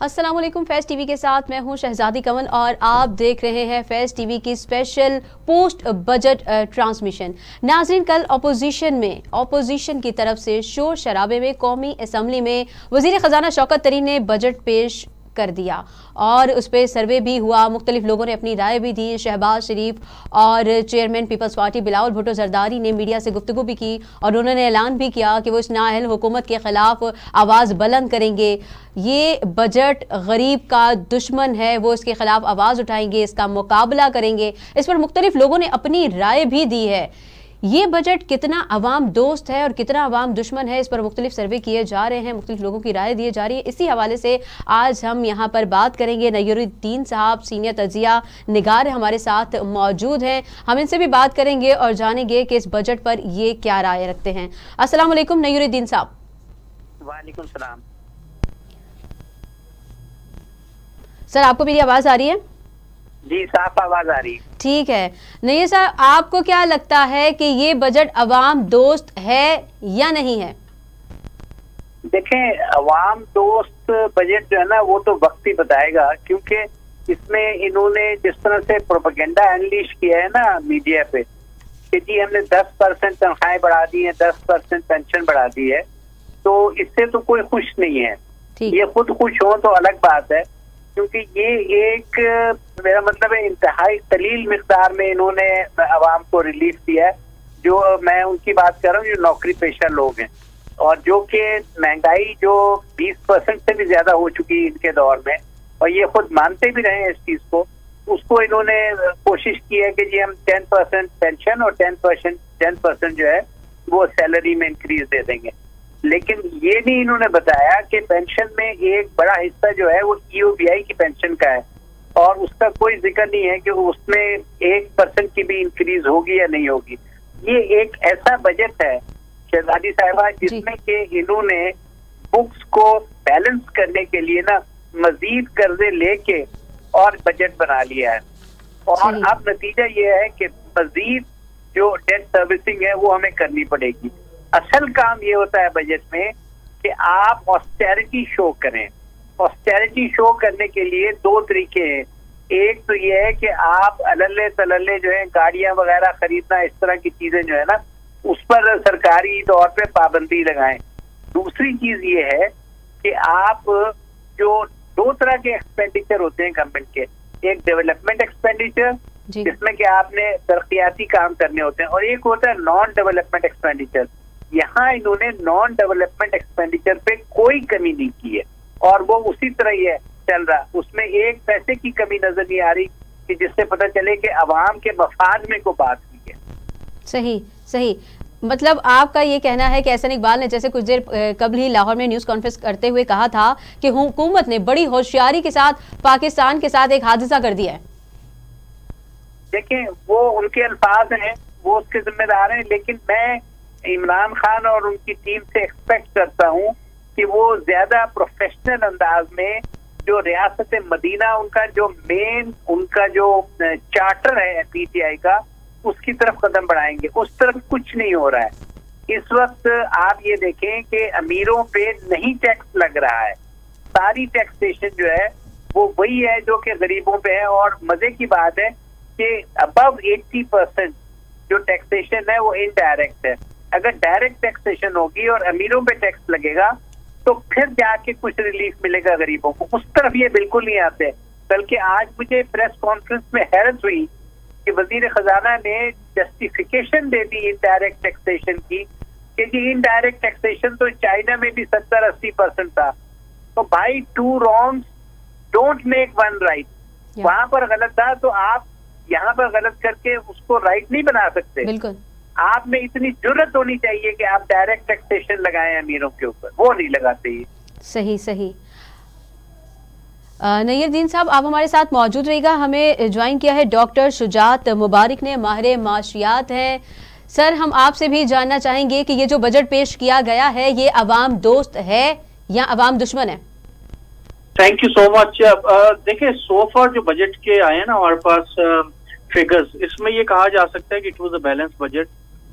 अस्सलाम वालेकुम। फैज़ टीवी के साथ मैं हूं शहजादी कमल और आप देख रहे हैं फैज़ टीवी की स्पेशल पोस्ट बजट ट्रांसमिशन। नाज़रीन, कल ऑपोजिशन की तरफ से शोर शराबे में कौमी असम्बली में वज़ीर ख़जाना शौकत तरीन ने बजट पेश कर दिया और उस पर सर्वे भी हुआ। मुख्तलिफ लोगों ने अपनी राय भी दी। शहबाज शरीफ और chairman Peoples Party Bilawal Bhutto Zardari ने मीडिया से गुफ्तगू भी की और उन्होंने ऐलान भी किया कि वो इस नाअहल हुकूमत के खिलाफ आवाज़ बुलंद करेंगे। ये बजट गरीब का दुश्मन है, वो इसके खिलाफ आवाज़ उठाएंगे, इसका मुकाबला करेंगे। इस पर मुख्तलिफ लोगों ने अपनी राय भी दी है। ये बजट कितना अवाम दोस्त है और कितना अवाम दुश्मन है, इस पर मुख्तलिफ सर्वे किए जा रहे हैं, मुख्तलिफ लोगों की राय दी जा रही है। इसी हवाले से आज हम यहाँ पर बात करेंगे। नय्युरुद्दीन साहब सीनियर तजिया निगार हमारे साथ मौजूद हैं। हम इनसे भी बात करेंगे और जानेंगे कि इस बजट पर ये क्या राय रखते हैं। अस्सलाम वालेकुम नय्युरुद्दीन साहब। वालेकुम सलाम। सर, आपको मेरी आवाज़ आ रही है? जी, साफ आवाज आ रही। ठीक है। नय्यर साहब, आपको क्या लगता है कि ये बजट अवाम दोस्त है या नहीं है? देखें, अवाम दोस्त बजट जो है ना वो तो वक्त ही बताएगा, क्योंकि इसमें इन्होंने जिस तरह से प्रोपेगेंडा अनलीश किया है ना मीडिया पे कि जी हमने 10% तनख्वाहें बढ़ा दी है, 10% पेंशन बढ़ा दी है, तो इससे तो कोई खुश नहीं है। ये खुद खुश हो तो अलग बात है, क्योंकि ये एक मेरा मतलब है इंतहाई कलील मिकदार में इन्होंने अवाम को रिलीफ दिया है। जो मैं उनकी बात कर रहा हूँ जो नौकरी पेशा लोग हैं, और जो कि महंगाई जो 20% से भी ज्यादा हो चुकी है इनके दौर में, और ये खुद मानते भी रहे हैं इस चीज को, उसको इन्होंने कोशिश की है कि जी हम 10% पेंशन और 10% जो है वो सैलरी में इंक्रीज दे देंगे। लेकिन ये नहीं इन्होंने बताया कि पेंशन में एक बड़ा हिस्सा जो है वो EOBI की पेंशन का है, और उसका कोई जिक्र नहीं है कि उसमें 1% की भी इंक्रीज होगी या नहीं होगी। ये एक ऐसा बजट है शहजादी साहिबा जिसमें कि इन्होंने बुक्स को बैलेंस करने के लिए ना मजीद कर्जे लेके और बजट बना लिया है, और अब नतीजा ये है कि मजीद जो डेट सर्विसिंग है वो हमें करनी पड़ेगी। असल काम ये होता है बजट में कि आप ऑस्टेरिटी शो करें। ऑस्टेरिटी शो करने के लिए दो तरीके हैं। एक तो ये है कि आप अलल्ले तलल्ले जो है गाड़ियां वगैरह खरीदना, इस तरह की चीजें जो है ना उस पर सरकारी तौर पे पाबंदी लगाएं। दूसरी चीज ये है कि आप जो दो तरह के एक्सपेंडिचर होते हैं गवर्नमेंट के, एक डेवलपमेंट एक्सपेंडिचर जिसमें कि आपने तरक्याती काम करने होते हैं, और एक होता है नॉन डेवलपमेंट एक्सपेंडिचर। यहाँ इन्होंने नॉन डेवलपमेंट एक्सपेंडिचर पे कोई कमी नहीं की है, और वो उसी तरह ही है चल रहा। उसमें एक पैसे की कमी नजर नहीं आ रही कि जिससे पता चले कि अवाम के मफाद में को बात हुई है। सही सही। मतलब आपका ये कहना है कि एहसन इकबाल ने जैसे कुछ देर कबल ही लाहौर में न्यूज़ कॉन्फ्रेंस करते हुए कहा था कि हुकूमत ने बड़ी होशियारी के साथ पाकिस्तान के साथ एक हादसा कर दिया है। देखें, वो उनके अल्फाज हैं, वो उसके जिम्मेदार हैं, लेकिन मैं इमरान खान और उनकी टीम से एक्सपेक्ट करता हूं कि वो ज्यादा प्रोफेशनल अंदाज में जो रियासत मदीना उनका जो मेन उनका जो चार्टर है PTI का, उसकी तरफ कदम बढ़ाएंगे। उस तरफ कुछ नहीं हो रहा है इस वक्त। आप ये देखें कि अमीरों पे नहीं टैक्स लग रहा है, सारी टैक्सेशन जो है वो वही है जो कि गरीबों पे है। और मजे की बात है कि अबव 80% जो टैक्सेशन है वो इनडायरेक्ट है। अगर डायरेक्ट टैक्सेशन होगी और अमीरों पे टैक्स लगेगा तो फिर जाके कुछ रिलीफ मिलेगा गरीबों को। उस तरफ ये बिल्कुल नहीं आते। बल्कि आज मुझे प्रेस कॉन्फ्रेंस में हैरत हुई कि वजीर खजाना ने जस्टिफिकेशन दे दी इनडायरेक्ट टैक्सेशन की कि जी इनडायरेक्ट टैक्सेशन तो चाइना में भी 70-80% था। तो भाई, 2 wrongs don't make 1 right। वहां पर गलत था तो आप यहाँ पर गलत करके उसको राइट नहीं बना सकते। बिल्कुल। आप में इतनी जरूरत होनी चाहिए कि आप डायरेक्ट टैक्सेशन लगाएं अमीरों के ऊपर, वो नहीं लगाते ही। सही सही। नय्युरुद्दीन साहब, आप हमारे साथ मौजूद रहिएगा। हमें ज्वाइन किया है डॉक्टर शुजात मुबारक ने, माहिर माशियात हैं। सर, हम आपसे भी जानना चाहेंगे कि ये जो बजट पेश किया गया है ये अवाम दोस्त है या अवाम दुश्मन है? Thank you so much. देखिए, सो फार जो बजट के आए हैं ना हमारे पास फिगर्स, इसमें ये कहा जा सकता है कि it was a balance budget.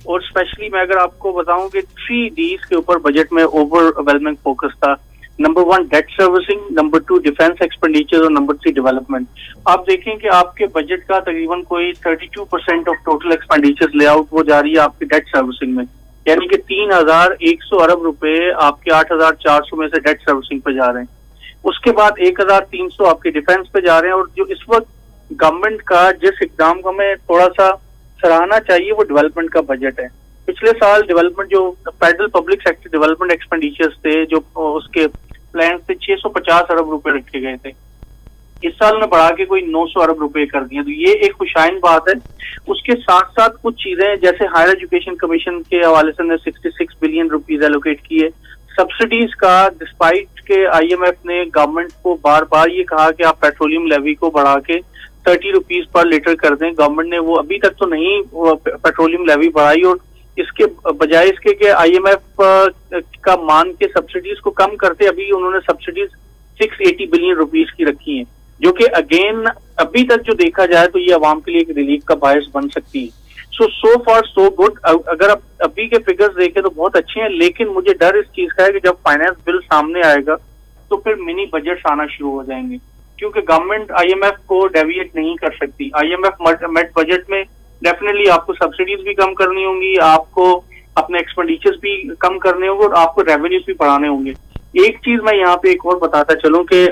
और स्पेशली मैं अगर आपको बताऊं कि 3Ds के ऊपर बजट में ओवरवेलमिंग फोकस था। Number 1 debt servicing, number 2 defence expenditure और नंबर 3 डेवलपमेंट। आप देखें कि आपके बजट का तकरीबन कोई 32% ऑफ टोटल एक्सपेंडिचर ले आउट वो जा रही है आपकी डेट सर्विसिंग में, यानी कि 3100 अरब रुपए आपके 8400 में से डेट सर्विसिंग पे जा रहे हैं। उसके बाद 1300 आपके डिफेंस पे जा रहे हैं। और जो इस वक्त गवर्नमेंट का जिस इकदाम को हमें थोड़ा सा सराहना चाहिए वो डेवलपमेंट का बजट है। पिछले साल डेवलपमेंट जो federal public sector development expenditures थे, जो उसके प्लान से 650 अरब रुपए रखे गए थे, इस साल में बढ़ा के कोई 900 अरब रुपए कर दिए। तो ये एक खुशाइन बात है। उसके साथ साथ कुछ चीजें जैसे हायर एजुकेशन कमीशन के हवाले से 66 बिलियन रुपीज एलोकेट किए। सब्सिडीज का डिस्पाइट के IMF ने गवर्नमेंट को बार बार ये कहा कि आप पेट्रोलियम लेवी को बढ़ा के 30 रुपीज पर लीटर कर दें। गवर्नमेंट ने वो अभी तक तो नहीं पेट्रोलियम लेवी बढ़ाई, और इसके बजाय इसके कि IMF का मान के सब्सिडीज को कम करते अभी उन्होंने सब्सिडीज 680 बिलियन रुपीज की रखी हैं, जो कि अगेन अभी तक जो देखा जाए तो ये अवाम के लिए एक रिलीफ का बायस बन सकती है। सो फार सो गुड। अगर आप अभी के फिगर्स देखें तो बहुत अच्छे हैं, लेकिन मुझे डर इस चीज का है कि जब फाइनेंस बिल सामने आएगा तो फिर मिनी बजट्स आना शुरू हो जाएंगे, क्योंकि गवर्नमेंट IMF को डेविएट नहीं कर सकती। IMF मेट बजट में डेफिनेटली आपको सब्सिडीज भी कम करनी होंगी, आपको अपने एक्सपेंडिचर्स भी कम करने होंगे और आपको रेवेन्यूज भी बढ़ाने होंगे। एक चीज मैं यहाँ पे एक और बताता चलूं कि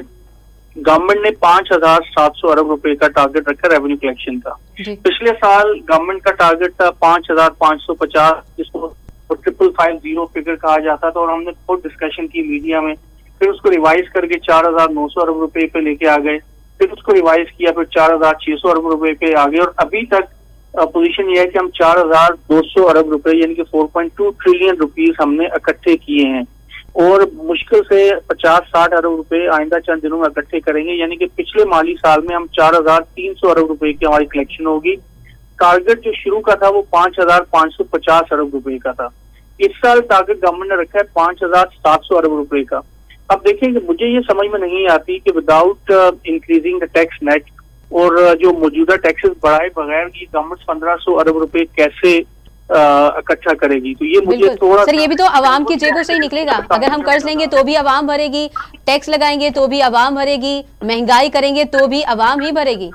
गवर्नमेंट ने 5700 अरब रुपए का टारगेट रखा रेवेन्यू कलेक्शन का। पिछले साल गवर्नमेंट का टारगेट था 5550, जिसको 5550 फिगर कहा जाता था, और हमने खुद डिस्कशन की मीडिया में। फिर उसको रिवाइज करके 4900 अरब रुपए पे लेके आ गए, फिर उसको रिवाइज किया, फिर 4600 अरब रुपए पे आ गए, और अभी तक पोजीशन ये है कि हम 4200 अरब रुपए यानी कि 4.2 ट्रिलियन रुपीज हमने इकट्ठे किए हैं, और मुश्किल से 50-60 अरब रुपए आइंदा चंद दिनों में इकट्ठे करेंगे। यानी कि पिछले माली साल में हम 4300 अरब रुपए की हमारी कलेक्शन होगी। टारगेट जो शुरू का था वो 5550 अरब रुपए का था। इस साल टारगेट गवर्नमेंट ने रखा है 5700 अरब रुपए का। अब देखिए कि मुझे ये समझ में नहीं आती कि without increasing the tax net और जो मौजूदा टैक्सेस बढ़ाए बगैर की गवर्नमेंट 1500 अरब रुपए कैसे इकट्ठा करेगी। तो ये मुझे थोड़ा सर, ये भी तो आवाम की जेबों से ही निकलेगा। अगर हम कर्ज लेंगे तो भी आवाम भरेगी, टैक्स लगाएंगे तो भी आवाम भरेगी, महंगाई करेंगे तो भी आवाम ही भरेगी।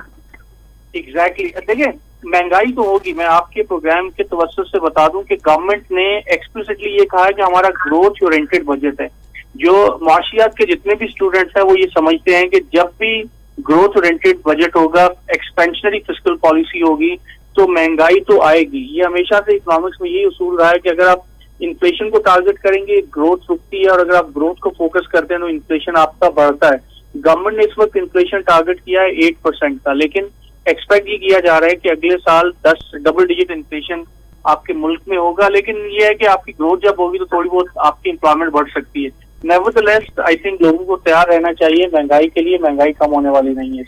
एग्जैक्टली देखिए, महंगाई तो होगी। मैं आपके प्रोग्राम के तवज्जुह से बता दूं कि गवर्नमेंट ने एक्सप्लिसिटली ये कहा है कि हमारा ग्रोथ ओरिएंटेड बजट है। जो माशियात के जितने भी स्टूडेंट्स हैं वो ये समझते हैं कि जब भी ग्रोथ ओरिएंटेड बजट होगा, एक्सपेंशनरी फिस्कल पॉलिसी होगी, तो महंगाई तो आएगी। ये हमेशा से इकोनॉमिक्स में यही उसूल रहा है कि अगर आप इन्फ्लेशन को टारगेट करेंगे ग्रोथ रुकती है, और अगर आप ग्रोथ को फोकस करते हैं तो इन्फ्लेशन आपका बढ़ता है। गवर्नमेंट ने इस वक्त इन्फ्लेशन टारगेट किया है 8% का, लेकिन एक्सपेक्ट ये किया जा रहा है कि अगले साल 10 डबल डिजिट इन्फ्लेशन आपके मुल्क में होगा। लेकिन ये है कि आपकी ग्रोथ जब होगी तो थोड़ी बहुत आपकी एम्प्लॉयमेंट बढ़ सकती है। नेवरदलेस आई थिंक लोगों को तैयार रहना चाहिए महंगाई के लिए। महंगाई कम होने वाली नहीं है।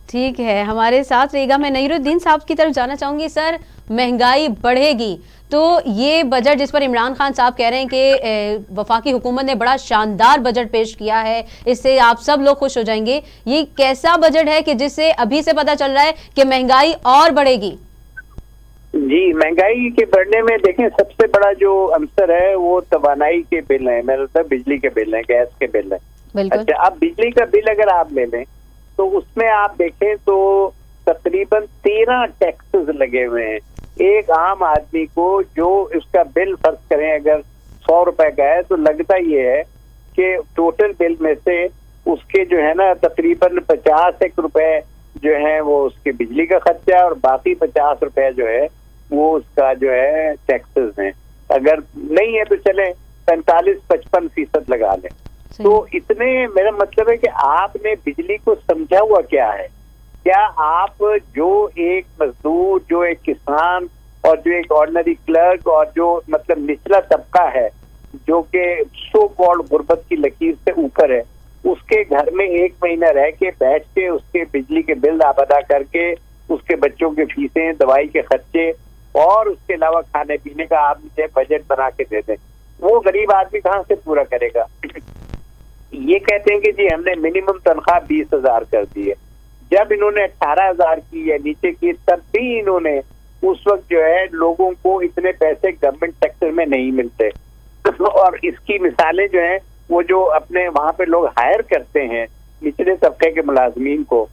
ठीक है, हमारे साथ रहेगा। मैं नईरुद्दीन साहब की तरफ जाना चाहूंगी। सर, महंगाई बढ़ेगी तो ये बजट जिस पर इमरान खान साहब कह रहे हैं कि वफाकी हुकूमत ने बड़ा शानदार बजट पेश किया है, इससे आप सब लोग खुश हो जाएंगे, ये कैसा बजट है कि जिससे अभी से पता चल रहा है कि महंगाई और बढ़ेगी? जी, महंगाई के बढ़ने में देखें सबसे बड़ा जो अंतर है वो तवानाई के बिल है, मतलब बिजली के बिल है, गैस के बिल है। अच्छा, अब बिजली का बिल अगर आप ले लें तो उसमें आप देखें तो तकरीबन 13 टैक्सेस लगे हुए हैं। एक आम आदमी को जो उसका बिल फर्ज करें अगर 100 रुपए का है तो लगता ये है कि टोटल बिल में से उसके जो है ना तकरीबन 50 रुपए जो है वो उसके बिजली का खर्चा है, और बाकी 50 रुपए जो है वो उसका जो है टैक्सेस हैं। अगर नहीं है तो चले 45-55% लगा लें। तो इतने, मेरा मतलब है कि आपने बिजली को समझा हुआ क्या है? क्या आप जो एक मजदूर, जो एक किसान और जो एक ऑर्डिनरी क्लर्क और जो मतलब निचला तबका है जो कि सो कॉल्ड गुर्बत की लकीर से ऊपर है, उसके घर में 1 महीना रह के बैठ के उसके बिजली के बिल आप अदा करके उसके बच्चों के फीसें, दवाई के खर्चे और उसके अलावा खाने पीने का आप मुझे बजट बना के दे दें, वो गरीब आदमी कहाँ से पूरा करेगा? ये कहते हैं कि जी हमने मिनिमम तनख्वाह 20,000 कर दी है। जब इन्होंने 18,000 की या नीचे की, तब भी इन्होंने उस वक्त जो है लोगों को इतने पैसे गवर्नमेंट सेक्टर में नहीं मिलते। और इसकी मिसालें जो है वो जो अपने वहां पे लोग हायर करते हैं निचले तबके के मुलाजमीन को,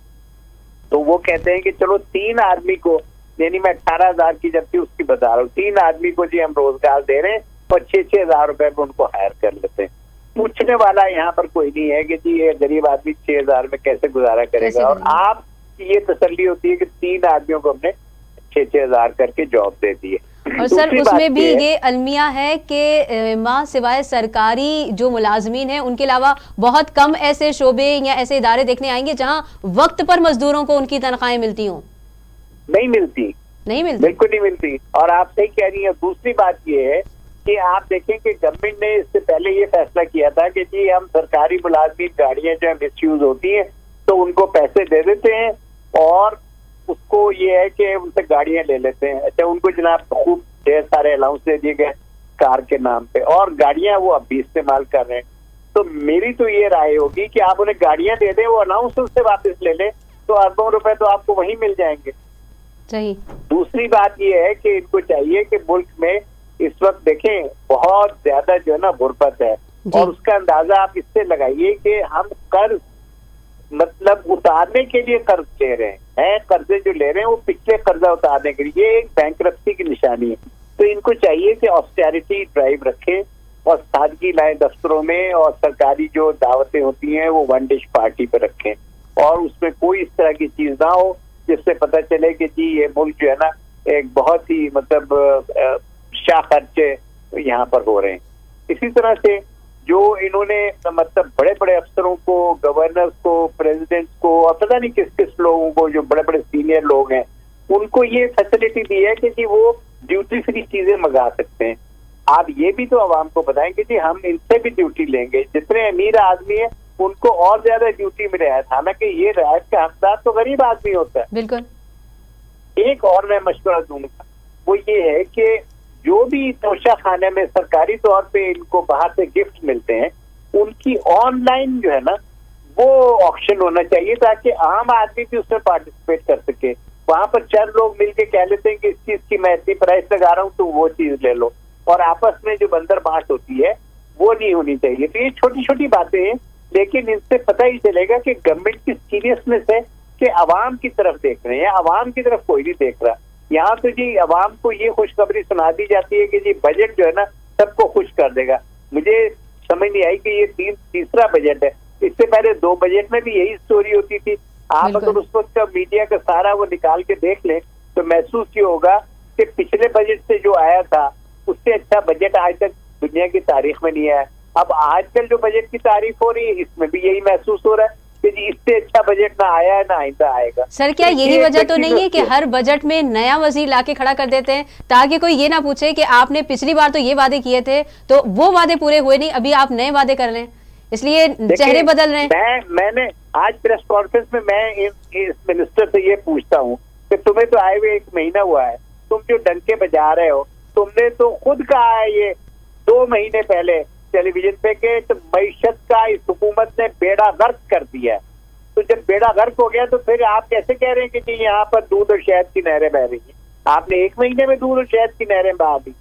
तो वो कहते हैं कि चलो 3 आदमी को, यानी मैं 18,000 की जब थी उसकी बता रहा हूँ, 3 आदमी को जी हम रोजगार दे रहे हैं और 6-6 हजार रुपए में उनको हायर कर लेते हैं। पूछने वाला यहाँ पर कोई नहीं है कि जी ये गरीब आदमी 6,000 में कैसे गुजारा करेगा। और आप ये तसल्ली होती है कि 3 आदमियों को हमने 6-6 हजार करके जॉब दे दी है। और सर उसमें भी ये अलमिया है कि माँ सिवाय सरकारी जो मुलाजमीन हैं उनके अलावा बहुत कम ऐसे शोबे या ऐसे इदारे देखने आएंगे जहाँ वक्त पर मजदूरों को उनकी तनख्वाहें मिलती हों। नहीं मिलती, बिल्कुल नहीं मिलती। और आप सही कह रही हैं। दूसरी बात ये है कि आप देखें कि गवर्नमेंट ने इससे पहले ये फैसला किया था कि जी हम सरकारी मुलाजमीन गाड़ियां जो मिसयूज होती हैं तो उनको पैसे दे देते हैं और उसको ये है कि उनसे गाड़ियां ले लेते हैं। अच्छा, उनको जनाब खूब ढेर सारे अलाउंस दे दिए गए कार के नाम पे और गाड़ियां वो अब भी इस्तेमाल कर रहे हैं। तो मेरी तो ये राय होगी कि आप उन्हें गाड़ियां दे दें, वो अलाउंस उससे वापस ले लें तो अरबों रुपए तो आपको वहीं मिल जाएंगे। सही। दूसरी बात ये है कि इनको चाहिए कि मुल्क में इस वक्त देखें बहुत ज्यादा जो है ना गुर्बत है, और उसका अंदाजा आप इससे लगाइए कि हम कर्ज मतलब उतारने के लिए कर्ज ले रहे हैं, कर्जे जो ले रहे हैं वो पिछले कर्जा उतारने के लिए, ये एक बैंकरप्सी की निशानी है। तो इनको चाहिए कि ऑस्टेरिटी ड्राइव रखें और सादगी लाएं दफ्तरों में, और सरकारी जो दावतें होती हैं वो वन डिश पार्टी पे रखें और उसमें कोई इस तरह की चीज ना हो जिससे पता चले कि जी ये मुल्क जो है ना एक बहुत ही मतलब शाह खर्चे यहाँ पर हो रहे हैं। इसी तरह से जो इन्होंने मतलब बड़े बड़े अफसरों को, गवर्नर्स को, प्रेसिडेंट्स को और पता नहीं किस किस लोगों को, जो बड़े बड़े सीनियर लोग हैं, उनको ये फैसिलिटी दी है कि जी वो ड्यूटी फ्री चीजें मंगा सकते हैं। आप ये भी तो आवाम को बताएं कि जी हम इनसे भी ड्यूटी लेंगे, जितने अमीर आदमी है उनको और ज्यादा ड्यूटी में रियायत, हालांकि ये रियायत का हकदार तो गरीब आदमी होता है। बिल्कुल। एक और मैं मशवरा दूंगा, वो ये है कि जो भी तोशा खाने में सरकारी तौर पे इनको बाहर से गिफ्ट मिलते हैं, उनकी ऑनलाइन जो है ना वो ऑक्शन होना चाहिए ताकि आम आदमी भी उसमें पार्टिसिपेट कर सके। वहां पर 4 लोग मिलके कह लेते हैं कि इस चीज की मैं इतनी प्राइस लगा रहा हूँ तो वो चीज ले लो, और आपस में जो बंदर बांट होती है वो नहीं होनी चाहिए। तो ये छोटी छोटी बातें हैं, लेकिन इससे पता ही चलेगा कि गवर्नमेंट की सीरियसनेस है कि अवाम की तरफ देख रहे हैं। अवाम की तरफ कोई नहीं देख रहा। यहाँ तो जी अवाम को ये खुशखबरी सुना दी जाती है कि जी बजट जो है ना सबको खुश कर देगा। मुझे समझ नहीं आई कि ये तीसरा बजट है। इससे पहले 2 बजट में भी यही स्टोरी होती थी। आप अगर उस वक्त का मीडिया का सारा वो निकाल के देख लें तो महसूस ये होगा कि पिछले बजट से जो आया था उससे अच्छा बजट आज तक दुनिया की तारीख में नहीं आया। अब आजकल जो बजट की तारीफ हो रही है इसमें भी यही महसूस हो रहा है कि जी इससे अच्छा बजट ना आया है ना आइंदा आएगा। सर क्या यही वजह तो नहीं है कि हर बजट में नया वजीर लाके खड़ा कर देते हैं ताकि कोई ये ना पूछे कि आपने पिछली बार तो ये वादे किए थे तो वो वादे पूरे हुए नहीं, अभी आप नए वादे कर लें, इसलिए चेहरे बदल रहे हैं। मैंने आज प्रेस कॉन्फ्रेंस में मैं इस मिनिस्टर से ये पूछता हूँ कि तुम्हें तो आए हुए 1 महीना हुआ है, तुम जो डंके बजा रहे हो, तुमने तो खुद कहा है ये 2 महीने पहले टेलीविजन पे के तो मईशत का इस हुकूमत ने बेड़ा गर्क कर दिया है। तो जब बेड़ा गर्क हो गया तो फिर आप कैसे कह रहे हैं कि जी यहाँ पर दूध और शहद की नहरें बह रही हैं? आपने 1 महीने में दूध और शहद की नहरें बहा दी।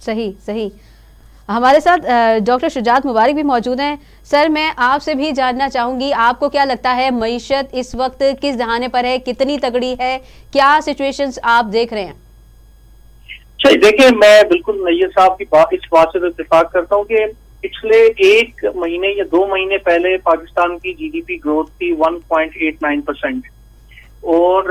सही सही। हमारे साथ डॉक्टर शुजात मुबारक भी मौजूद हैं। सर मैं आपसे भी जानना चाहूंगी, आपको क्या लगता है मईशत इस वक्त किस दहाने पर है, कितनी तगड़ी है, क्या सिचुएशंस आप देख रहे हैं? देखिए मैं बिल्कुल नैयर साहब की इस बात से इत्तेफाक करता हूँ कि पिछले 1 महीने या 2 महीने पहले पाकिस्तान की जीडीपी ग्रोथ थी 1.89% और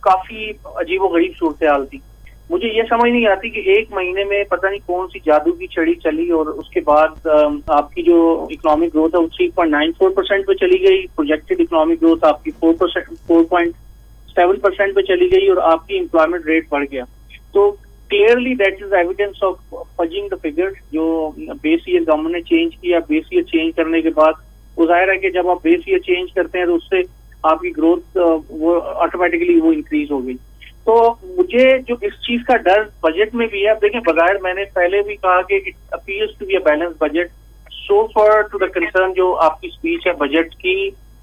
काफी अजीबोगरीब सूरत हाल थी। मुझे ये समझ नहीं आती कि 1 महीने में पता नहीं कौन सी जादू की छड़ी चली और उसके बाद आपकी जो इकोनॉमिक ग्रोथ है वो 3.94% पे चली गई, प्रोजेक्टेड इकोनॉमिक ग्रोथ आपकी 4.7% पे चली गई और आपकी एम्प्लॉयमेंट रेट बढ़ गया। तो clearly that is evidence of fudging the figure. जो बेस ईयर गवर्नमेंट ने चेंज किया, बेस ईयर चेंज करने के बाद वो जाहिर है कि जब आप बेस ईयर चेंज करते हैं तो उससे आपकी ग्रोथ वो ऑटोमेटिकली वो इंक्रीज हो गई। तो मुझे जो इस चीज का डर बजट में भी है, अब देखें बगैर मैंने पहले भी कहा कि it appears to be a balance budget, so for to the concern जो आपकी स्पीच है बजट की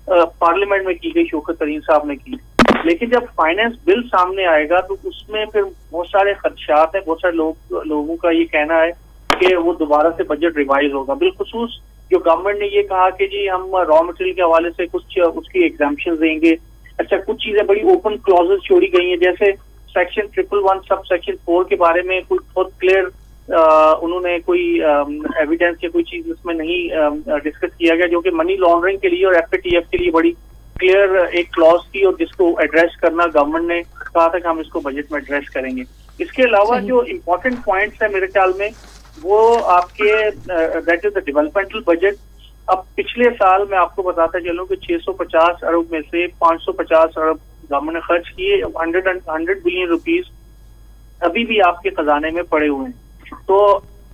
पार्लियामेंट में की गई, शौकत तरीन साहब ने की, लेकिन जब फाइनेंस बिल सामने आएगा तो उसमें फिर बहुत सारे खदशात हैं। बहुत सारे लोगों का ये कहना है कि वो दोबारा से बजट रिवाइज होगा। बिलखुसूस जो गवर्नमेंट ने ये कहा कि जी हम रॉ मटेरियल के हवाले से कुछ उसकी एग्जाम्पशन देंगे। अच्छा, कुछ चीजें बड़ी ओपन क्लॉजेस छोड़ी गई हैं, जैसे सेक्शन 111 सब सेक्शन 4 के बारे में कोई बहुत क्लियर उन्होंने कोई एविडेंस या कोई चीज इसमें नहीं डिस्कस किया गया, जो कि मनी लॉन्ड्रिंग के लिए और FATF के लिए बड़ी क्लियर एक क्लॉज थी और जिसको एड्रेस करना गवर्नमेंट ने कहा था कि हम इसको बजट में एड्रेस करेंगे। इसके अलावा जो इम्पोर्टेंट पॉइंट्स है मेरे ख्याल में वो आपके that is the developmental budget. अब पिछले साल मैं आपको बताता चलूं कि 650 अरब में से 550 अरब गवर्नमेंट ने खर्च किए। 100 बिलियन रुपीज अभी भी आपके खजाने में पड़े हुए हैं। तो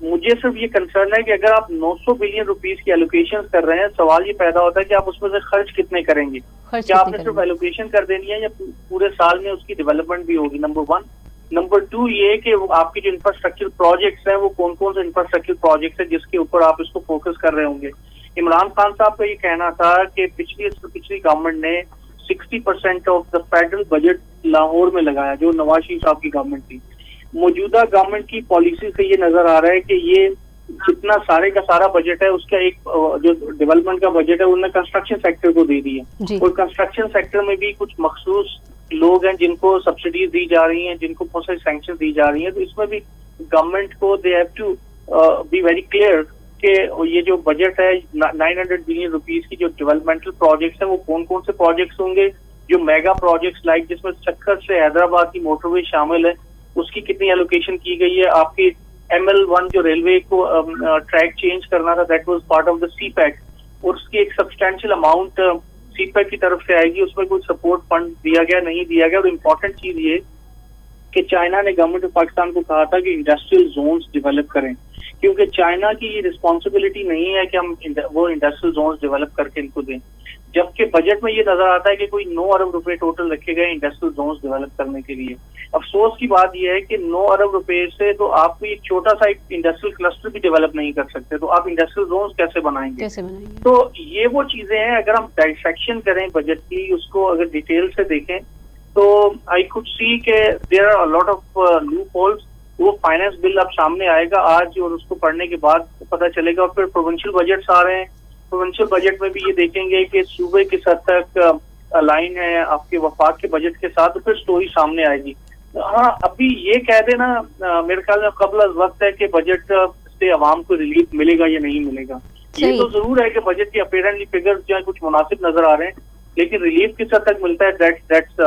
मुझे सिर्फ ये कंसर्न है कि अगर आप 900 बिलियन रुपीस की एलोकेशन कर रहे हैं, सवाल ये पैदा होता है कि आप उसमें से खर्च कितने करेंगे। क्या आपने सिर्फ एलोकेशन कर देनी है या पूरे साल में उसकी डेवलपमेंट भी होगी, नंबर 1। नंबर 2 ये कि आपके जो इंफ्रास्ट्रक्चर प्रोजेक्ट्स हैं वो कौन कौन से इंफ्रास्ट्रक्चर प्रोजेक्ट्स हैं जिसके ऊपर आप इसको फोकस कर रहे होंगे। इमरान खान साहब का ये कहना था कि पिछली गवर्नमेंट ने 60% of the federal budget Lahore में लगाया, जो नवाज शरीफ साहब की गवर्नमेंट थी। मौजूदा गवर्नमेंट की पॉलिसी से ये नजर आ रहा है कि ये जितना सारे का सारा बजट है उसका एक जो डेवलपमेंट का बजट है उन्होंने कंस्ट्रक्शन सेक्टर को दे दिया। और कंस्ट्रक्शन सेक्टर में भी कुछ मखसूस लोग हैं जिनको सब्सिडीज दी जा रही हैं, जिनको बहुत सारी सैंक्शन दी जा रही हैं। तो इसमें भी गवर्नमेंट को they have to be very clear कि ये जो बजट है 900 बिलियन रुपीस की जो डेवलपमेंटल प्रोजेक्ट्स हैं वो कौन कौन से प्रोजेक्ट्स होंगे। जो मेगा प्रोजेक्ट्स लाइक जिसमें सक्खर से हैदराबाद की मोटरवे शामिल है उसकी कितनी एलोकेशन की गई है। आपकी ML1 जो रेलवे को ट्रैक चेंज करना था that was part of the CPEC और उसकी एक सब्सटेंशियल अमाउंट CPEC की तरफ से आएगी, उसमें कोई सपोर्ट फंड दिया गया नहीं दिया गया। और इम्पोर्टेंट चीज ये कि चाइना ने गवर्नमेंट ऑफ पाकिस्तान को कहा था कि इंडस्ट्रियल जोन्स डेवलप करें, क्योंकि चाइना की ये रिस्पॉन्सिबिलिटी नहीं है कि हम वो इंडस्ट्रियल जोन्स डेवलप करके इनको दें, जबकि बजट में ये नजर आता है कि कोई 9 अरब रुपए टोटल रखे गए इंडस्ट्रियल जोन्स डेवलप करने के लिए। अफसोस की बात यह है कि 9 अरब रुपए से तो आप कोई एक छोटा सा एक इंडस्ट्रियल क्लस्टर भी डेवलप नहीं कर सकते, तो आप इंडस्ट्रियल जोन्स कैसे बनाएंगे? तो ये वो चीजें हैं, अगर हम डाइसेक्शन करें बजट की, उसको अगर डिटेल से देखें तो आई कुड सी के there are a lot of loopholes. वो फाइनेंस बिल अब सामने आएगा आज और उसको पढ़ने के बाद पता चलेगा। और फिर प्रोविंशियल बजट्स आ रहे हैं, प्रोविंशियल बजट में भी ये देखेंगे कि सूबे किस हद तक अलाइन है आपके वफाक के बजट के साथ, तो फिर स्टोरी सामने आएगी। हाँ, अभी ये कह देना मेरे ख्याल में कबल वक्त है कि बजट से आवाम को रिलीफ मिलेगा या नहीं मिलेगा। ये तो जरूर है कि बजट की अपेरेंटली फिगर्स जो है कुछ मुनासिब नजर आ रहे हैं, लेकिन रिलीफ किस हद तक मिलता है that's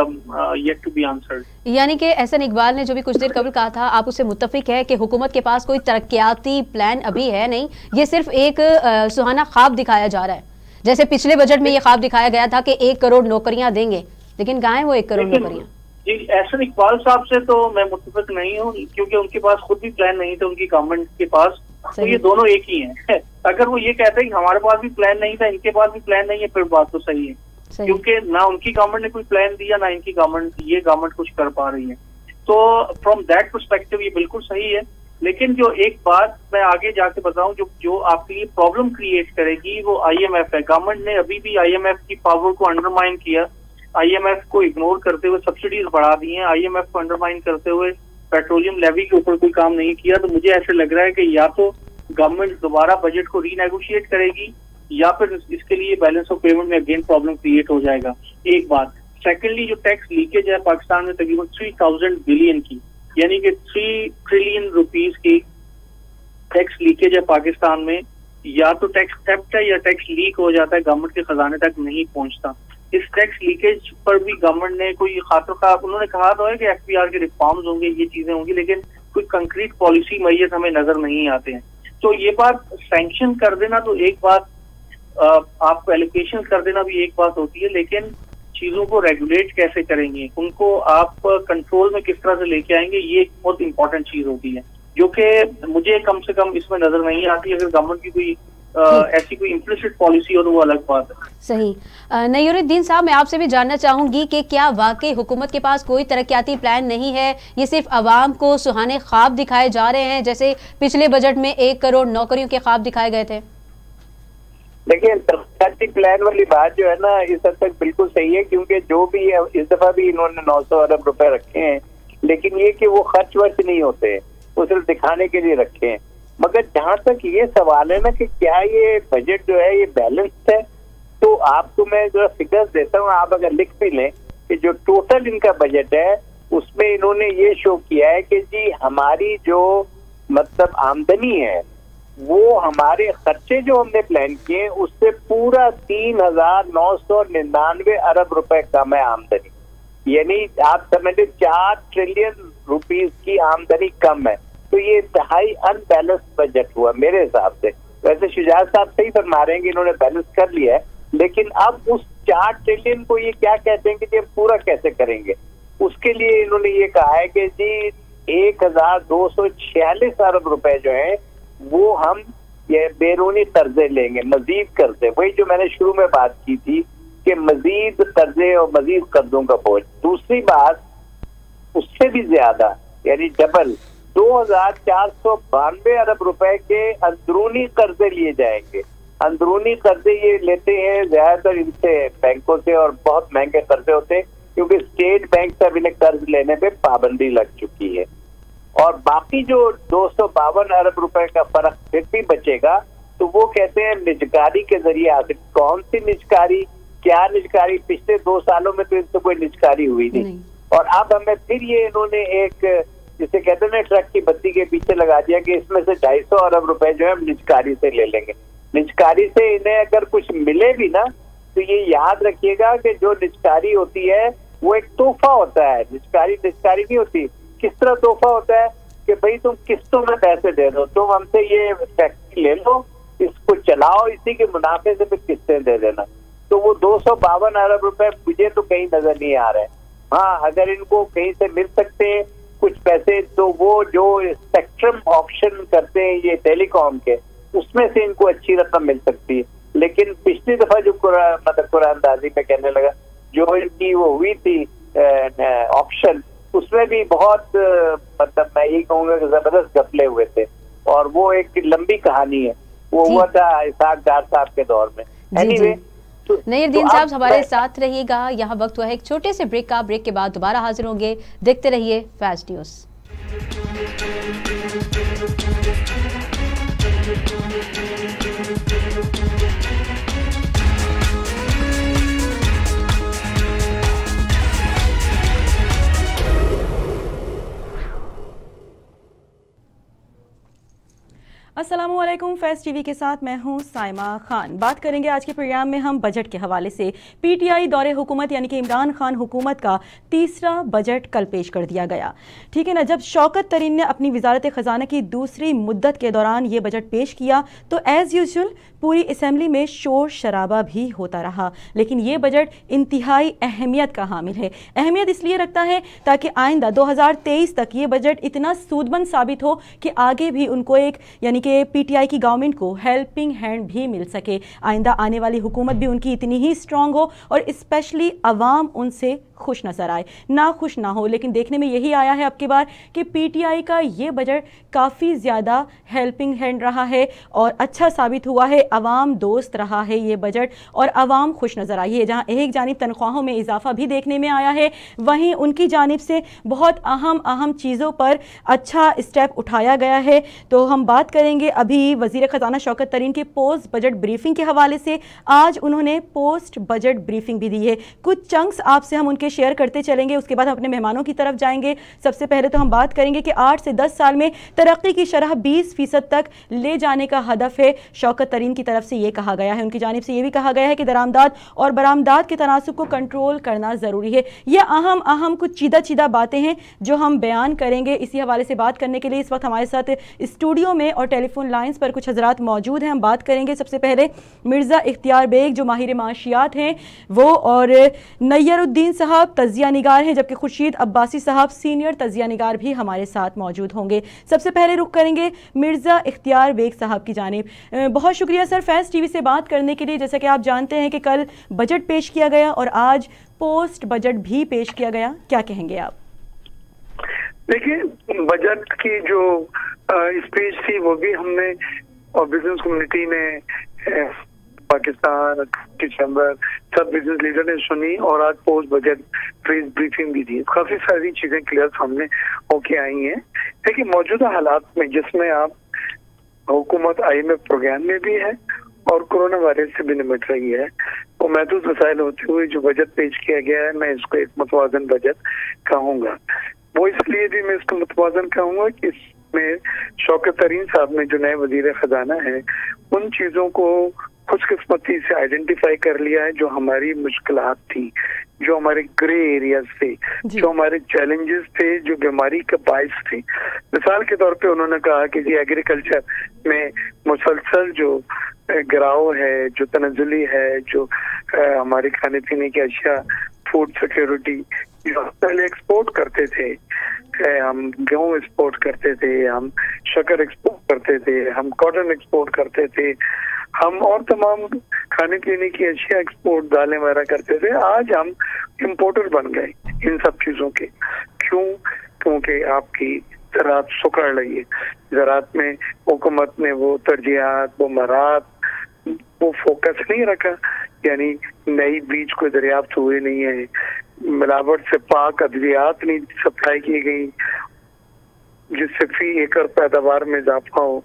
yet to be answered. यानी कि एहसन इकबाल ने जो भी कुछ देर कबल कहा था, आप उससे मुत्तफिक है कि हुकूमत के पास कोई तरक्याती प्लान अभी है नहीं, ये सिर्फ एक सुहाना ख्वाब दिखाया जा रहा है। जैसे पिछले बजट में ये ख्वाब दिखाया गया था कि 1 करोड़ नौकरियां देंगे, लेकिन कहाँ है वो 1 करोड़ नौकरियां? जी, एहसन इकबाल साहब से तो मैं मुत्तफिक नहीं हूँ, क्योंकि उनके पास खुद भी प्लान नहीं था उनकी गवर्नमेंट के पास, तो ये दोनों एक ही हैं। अगर वो ये कहते हैं कि हमारे पास भी प्लान नहीं था, इनके पास भी प्लान नहीं है, फिर बात तो सही है, क्योंकि ना उनकी गवर्नमेंट ने कोई प्लान दिया ना इनकी गवर्नमेंट, ये गवर्नमेंट कुछ कर पा रही है। तो फ्रॉम दैट पर्सपेक्टिव ये बिल्कुल सही है। लेकिन जो एक बात मैं आगे जाके बताऊं जो आपके लिए प्रॉब्लम क्रिएट करेगी वो IMF है। गवर्नमेंट ने अभी भी IMF की पावर को अंडरमाइन किया, IMF को इग्नोर करते हुए सब्सिडीज बढ़ा दी हैं, IMF को अंडरमाइन करते हुए पेट्रोलियम लेवी के ऊपर कोई काम नहीं किया। तो मुझे ऐसे लग रहा है कि या तो गवर्नमेंट दोबारा बजट को रीनेगोशिएट करेगी या फिर इसके लिए बैलेंस ऑफ पेमेंट में अगेन प्रॉब्लम क्रिएट हो जाएगा, एक बात। सेकेंडली, जो टैक्स लीकेज है पाकिस्तान में तकरीबन 3000 बिलियन की, यानी कि 3 ट्रिलियन रुपीस की टैक्स लीकेज है पाकिस्तान में। या तो टैक्स थेफ्ट है या टैक्स लीक हो जाता है, गवर्नमेंट के खजाने तक नहीं पहुंचता। इस टैक्स लीकेज पर भी गवर्नमेंट ने कोई खातिर उन्होंने कहा तो है कि FPR के रिफॉर्म्स होंगे, ये चीजें होंगी, लेकिन कोई कंक्रीट पॉलिसी मैयत हमें नजर नहीं आते हैं। तो ये बात सैंक्शन कर देना तो एक बात, आपको एलोकेशन कर देना भी एक बात होती है, लेकिन चीजों को रेगुलेट कैसे करेंगे, उनको आप कंट्रोल में किस तरह से लेके आएंगे, ये एक बहुत इंपॉर्टेंट चीज होती है, जो कि मुझे कम से कम इसमें नजर नहीं आती। अगर गवर्नमेंट की कोई ऐसी कोई इम्प्लिसिट पॉलिसी हो तो वो अलग बात है। सही। नय्युरुद्दीन साहब, मैं आपसे भी जानना चाहूंगी कि क्या वाकई हुकूमत के पास कोई तरक्याती प्लान नहीं है, ये सिर्फ आवाम को सुहाने ख्वाब दिखाए जा रहे हैं, जैसे पिछले बजट में 1 करोड़ नौकरियों के ख्वाब दिखाए गए थे? देखिए, तरक्की प्लान वाली बात जो है ना, इस हद तक बिल्कुल सही है, क्योंकि जो भी है इस दफा भी इन्होंने 900 अरब रुपए रखे हैं, लेकिन ये कि वो खर्च वर्च नहीं होते, वो सिर्फ दिखाने के लिए रखे हैं। मगर जहां तक ये सवाल है ना कि क्या ये बजट जो है ये बैलेंस्ड है, तो आपको मैं जो फिगर्स देता हूँ, आप अगर लिख भी लें कि जो टोटल इनका बजट है उसमें इन्होंने ये शो किया है कि जी हमारी जो मतलब आमदनी है वो हमारे खर्चे जो हमने प्लान किए उससे पूरा 3,999 अरब रुपए कम है आमदनी। यानी आप समझे 4 ट्रिलियन रुपीस की आमदनी कम है। तो ये इंतहाई अनबैलेंस्ड बजट हुआ मेरे हिसाब से। वैसे शुजात साहब सही फरमा रहे हैं कि इन्होंने बैलेंस कर लिया है, लेकिन अब उस 4 ट्रिलियन को ये क्या कहते हैं कि ये पूरा कैसे करेंगे, उसके लिए इन्होंने ये कहा है कि जी 1,246 अरब रुपए जो है वो हम ये बैरूनी कर्जे लेंगे, मजीद कर्जे, वही जो मैंने शुरू में बात की थी कि मजीद कर्जे और मजीद कर्जों का बोझ। दूसरी बात उससे भी ज्यादा यानी डबल 2,492 अरब रुपए के अंदरूनी कर्जे लिए जाएंगे। अंदरूनी कर्जे ये लेते हैं ज्यादातर इनसे बैंकों से और बहुत महंगे कर्जे होते हैं, क्योंकि स्टेट बैंक से अब इन्हें कर्ज लेने पे पाबंदी लग चुकी है। और बाकी जो 252 अरब रुपए का फर्क फिर भी बचेगा, तो वो कहते हैं निजकारी के जरिए आते। कौन सी निजकारी, क्या निजकारी? पिछले 2 सालों में तो इनसे कोई निजकारी हुई नहीं। और अब हमें फिर ये इन्होंने एक जिसे कहते हैं ट्रक की बत्ती के पीछे लगा दिया कि इसमें से 250 अरब रुपए जो है हम निजकारी से ले लेंगे। निजकारी से इन्हें अगर कुछ मिले भी ना, तो ये याद रखिएगा कि जो निजकारी होती है वो एक तोहफा होता है। निजकारी नहीं होती। किस तरह तोहफा होता है कि भाई तुम किस्तों में पैसे दे दो, तुम हमसे ये फैक्ट्री ले लो, इसको चलाओ, इसी के मुनाफे से भी किस्तें दे देना। तो वो 252 अरब रुपए मुझे तो कहीं नजर नहीं आ रहे। हाँ, अगर इनको कहीं से मिल सकते हैं कुछ पैसे, तो वो जो स्पेक्ट्रम ऑप्शन करते हैं ये टेलीकॉम के, उसमें से इनको अच्छी रकम मिल सकती है। लेकिन पिछली दफा जो मतलब कुरानदाजी में कहने लगा जो इनकी वो हुई थी ऑप्शन, उसमें भी बहुत मतलब मैं यही कहूँगा कि जबरदस्त घपले हुए थे, और वो एक लंबी कहानी है। वो हुआ था इसाक डार साहब के दौर में। एनीवे, नईरुद्दीन साहब हमारे साथ रहिएगा। यहाँ वक्त हुआ है एक छोटे से ब्रेक का। ब्रेक के बाद दोबारा हाजिर होंगे। देखते रहिए फैस्ट न्यूज। अस्सलामुअलैकुम। फैस्ट टीवी के साथ मैं हूं साइमा खान। बात करेंगे आज के प्रोग्राम में हम बजट के हवाले से। पीटीआई दौरे हुकूमत यानी कि इमरान खान हुकूमत का तीसरा बजट कल पेश कर दिया गया, ठीक है ना। जब शौकत तरीन ने अपनी वजारत ख़जाना की दूसरी मुद्दत के दौरान ये बजट पेश किया तो एज़ यूजुअल पूरी असम्बली में शोर शराबा भी होता रहा। लेकिन ये बजट इंतहाई अहमियत का हामिल है। अहमियत इसलिए रखता है ताकि आइंदा 2023 तक ये बजट इतना सूदमंद साबित हो कि आगे भी उनको एक यानी कि पीटीआई की गवर्नमेंट को हेल्पिंग हैंड भी मिल सके। आइंदा आने वाली हुकूमत भी उनकी इतनी ही स्ट्रांग हो और स्पेशली अवाम उनसे खुश नजर आए, ना खुश ना हो। लेकिन देखने में यही आया है अब की बार कि पीटीआई का ये बजट काफ़ी ज़्यादा हेल्पिंग हैंड रहा है और अच्छा साबित हुआ है। अवाम दोस्त रहा है ये बजट और अवाम खुश नज़र आई है। जहाँ एक जानिब तनख्वाहों में इजाफा भी देखने में आया है, वहीं उनकी जानिब से बहुत अहम चीज़ों पर अच्छा स्टेप उठाया गया है। तो हम बात करेंगे अभी वज़ीर ख़जाना शौकत तरीन के पोस्ट बजट ब्रीफिंग के हवाले से। आज उन्होंने पोस्ट बजट ब्रीफिंग भी दी है। कुछ चंक्स आपसे हम उनके शेयर करते चलेंगे, उसके बाद हम अपने मेहमानों की तरफ जाएंगे। सबसे पहले तो हम बात करेंगे कि 8 से 10 साल में तरक्की की शरह 20% तक ले जाने का हदफ है। शौकत तरीन की तरफ से ये कहा गया है, उनकी जानिब से ये भी कहा गया है कि दरामदाद और बरामदाद के तनासुब को कंट्रोल करना ज़रूरी है। ये अहम कुछ चीदा बातें हैं जो हम बयान करेंगे। इसी हवाले से बात करने के लिए इस वक्त हमारे साथ स्टूडियो में और टेलीफोन लाइन्स पर कुछ हजरात मौजूद हैं। हम बात करेंगे सबसे पहले मिर्ज़ा इख्तियार बेग जो माहिर माशियात हैं वो, और नय्यरुद्दीन साहब तजिया निगार हैं, जबकि खुर्शीद अब्बासी साहब सीनियर तजिया निगार भी हमारे साथ मौजूद होंगे। सबसे पहले रुख करेंगे मिर्ज़ा इख्तियार बेग साहब की जानिब। बहुत शुक्रिया सर फैस्ट टीवी से बात करने के लिए। जैसा कि आप जानते हैं कि कल बजट पेश किया गया और आज पोस्ट बजट भी पेश किया गया, क्या कहेंगे आप? देखिए, बजट की जो स्पीच थी वो भी हमने और बिजनेस कम्युनिटी ने पाकिस्तान की चैम्बर, सब बिजनेस लीडर ने सुनी और आज पोस्ट बजट प्रेस ब्रीफिंग भी दी। काफी सारी चीजें क्लियर सामने होके आई हैं। देखिए मौजूदा हालात में जिसमें आप हुकूमत IMF प्रोग्राम में भी है और कोरोना वायरस से भी निपट रही है, वो महदूद वसाइल होते हुए जो बजट पेश किया गया है, मैं इसको एक मुतवाज़न बजट कहूँगा। वो इसलिए भी मैं इसको मुतवाज़न कहूँगा कि इसमें शौकत तरीन साहब ने जो नए वजीर खजाना है उन चीज़ों को खुशकिस्मती से आइडेंटिफाई कर लिया है जो हमारी मुश्किलात थी, जो हमारे ग्रे एरियाज थे, जो हमारे चैलेंजेस थे, जो बीमारी का बाइस थे। मिसाल के तौर पे उन्होंने कहा कि जी एग्रीकल्चर में मुसलसल जो गिराव है, जो तनज़ुली है, जो हमारे खाने पीने की अशिया, फूड सिक्योरिटी, जो पहले एक्सपोर्ट करते थे, हम गेहूं एक्सपोर्ट करते थे, हम शक्कर एक्सपोर्ट करते थे, हम कॉटन एक्सपोर्ट करते थे, हम और तमाम खाने पीने की अशिया एक्सपोर्ट, दालें वगैरह करते थे। आज हम इम्पोर्टर बन गए इन सब चीजों के। क्यों? क्योंकि आपकी ज़राअत सुकड़ रही है। ज़राअत में हुकूमत ने वो तरजीहात, वो मरात, वो फोकस नहीं रखा, यानी नई बीज को दरियाफ्त हुए नहीं है, मिलावट से पाक अद्वियात नहीं सप्लाई की गई जिससे फी एकड़ पैदावार में इजाफा हो,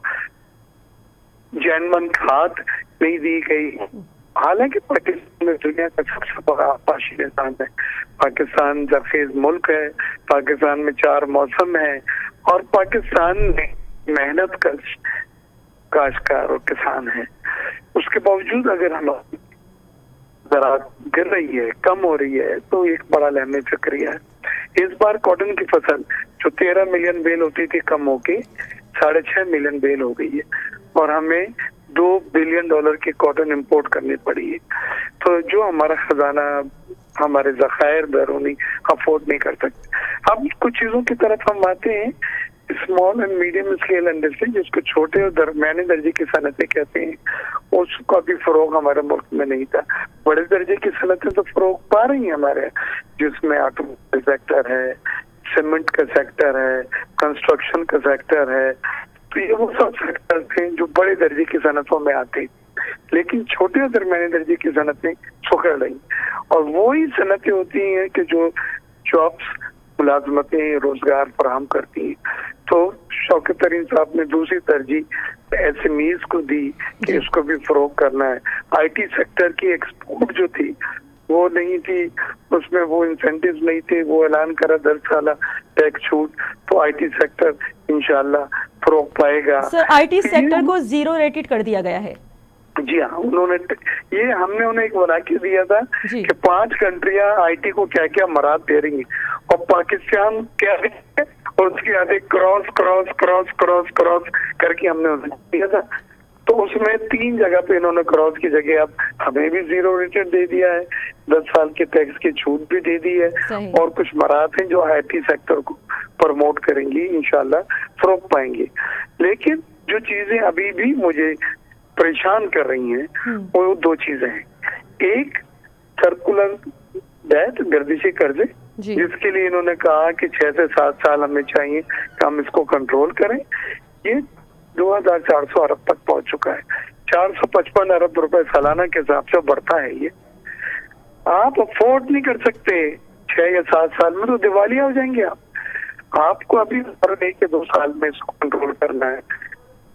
जैनमन खाद नहीं दी गई। हालांकि पाकिस्तान में दुनिया का सबसे बड़ा आपाशी निजाम है, पाकिस्तान जरखेज मुल्क है, पाकिस्तान में 4 मौसम है और पाकिस्तान में मेहनत कश काश्तकार और किसान है। उसके बावजूद अगर हम ज़राअत गिर रही है, कम हो रही है, तो एक बड़ा लहमे चक्रिया है। इस बार कॉटन की फसल जो 13 मिलियन बेल होती थी कम होके 6.5 मिलियन बेल हो गई है और हमें $2 बिलियन की कॉटन इंपोर्ट करनी पड़ी है। तो जो हमारा खजाना, हमारे ज़खायर बैरूनी अफोर्ड नहीं कर सकते। अब कुछ चीजों की तरफ हम आते हैं, small and medium scale industry, जिसको छोटे और दरमियाने दर्जे की सनतें कहते हैं, उसका भी फरोग हमारे मुल्क में नहीं था। बड़े दर्जे की सनतें तो फरोग पा रही हैं हमारे, जिसमें ऑटोमोबाइल सेक्टर है, सीमेंट का सेक्टर है, कंस्ट्रक्शन का सेक्टर है। तो ये वो सब सेक्टर थे जो बड़े दर्जे की सनतों में आते, लेकिन छोटे और दरमियाने दर्जे की सनतें सुखड़ रही। और वो ही सनतें होती हैं कि जो जॉब्स, मुलाजमतें, रोजगार फराहम करती हैं। तो शौकत तरीन साहब ने दूसरी तरजीह SMEs को दी कि इसको भी फरोग करना है। IT सेक्टर की एक्सपोर्ट जो थी वो नहीं थी, उसमें वो इंसेंटिव नहीं थे, वो ऐलान करा 10 साल टैक्स छूट, तो IT सेक्टर इंशाल्लाह फरोग पाएगा। सर IT सेक्टर को 0 रेटेड कर दिया गया है। जी हाँ, हमने उन्हें एक बना के दिया था कि 5 कंट्रियां IT को क्या क्या मराद दे रही हैं और पाकिस्तान क्या है, और उसके आगे cross cross cross cross cross करके हमने उन्हें दिया था। तो उसमें 3 जगह पे इन्होंने क्रॉस की जगह अब हमें भी 0 रेटेड दे दिया है, 10 साल के टैक्स की छूट भी दे दी है और कुछ मराद हैं जो IT सेक्टर को प्रमोट करेंगी, इंशाल्लाह फरोग पाएंगे। लेकिन जो चीजें अभी भी मुझे परेशान कर रही हैं वो 2 चीजें हैं। एक सर्कुलर डेट, गर्दिशी कर्जे, जिसके लिए इन्होंने कहा कि 6 से 7 साल हमें चाहिए कि हम इसको कंट्रोल करें। ये 2400 अरब तक पहुंच चुका है, 455 अरब रुपए सालाना के हिसाब से बढ़ता है। ये आप अफोर्ड नहीं कर सकते, 6 या 7 साल में तो दिवालिया हो जाएंगे आपको अभी 1 साल में इसको कंट्रोल करना है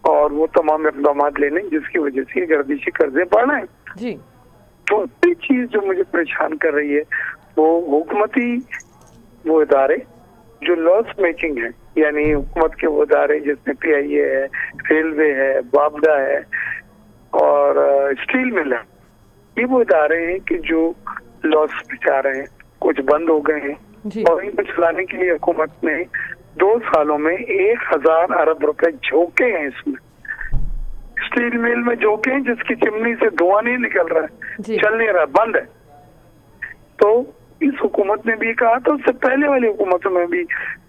और वो तमाम इक़दाम लेने जिसकी वजह से गर्दिशी कर्जे बढ़ रहे हैं। तो चीज जो मुझे परेशान कर रही है वो हुकूमती वो इदारे जो लॉस मेकिंग है, यानी हुकूमत के वो इदारे जिसमें PIA है, रेलवे है, बाबडा है और स्टील मिल है, ये वो इदारे हैं कि जो लॉस में जा रहे हैं, कुछ बंद हो गए हैं और इनको चलाने के लिए हुकूमत ने 2 सालों में 1000 अरब रुपए झोंके हैं। इसमें स्टील मिल में झोंके हैं जिसकी चिमनी से धुआं नहीं निकल रहा है, चल नहीं रहा, बंद है। तो इस हुकूमत ने भी कहा था, उससे पहले वाली हुकूमतों में भी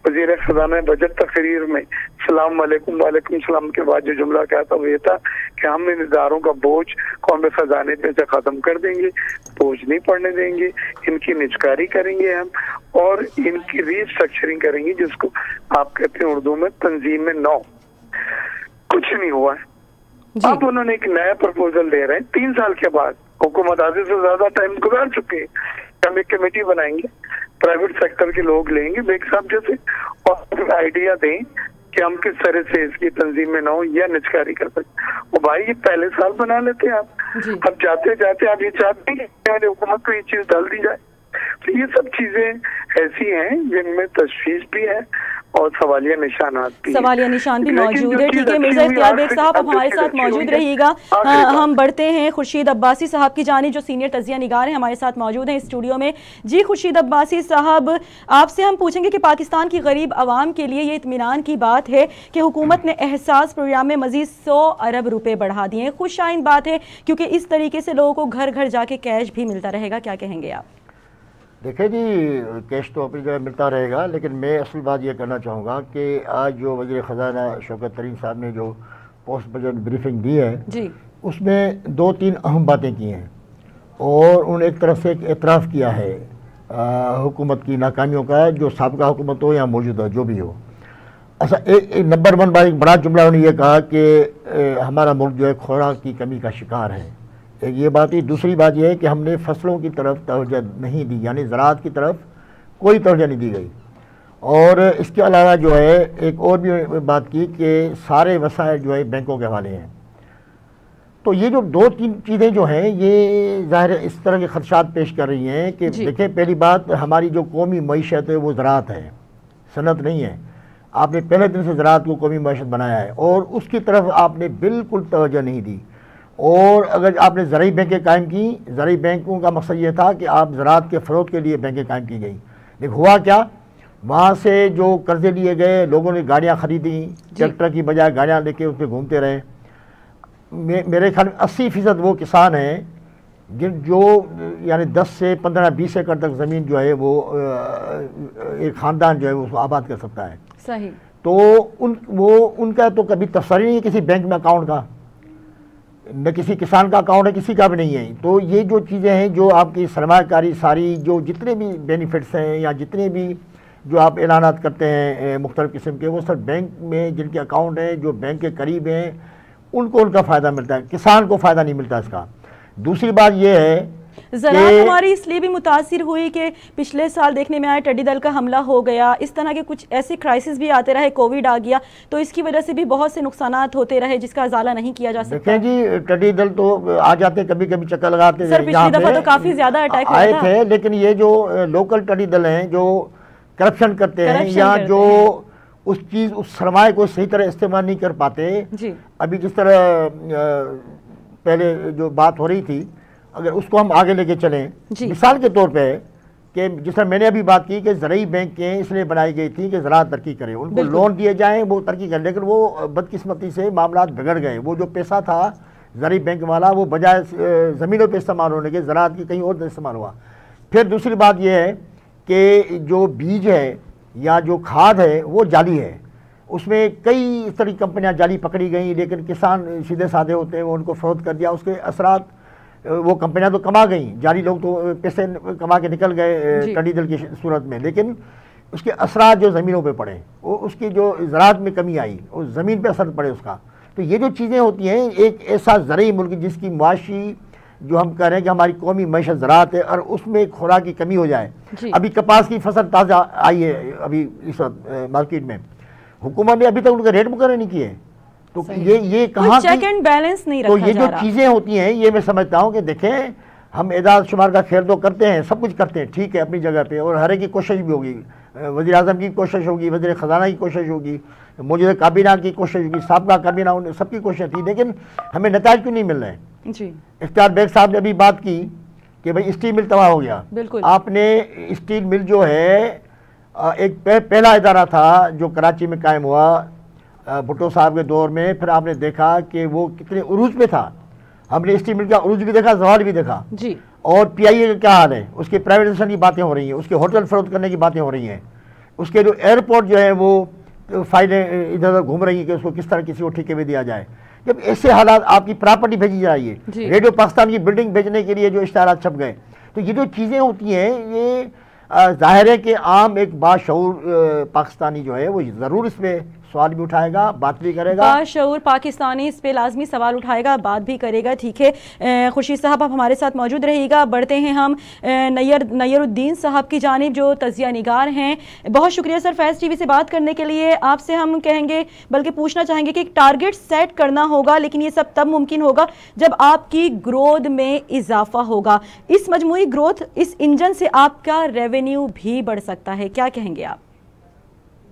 वजीर खजाना बजट तकरीर में सलाम वालेकुम वालेकुम सलाम के बाद जो जुमला कहा था वो ये था कि हम इन इदारों का बोझ कौम खजाने पे से खत्म कर देंगे, बोझ नहीं पड़ने देंगे, इनकी निजकारी करेंगे हम और इनकी रीस्ट्रक्चरिंग करेंगे, जिसको आप कहते हैं उर्दू में तंजीम में नौ। कुछ नहीं हुआ है। अब उन्होंने एक नया प्रपोजल दे रहे हैं 3 साल के बाद, हुकूमत आधे से ज्यादा टाइम गुजार चुके हैं, हम एक कमेटी बनाएंगे, प्राइवेट सेक्टर के लोग लेंगे बेग साहब जैसे, और आइडिया दें कि हम किस तरह से इसकी तंजीम में ना हो या निचकारी कर सकते। वो भाई ये पहले साल बना लेते हैं आप, अब जाते जाते आप ये चाहते हैं कि हुकूमत को ये चीज डाल दी जाए। तो ये सब चीजें ऐसी हैं जिनमें तशवीश भी है और सवालिया निशानात भी, सवालिया निशान भी मौजूद है। ठीक है मिर्जा इख्तियार बेग साहब, आप हमारे साथ मौजूद रहिएगा। हम बढ़ते हैं खुर्शीद अब्बासी साहब की जानिब, जो सीनियर तजिया निगार हैं, हमारे साथ मौजूद हैं स्टूडियो में। जी खुर्शीद अब्बासी साहब, आपसे हम पूछेंगे कि पाकिस्तान की गरीब आवाम के लिए ये इत्मीनान की बात है कि हुकूमत ने एहसास प्रोग्राम में मजीद 100 अरब रुपए बढ़ा दिए हैं, खुश आइन बात है क्योंकि इस तरीके से लोगों को घर घर जाके कैश भी मिलता रहेगा, क्या कहेंगे आप? देखिए जी, कैश तो अपनी जगह मिलता रहेगा, लेकिन मैं असल बात ये करना चाहूँगा कि आज जो वज़ीर ख़जाना शौकत तरीन साहब ने जो पोस्ट बजट ब्रीफिंग दी है जी, उसमें 2-3 अहम बातें की हैं और उन्होंने एक तरफ से एक एतराफ़ किया है हुकूमत की नाकामियों का, जो साबिक़ा हुकूमत हो या मौजूदा जो भी हो। अच्छा, एक नंबर 1 बात, एक बड़ा जुमला उन्होंने ये कहा कि हमारा मुल्क जो है खुराक की कमी का शिकार है, एक ये बात ही। दूसरी बात यह है कि हमने फसलों की तरफ तवज्जो नहीं दी, यानी ज़राअत की तरफ कोई तवज्जो नहीं दी गई। और इसके अलावा जो है एक और भी बात की कि सारे वसाइल जो है बैंकों के हवाले हैं। तो ये जो 2-3 चीज़ें जो हैं ये ज़ाहिर इस तरह के खदशात पेश कर रही हैं कि देखें, पहली बात हमारी जो कौमी मईशत है वो ज़राअत है, सनत नहीं है। आपने पहले दिन से ज़राअत को कौमी मईशत बनाया है और उसकी तरफ आपने बिल्कुल तवज्जो नहीं दी। और अगर आपने ज़राई बैंकें कायम की, ज़राई बैंकों का मकसद ये था कि आप ज़राअत के फ़रोग़ के लिए बैंकें कायम की गई, लेकिन हुआ क्या, वहाँ से जो कर्ज़े लिए गए, लोगों ने गाड़ियाँ ख़रीदी, ट्रैक्टर की बजाय गाड़ियाँ लेके उस पर घूमते रहे। मेरे ख्याल में 80% वो किसान हैं जो यानी 10 से 15-20 एकड़ तक ज़मीन जो है वो एक ख़ानदान जो है उसको आबाद कर सकता है। सही। तो उनका तो कभी तस्वीर नहीं है किसी बैंक में अकाउंट का, न किसी किसान का अकाउंट है, किसी का भी नहीं है। तो ये जो चीज़ें हैं, जो आपकी सरमायाकारी सारी, जो जितने भी बेनिफिट्स हैं या जितने भी जो आप ऐलानात करते हैं मुख्तलिफ़ किस्म के, वो सब बैंक में जिनके अकाउंट हैं, जो बैंक के करीब हैं, उनको उनका फ़ायदा मिलता है, किसान को फ़ायदा नहीं मिलता इसका। दूसरी बात यह है ज़राअत हमारी इसलिए भी मुतासिर हुई कि पिछले साल देखने में आया टिड्डी दल का हमला हो गया, इस तरह के कुछ ऐसे क्राइसिस भी आते रहे, कोविड आ गया, तो इसकी वजह से भी बहुत से नुकसानात होते रहे जिसका अजाला नहीं किया जा सकता। जी, टिड्डी दल तो आ जाते, कभी कभी चक्कर लगाते सर, पिछली दफा तो काफी ज्यादा अटैक आए थे, लेकिन ये जो लोकल टिड्डी दल हैं जो करप्शन करते हैं या जो उस चीज़, उस सरमाए को सही तरह इस्तेमाल नहीं कर पाते जी। अभी जिस तरह पहले जो बात हो रही थी, अगर उसको हम आगे लेके चलें, मिसाल के तौर पे कि जिस तरह मैंने अभी बात की कि ज़राई बैंकें इसलिए बनाई गई थी कि ज़राअत तरक्की करे, उनको लोन दिए जाएं, वो तरक्की करें, लेकिन वो बदकिस्मती से मामला बिगड़ गए। वो जो पैसा था ज़राई बैंक वाला, वो बजाय ज़मीनों पे इस्तेमाल होने के ज़राअत की कहीं और इस्तेमाल हुआ। फिर दूसरी बात यह है कि जो बीज है या जो खाद है वो जाली है, उसमें कई इस तरह की कंपनियाँ जाली पकड़ी गई, लेकिन किसान सीधे साधे होते हैं, वो उनको फ़रोख्त कर दिया, उसके असरात वो कंपनियां तो कमा गई, जाली लोग तो पैसे कमा के निकल गए टिड्डी दल की सूरत में, लेकिन उसके असरात जो ज़मीनों पे पड़े, वो उसकी जो ज़राअत में कमी आई, उस ज़मीन पे असर पड़े उसका। तो ये जो चीज़ें होती हैं, एक ऐसा ज़राई मुल्क जिसकी मुआशी जो हम कह रहे हैं कि हमारी कौमी मईशत ज़राअत है और उसमें खुराक की कमी हो जाए। अभी कपास की फसल ताज़ा आई है अभी इस वक्त मार्केट में, हुकूमत ने अभी तक उनके रेट मुकर्रर नहीं किए, तो ये कहाँ चेक एंड बैलेंस नहीं रखा तो ये जो चीज़ें होती हैं, ये मैं समझता हूँ कि देखें, हम एदाद शुमार का खेल तो करते हैं, सब कुछ करते हैं, ठीक है अपनी जगह पे, और हर एक की कोशिश भी होगी, वज़ीर आज़म की कोशिश होगी, वज़ीर ख़जाना की कोशिश होगी, मौजूदा काबीना की कोशिश होगी, साबिक़ा काबीना, सबकी कोशिश थी, लेकिन हमें नताइज क्यों नहीं मिल रहे हैं जी। इख्तियार बेग साहब ने अभी बात की कि भाई स्टील मिल तबाह हो गया, बिल्कुल आपने स्टील मिल जो है एक पहला इदारा था जो कराची में कायम हुआ भुट्टो साहब के दौर में, फिर आपने देखा कि वो कितने उरूज पे था, हमने स्टील मिल का उरूज भी देखा, जवाल भी देखा जी। और PIA का क्या हाल है, उसके प्राइवेटाइजेशन की बातें हो रही हैं, उसके होटल फरोख्त करने की बातें हो रही हैं, उसके जो एयरपोर्ट जो है वो फाइलें इधर उधर घूम रही हैं कि उसको किस तरह किसी को ठेके में दिया जाए। जब ऐसे हालात, आपकी प्रॉपर्टी भेजी जा रही है, रेडियो पाकिस्तान की बिल्डिंग भेजने के लिए जो इश्ताहार छप गए, तो ये जो चीज़ें होती हैं, ये जाहिर है कि आम एक बाशऊर पाकिस्तानी जो है वो ज़रूर इसमें सवाल भी उठाएगा, बात भी करेगा। बाशऊर पाकिस्तानी इस पे लाजमी सवाल उठाएगा, बात भी करेगा। ठीक है खुर्शीद साहब, आप हमारे साथ मौजूद रहिएगा। बढ़ते हैं हम नयरुद्दीन साहब की जानिब, जो तजिया निगार हैं। बहुत शुक्रिया सर फैज़ टीवी से बात करने के लिए। आपसे हम कहेंगे, बल्कि पूछना चाहेंगे कि टारगेट सेट करना होगा, लेकिन ये सब तब मुमकिन होगा जब आपकी ग्रोथ में इजाफा होगा। इस मजमूई ग्रोथ, इस इंजन से आपका रेवेन्यू भी बढ़ सकता है, क्या कहेंगे आप?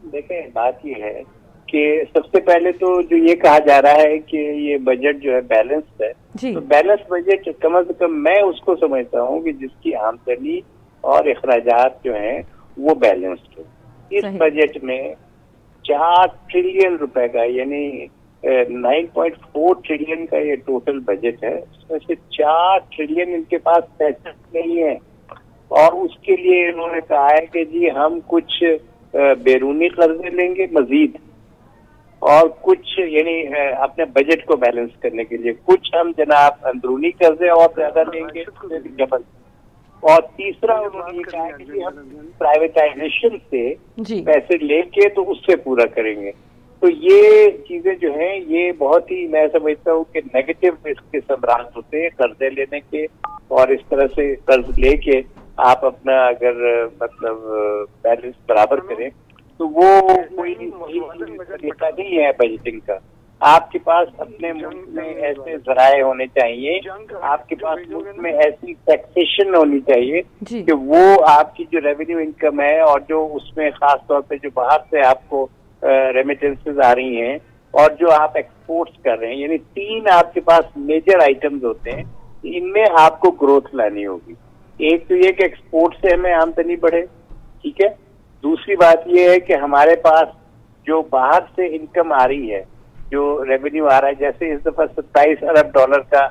देखें, बात ये है कि सबसे पहले तो जो ये कहा जा रहा है कि ये बजट जो है बैलेंस्ड है, तो बैलेंस बजट कम से कम मैं उसको समझता हूँ कि जिसकी आमदनी और अखराजात जो हैं वो बैलेंस्ड हो। इस बजट में 4 ट्रिलियन रुपए का, यानी 9.4 ट्रिलियन का ये टोटल बजट है। इसमें से 4 ट्रिलियन इनके पास पैसा नहीं है, और उसके लिए इन्होंने कहा है कि जी हम कुछ बैरूनी कर्जे लेंगे मजीद, और कुछ यानी अपने बजट को बैलेंस करने के लिए कुछ हम जनाब अंदरूनी कर्जे और ज्यादा लेंगे डबल, और तीसरा उन्होंने ये कहा कि हम प्राइवेटाइजेशन से पैसे लेके तो उससे पूरा करेंगे। तो ये चीजें जो हैं ये बहुत ही, मैं समझता हूँ कि नेगेटिव इसके सम्राट होते हैं कर्जे लेने के, और इस तरह से कर्ज लेके आप अपना अगर मतलब बैलेंस बराबर करें तो वो कोई तरीका नहीं है बजटिंग का। आपके पास अपने मुल्क में ऐसे जराए होने चाहिए, आपके पास मुल्क में ऐसी टैक्सेशन होनी चाहिए कि वो आपकी जो रेवेन्यू इनकम है और जो उसमें खास तौर पे जो बाहर से आपको रेमिटेंसेस आ रही हैं और जो आप एक्सपोर्ट्स कर रहे हैं, यानी 3 आपके पास मेजर आइटम्स होते हैं, इनमें आपको ग्रोथ लानी होगी। एक तो ये कि एक्सपोर्ट से हमें आमदनी बढ़े, ठीक है। दूसरी बात ये है कि हमारे पास जो बाहर से इनकम आ रही है, जो रेवेन्यू आ रहा है, जैसे इस दफा 27 अरब डॉलर का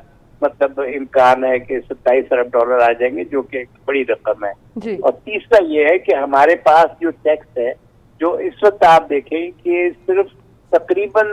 मतलब इम्कान है कि 27 अरब डॉलर आ जाएंगे, जो कि एक बड़ी रकम है। और तीसरा ये है कि हमारे पास जो टैक्स है, जो इस वक्त आप देखें कि सिर्फ तकरीबन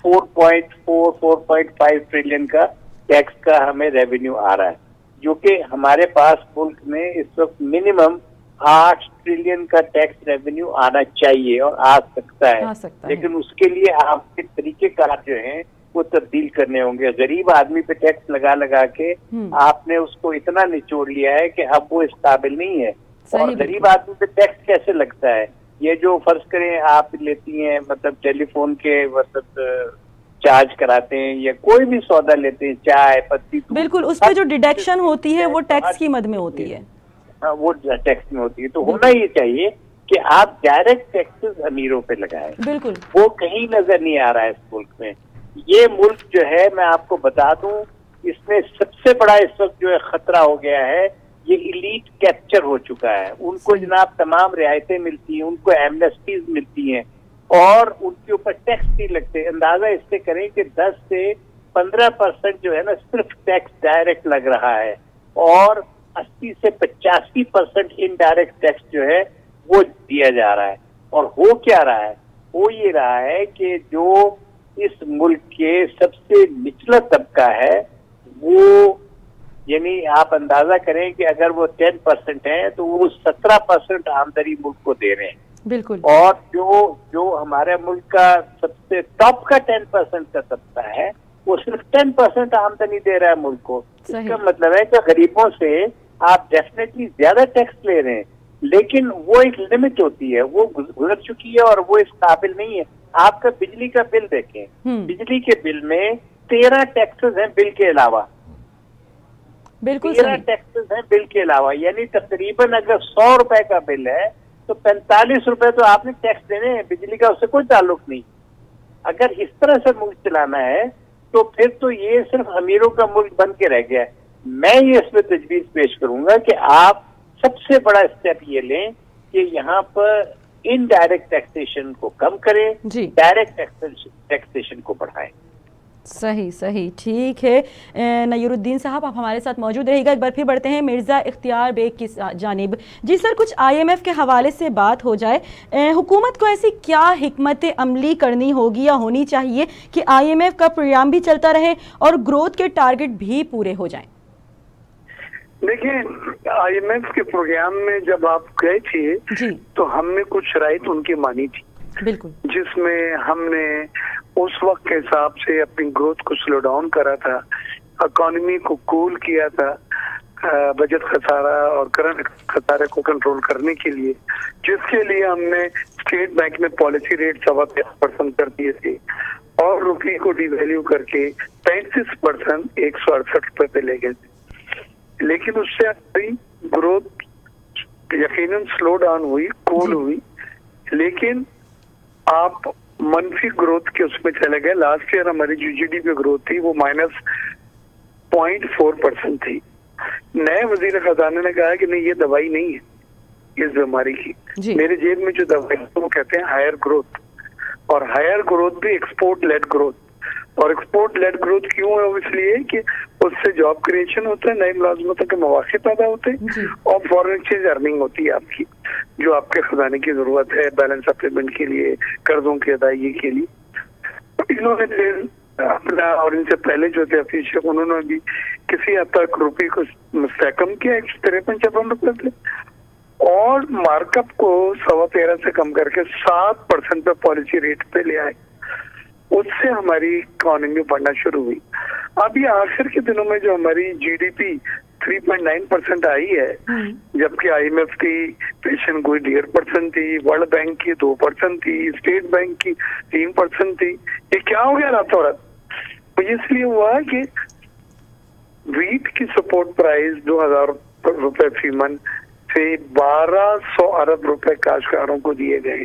4.5 ट्रिलियन का टैक्स का हमें रेवेन्यू आ रहा है, जो कि हमारे पास मुल्क में इस वक्त मिनिमम 8 ट्रिलियन का टैक्स रेवेन्यू आना चाहिए और आ सकता है, लेकिन उसके लिए आपके तरीकेकार जो हैं वो तब्दील करने होंगे। गरीब आदमी पे टैक्स लगा लगा के आपने उसको इतना निचोड़ लिया है कि अब वो इस काबिल नहीं है। और गरीब आदमी पे टैक्स कैसे लगता है? ये जो फर्ज करें आप लेती हैं, मतलब टेलीफोन के मतलब चार्ज कराते हैं या कोई भी सौदा लेते हैं, चाय पत्ती, बिल्कुल उस पर जो डिडक्शन होती है वो टैक्स की मद में होती है। वो टैक्स में होती है। तो होना ये चाहिए कि आप डायरेक्ट टैक्सेस अमीरों पे लगाएं, बिल्कुल वो कहीं नजर नहीं आ रहा है इस मुल्क में। ये मुल्क जो है, मैं आपको बता दूं, इसमें सबसे बड़ा इस वक्त जो है खतरा हो गया है, ये इलीट कैप्चर हो चुका है। उनको जनाब तमाम रियायतें मिलती हैं, उनको एमनेस्टीज मिलती हैं और उनके ऊपर टैक्स नहीं लगते। अंदाजा इससे करें कि 10 से 15% जो है ना सिर्फ टैक्स डायरेक्ट लग रहा है, और 80 से 85% इनडायरेक्ट टैक्स जो है वो दिया जा रहा है। और हो क्या रहा है? हो ये रहा है कि जो इस मुल्क के सबसे निचला तबका है वो, यानी आप अंदाजा करें कि अगर वो 10% है तो वो 17% आमदनी मुल्क को दे रहे हैं, बिल्कुल। और जो हमारे मुल्क का सबसे टॉप का 10% का तबका है वो सिर्फ 10% आमदनी दे रहा है मुल्क को। इसका मतलब है कि गरीबों से आप डेफिनेटली ज्यादा टैक्स ले रहे हैं, लेकिन वो एक लिमिट होती है, वो गुजर चुकी है और वो इस काबिल नहीं है। आपका बिजली का बिल देखें, बिजली के बिल में 13 टैक्सेस हैं बिल के अलावा, बिल्कुल 13 टैक्सेस हैं बिल के अलावा, यानी तकरीबन अगर 100 रुपए का बिल है तो 45 रुपए तो आपने टैक्स देने हैं, बिजली का उससे कोई ताल्लुक नहीं। अगर इस तरह से मुल्क चलाना है तो फिर तो ये सिर्फ अमीरों का मुल्क बन के रह गया है। मैं ये इसमें तजवीज पेश करूंगा कि आप सबसे बड़ा स्टेप ये लें कि यहाँ पर इनडायरेक्ट टैक्सेशन को कम करें, डायरेक्ट टैक्सेशन को बढ़ाएं। सही सही, ठीक है नयरुद्दीन साहब, आप हमारे साथ मौजूद रहेगा। एक बार फिर बढ़ते हैं मिर्ज़ा इख्तियार बेग की जानिब। जी सर, कुछ IMF के हवाले से बात हो जाए, हुकूमत को ऐसी क्या हिकमत अमली करनी होगी या होनी चाहिए कि IMF का प्रोग्राम भी चलता रहे और ग्रोथ के टारगेट भी पूरे हो जाएं? देखिए, IMF के प्रोग्राम में जब आप गए थे तो हमने कुछ शराइत उनकी मानी थी। बिल्कुल, जिसमें हमने उस वक्त के हिसाब से अपनी ग्रोथ को स्लो डाउन करा था, इकोनॉमी को कूल किया था, बजट खसारा और करंट खसारे को कंट्रोल करने के लिए, जिसके लिए हमने स्टेट बैंक में पॉलिसी रेट 13.5% कर दिए थे और रुपये को डिवैल्यू करके 35% 168 रुपए पे ले गए थे। लेकिन उससे हमारी ग्रोथ यकीनन स्लो डाउन हुई, कूल हुई, लेकिन आप मनफी ग्रोथ के उसमें चले गए। लास्ट ईयर हमारी जो जीडीपी ग्रोथ थी वो -0.4% थी। नए वजीर खजाना ने कहा कि नहीं, ये दवाई नहीं है इस बीमारी की। मेरे जेब में जो दवाई है वो कहते हैं हायर ग्रोथ, और हायर ग्रोथ भी एक्सपोर्ट लेड ग्रोथ। और एक्सपोर्ट लेड ग्रोथ क्यों है? इसलिए कि उससे जॉब क्रिएशन होता है, नए मुलाजमतों के मौके पैदा होते हैं और फॉरेन एक्सचेंज अर्निंग होती है आपकी, जो आपके खजाने की जरूरत है बैलेंस ऑफ पेमेंट के लिए, कर्जों की अदायगी के लिए। इन्होंने अपना, और इनसे पहले जो थे अफीशियल, उन्होंने भी किसी हद तक रुपये को मुस्तकम किया, 53-54 रुपए थे, और मार्कअप को 13.25 से कम करके 7% पे पॉलिसी रेट पे ले आए। उससे हमारी इकोनॉमी बढ़ना शुरू हुई। अभी आखिर के दिनों में जो हमारी जीडीपी 3.9% आई है, जबकि IMF की पेशन गोई 1.5% थी, वर्ल्ड बैंक की 2% थी, स्टेट बैंक की 3% थी। ये क्या हो गया रातों रात? तो इसलिए हुआ कि वीट की सपोर्ट प्राइस 2000 रुपए फी मन से 1200 अरब रुपए काश्तकारों को दिए गए,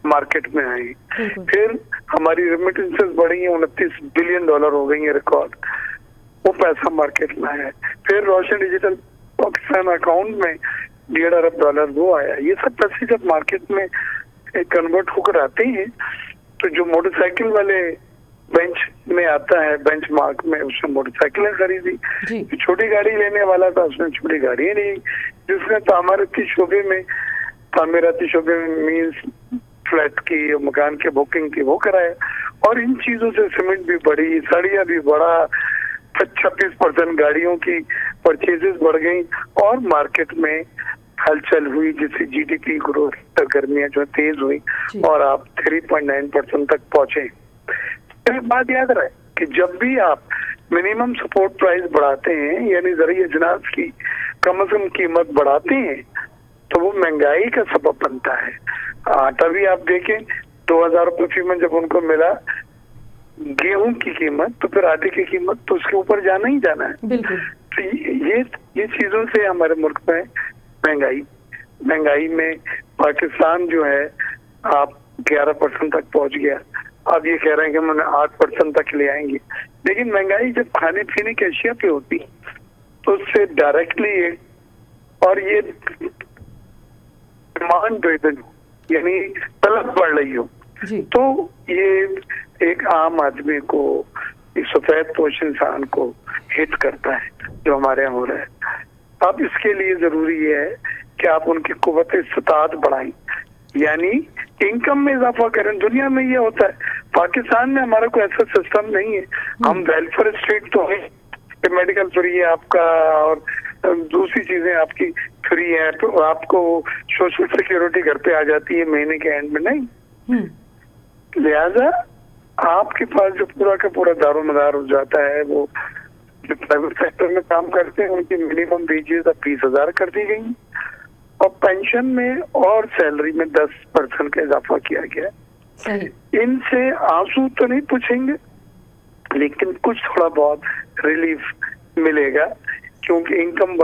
मार्केट में आए। फिर हमारी रेमिटेंसेस बढ़ी है, $29 बिलियन हो गई है रिकॉर्ड, वो पैसा मार्केट में आया। फिर रोशन डिजिटल पाकिस्तान अकाउंट में $1.5 अरब वो आया। ये सब पैसे जब मार्केट में कन्वर्ट होकर आते हैं, तो जो मोटरसाइकिल वाले बेंच में आता है, बेंच मार्क में, उसने मोटरसाइकिलें खरीदी, छोटी गाड़ी लेने वाला था उसने छोटी गाड़ी ली, जिसने तामीराती शोबे में मीन्स फ्लैट की, मकान के बुकिंग की, वो कराया। और इन चीजों से सीमेंट भी बढ़ी, सड़िया भी बढ़ा, 26% गाड़ियों की परचेजेस बढ़ गई और मार्केट में हलचल हुई, जिससे जीडीपी ग्रोथ सरगर्मियां जो तेज हुई और आप 3.9% तक पहुंचे। एक बात याद रहे कि जब भी आप मिनिमम सपोर्ट प्राइस बढ़ाते हैं, यानी ज़रिए अजनास की कम से कम कीमत बढ़ाते हैं, तो वो महंगाई का सबब बनता है। आटा भी आप देखें, 2000 रुपये फी में जब उनको मिला गेहूं की कीमत, तो फिर आटे की कीमत तो उसके ऊपर जाना ही जाना है। बिल्कुल। तो ये चीजों से हमारे मुल्क में महंगाई में पाकिस्तान जो है आप 11% तक पहुंच गया। अब ये कह रहे हैं कि हम 8% तक ले आएंगे, लेकिन महंगाई जब खाने पीने की अशिया पे होती तो उससे डायरेक्टली, और ये डिमांड ड्रिवन, यानी तलब बढ़ रही हो, तो ये एक आम आदमी को, इस सफेद पोश इंसान को हिट करता है, जो हमारे यहाँ हो रहा है। अब इसके लिए जरूरी है कि आप उनकी कुव्वत इस्तात बढ़ाएं, यानी इनकम में इजाफा करें। दुनिया में ये होता है, पाकिस्तान में हमारा कोई ऐसा सिस्टम नहीं है। हम वेलफेयर स्टेट तो है, मेडिकल फ्री है आपका और दूसरी चीजें आपकी फ्री है, तो आपको सोशल सिक्योरिटी घर पे आ जाती है महीने के एंड में, नहीं। लिहाजा आपके पास जो पूरा का पूरा दारोमदार हो जाता है, वो जो प्राइवेट सेक्टर में काम करते हैं उनकी मिनिमम वेजेस अब 20,000 कर दी गई, और पेंशन में और सैलरी में 10% का इजाफा किया गया। इनसे आंसू तो नहीं पूछेंगे, लेकिन कुछ थोड़ा बहुत रिलीफ मिलेगा, क्योंकि इनकम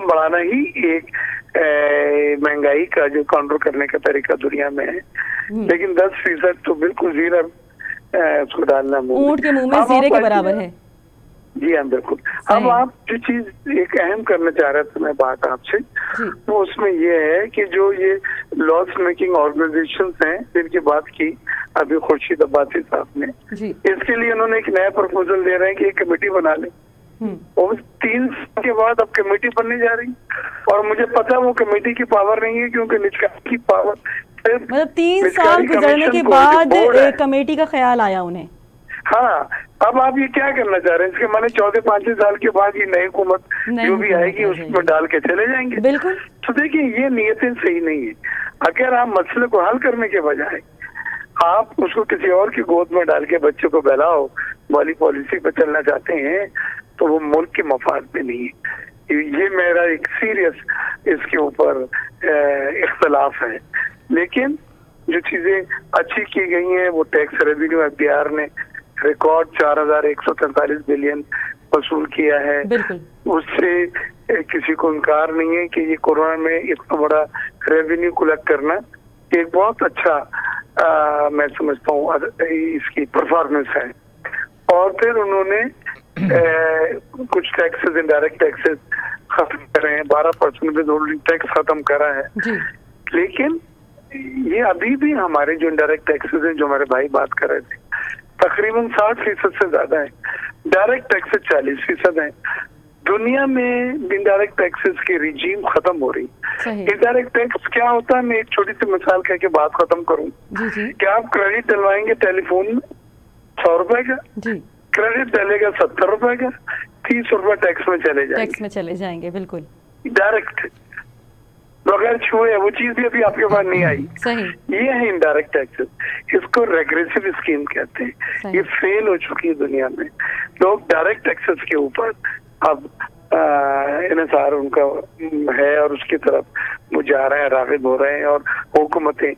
बढ़ाना ही एक महंगाई का जो कंट्रोल करने का तरीका दुनिया में है। लेकिन 10% तो बिल्कुल जीरा उसको डालना ऊंट के मुंह में जीरे के बराबर है। जी हाँ, बिल्कुल। अब आप जो चीज एक अहम करना चाह रहे थे मैं बात आपसे, तो उसमें ये है कि जो ये लॉस मेकिंग ऑर्गेनाइजेशंस हैं जिनकी बात की अभी खुर्शीद अब्बासी साहब ने, इसके लिए उन्होंने एक नया प्रपोजल दे रहे हैं कि एक कमेटी बना ले, और 3 साल के बाद अब कमेटी बनने जा रही, और मुझे पता है वो कमेटी की पावर नहीं है, क्योंकि निचकाने की पावर, मतलब 3 साल गुजरने के बाद एक कमेटी का ख्याल आया उन्हें। हाँ, अब आप ये क्या करना चाह रहे हैं? इसके माने 14-15 साल के बाद ये नई हुकूमत जो भी आएगी उसमें डाल के चले जाएंगे। बिल्कुल। तो देखिए, ये नीयतें सही नहीं है। अगर आप मसले को हल करने के बजाय आप उसको किसी और की गोद में डाल के बच्चों को बहलाओ वाली पॉलिसी पर चलना चाहते हैं तो वो मुल्क के मफाद में नहीं है। ये मेरा एक सीरियस इसके ऊपर इख्तलाफ है। लेकिन जो चीजें अच्छी की गई हैं वो टैक्स रेवेन्यू एफडीआर ने रिकॉर्ड 4143 बिलियन वसूल किया है। उससे किसी को इनकार नहीं है कि ये कोरोना में इतना बड़ा रेवेन्यू कलेक्ट करना एक बहुत अच्छा मैं समझता हूँ इसकी परफॉर्मेंस है। और फिर उन्होंने कुछ टैक्सेस, इनडायरेक्ट टैक्सेस खत्म करे हैं, 12% विथहोल्डिंग टैक्स खत्म करा है। लेकिन ये अभी भी हमारे जो इनडायरेक्ट टैक्सेस हैं, जो हमारे भाई बात कर रहे थे, तकरीबन 60% से ज्यादा है। डायरेक्ट टैक्सेस 40% है। दुनिया में इनडायरेक्ट टैक्सेस की रिजीम खत्म हो रही। इनडायरेक्ट टैक्स क्या होता है, मैं एक छोटी सी मिसाल कह के बात खत्म करूं। क्या आप क्रेडिट डलवाएंगे टेलीफोन में 100 रुपए का, क्रेडिट डलेगा 70 रुपए का, 30 रुपए टैक्स में चले जाएंगे। बिल्कुल डायरेक्ट बगैर छुए, वो चीज भी अभी आपके पास नहीं आई। सही। ये है इनडायरेक्ट टैक्सेस, इसको रेग्रेसिव स्कीम कहते हैं। ये फेल हो चुकी है दुनिया में। लोग डायरेक्ट टैक्सेस के ऊपर अब इन्हिसार उनका है और उसकी तरफ वो जा रहे हैं, राग़िब हो रहे हैं। और हुकूमतें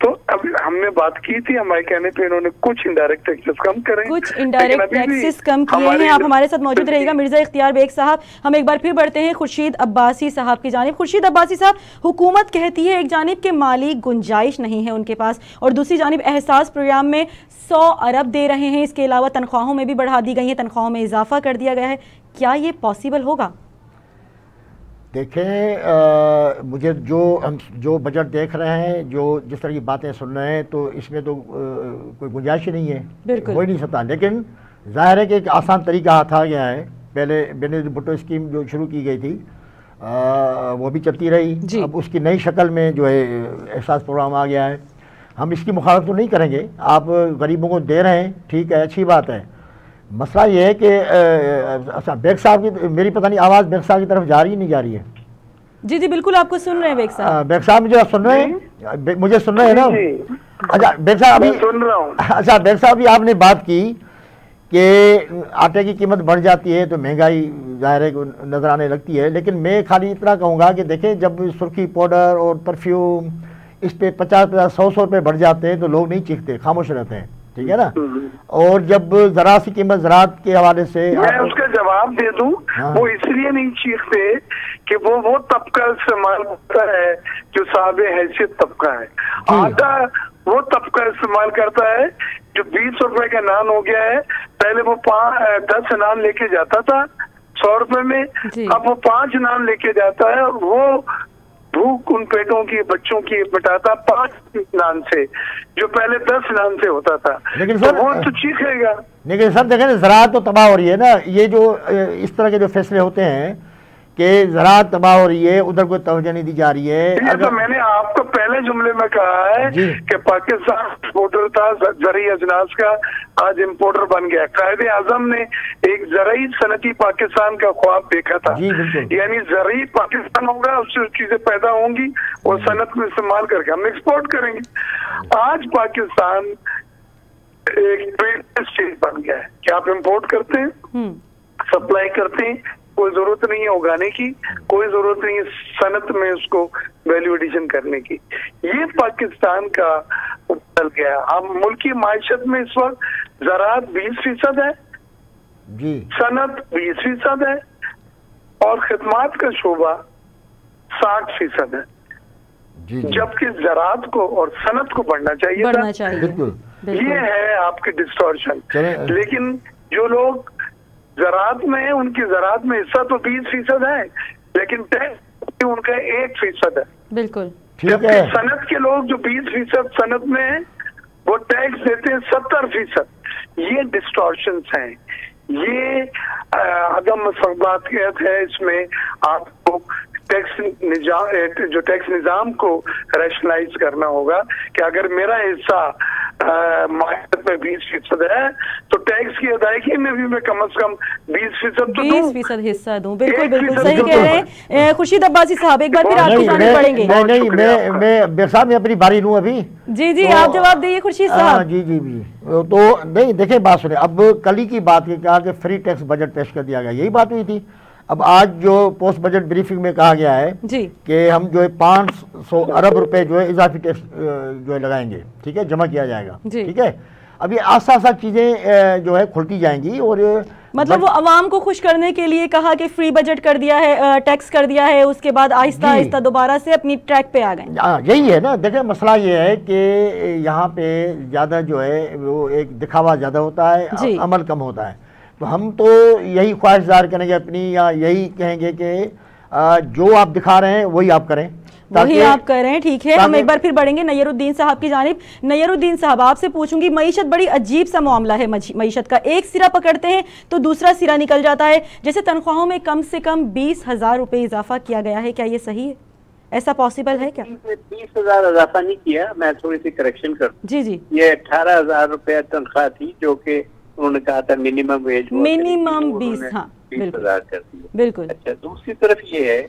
तो अभी हमने बात की थी, हमारे कहने पे इन्होंने कुछ इनडायरेक्ट टैक्सेस कम करें, कुछ इनडायरेक्ट टैक्सेस कम किए हैं। आप हमारे साथ मौजूद रहिएगा मिर्जा इख्तियार बेग साहब। हम एक बार फिर बढ़ते हैं खुर्शीद अब्बासी साहब की जानिब। खुर्शीद अब्बासी साहब, हुकूमत कहती है एक जानिब के माली गुंजाइश नहीं है उनके पास, और दूसरी जानिब एहसास प्रोग्राम में 100 अरब दे रहे हैं। इसके अलावा तनख्वाहों में भी बढ़ा दी गई है, तनख्वाहों में इजाफा कर दिया गया है। क्या ये पॉसिबल होगा? देखें, मुझे जो बजट देख रहे हैं, जो जिस तरह की बातें सुन रहे हैं, तो इसमें तो कोई गुंजाइश ही नहीं है, हो ही नहीं सकता। लेकिन जाहिर है कि एक आसान तरीका हाथा गया है। पहले बेनजीर भुट्टो स्कीम जो शुरू की गई थी वो भी चलती रही। अब उसकी नई शक्ल में जो है एहसास प्रोग्राम आ गया है। हम इसकी मुखालफत तो नहीं करेंगे, आप गरीबों को दे रहे हैं, ठीक है, अच्छी बात है। मसला ये है कि अच्छा, बेग साहब की मेरी पता नहीं आवाज़ बेग साहब की तरफ जा रही नहीं जा रही है? जी बिल्कुल आपको सुन रहे हैं बेग साहब। बेग साहब मुझे सुन रहे हैं, मुझे सुन रहे हैं ना? अच्छा बेग साहब, अभी सुन रहा हूँ। अच्छा बेग साहब, अभी आपने बात की कि आटे की कीमत बढ़ जाती है तो महंगाई ज़ाहिर है नज़र आने लगती है। लेकिन मैं खाली इतना कहूँगा कि देखें, जब सुर्खी पाउडर और परफ्यूम इस पे 50-100 रुपये बढ़ जाते हैं तो लोग नहीं चीखते, खामोश रहते हैं, ठीक है ना? और जब जरा सी कीमत ज़राअत के हवाले से मैं उसका जवाब दे दूं, वो इसलिए नहीं चीखते कि वो तबका इस्तेमाल करता है जो साहब हैसियत तबका है। आटा वो तबका इस्तेमाल करता है जो 20 रुपए का नान हो गया है। पहले वो 10 नान लेके जाता था 100 रुपए में, अब वो 5 नान लेके जाता है। और वो भूख उन पेटों की, बच्चों की मिटाता 5 नान से, जो पहले 10 नान से होता था। लेकिन तो वो तो चीखेगा। लेकिन सर देखें ना, ज़राअत तो तबाह हो रही है ना। ये जो इस तरह के जो फैसले होते हैं कि ज़राअत तबाह हो रही है, उधर कोई तवज्जो नहीं दी जा रही है। तो मैंने आपको पहले जुमले में कहा है कि पाकिस्तान एक्सपोर्टर था ज़रूरी अजनास का, आज इम्पोर्टर बन गया। कायदे आजम ने एक ज़रूरी सनती पाकिस्तान का ख्वाब देखा था, यानी ज़रूरी पाकिस्तान होगा, उससे चीजें पैदा होंगी और सनत में इस्तेमाल करके हम एक्सपोर्ट करेंगे। आज पाकिस्तान एक ट्रेड स्टेट बन गया है कि आप इम्पोर्ट करते हैं, सप्लाई करते हैं, कोई जरूरत नहीं है उगाने की, कोई जरूरत नहीं है सनत में उसको वैल्यू एडिशन करने की। ये पाकिस्तान का चल गया। हम मुल्की माइशत में इस वक्त ज़राअत 20% है, सनत 20% है, और खिदमात का शोबा 60% है। जबकि ज़राअत को और सनत को बढ़ना चाहिए। ये है आपके डिस्टॉर्शन। लेकिन जो लोग ज़राअत में है, उनकी ज़राअत में हिस्सा तो 20% है, लेकिन टैक्स उनका 1% है। बिल्कुल। जबकि सनत के लोग जो 20% सनत में है, वो टैक्स देते हैं 70%। ये डिस्टॉर्शंस हैं, ये अदम मसलबातियत है। इसमें आपको टैक्स निजाम को रैशनलाइज करना होगा कि अगर मेरा हिस्सा मार्केट में 20% है, तो टैक्स की अदायगी में भी मैं कम से कम 20% 20% हिस्सा दूं। बिल्कुल बिल्कुल सही कह रहे हैं खुर्शीद अब्बासी साहब। एक बार फिर आपकी जानिब पढ़ेंगे। मैं साहब मैं अपनी बारी लूं अभी। जी आप जवाब दीजिए खुर्शीद साहब। जी तो नहीं देखिए, बात सुने, अब कल ही की बात है, कहा कि फ्री टैक्स बजट पेश कर दिया गया, यही बात हुई थी। अब आज जो पोस्ट बजट ब्रीफिंग में कहा गया है कि हम जो है 500 अरब रुपए जो है इजाफी टैक्स जो है लगाएंगे, ठीक है, जमा किया जाएगा, ठीक है। अब ये आस्ता आस्ता चीजें जो है खुलती जाएंगी। और मतलब वो अवाम को खुश करने के लिए कहा कि फ्री बजट कर दिया है, टैक्स कर दिया है, उसके बाद आहिस्ता आहिस्ता दोबारा से अपनी ट्रैक पे आ गए। यही है ना। देखिए मसला ये है कि यहाँ पे ज्यादा जो है वो एक दिखावा ज्यादा होता है, अमल कम होता है। तो हम तो यही ख्वाहिश ज़ाहिर करेंगे अपनी, या यही कहेंगे कि जो आप दिखा रहे हैं वही आप करें, वही आप कर रहे हैं, ठीक है। हम एक बार फिर बढ़ेंगे नय्यरुद्दीन साहब की जानिब। नय्यरुद्दीन साहब आपसे पूछूंगी, मईशत बड़ी अजीब सा मामला है। मईशत का एक सिरा पकड़ते हैं तो दूसरा सिरा निकल जाता है। जैसे तनख्वाहों में कम से कम 20,000 रुपए इजाफा किया गया है, क्या ये सही है? ऐसा पॉसिबल है क्या? 20,000 इजाफा नहीं किया, मैं थोड़ी सी करेक्शन कर दूं। जी ये 18,000 रुपया तनख्वाह थी, जो कि उन्होंने कहा था मिनिमम वेज, मिनिमम 20,000 कर दिया। बिल्कुल। अच्छा, दूसरी तरफ ये है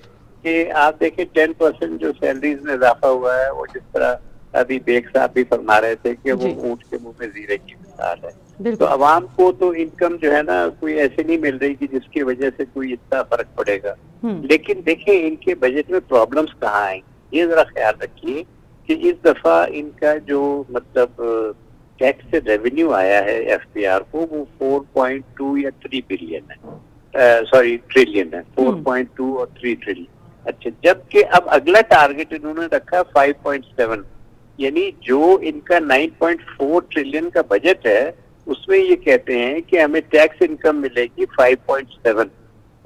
कि आप देखें 10% जो सैलरीज में इजाफा हुआ है, वो जिस तरह अभी बेग साहब भी फरमा रहे थे कि वो ऊंट के मुंह में जीरे की मिसाल है। तो अवाम को तो इनकम जो है ना कोई ऐसे नहीं मिल रही कि जिसकी वजह से कोई इतना फर्क पड़ेगा। लेकिन देखें इनके बजट में प्रॉब्लम्स कहाँ आई, ये जरा ख्याल रखिए कि इस दफा इनका जो मतलब टैक्स से रेवेन्यू आया है एफपीआर को, वो 4.2 या 3 बिलियन है, सॉरी ट्रिलियन है, 4.2 और 3 ट्रिलियन। अच्छा, जबकि अब अगला टारगेट इन्होंने रखा 5.7, यानी जो इनका 9.4 ट्रिलियन का बजट है उसमें ये कहते हैं कि हमें टैक्स इनकम मिलेगी 5.7,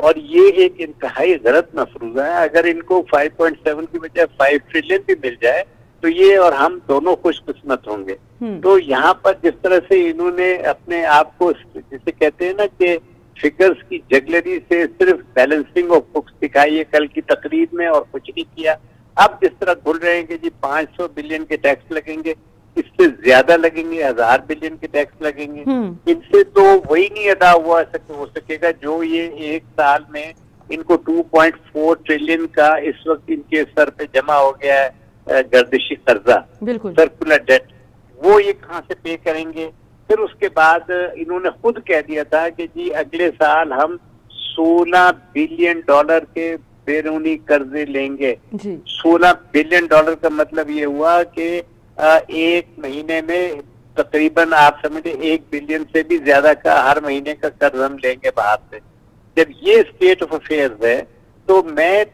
और ये एक इंतहाई गलत मफरूजा है। अगर इनको 5.7 की बजाय 5 ट्रिलियन भी मिल जाए तो ये और हम दोनों खुशकिस्मत होंगे। तो यहाँ पर जिस तरह से इन्होंने अपने आप को, जिसे कहते हैं ना कि फिगर्स की जगलरी से सिर्फ बैलेंसिंग ऑफ बुक्स दिखाई है कल की तकरीर में और कुछ नहीं किया। अब जिस तरह भूल रहे हैं कि जी 500 बिलियन के टैक्स लगेंगे, इससे ज्यादा लगेंगे, 1000 बिलियन के टैक्स लगेंगे, इनसे तो वही नहीं अदा हो सकेगा जो ये एक साल में इनको 2.4 ट्रिलियन का इस वक्त इनके सर पे जमा हो गया है गर्दिशी कर्जा, सर्कुलर डेट, वो ये कहाँ से पे करेंगे। फिर उसके बाद इन्होंने खुद कह दिया था कि जी अगले साल हम 16 बिलियन डॉलर के बैरूनी कर्जे लेंगे। 16 बिलियन डॉलर का मतलब ये हुआ कि एक महीने में तकरीबन आप समझे 1 बिलियन से भी ज्यादा का हर महीने का कर्ज हम लेंगे बाहर से। जब ये स्टेट ऑफ अफेयर्स है तो मैं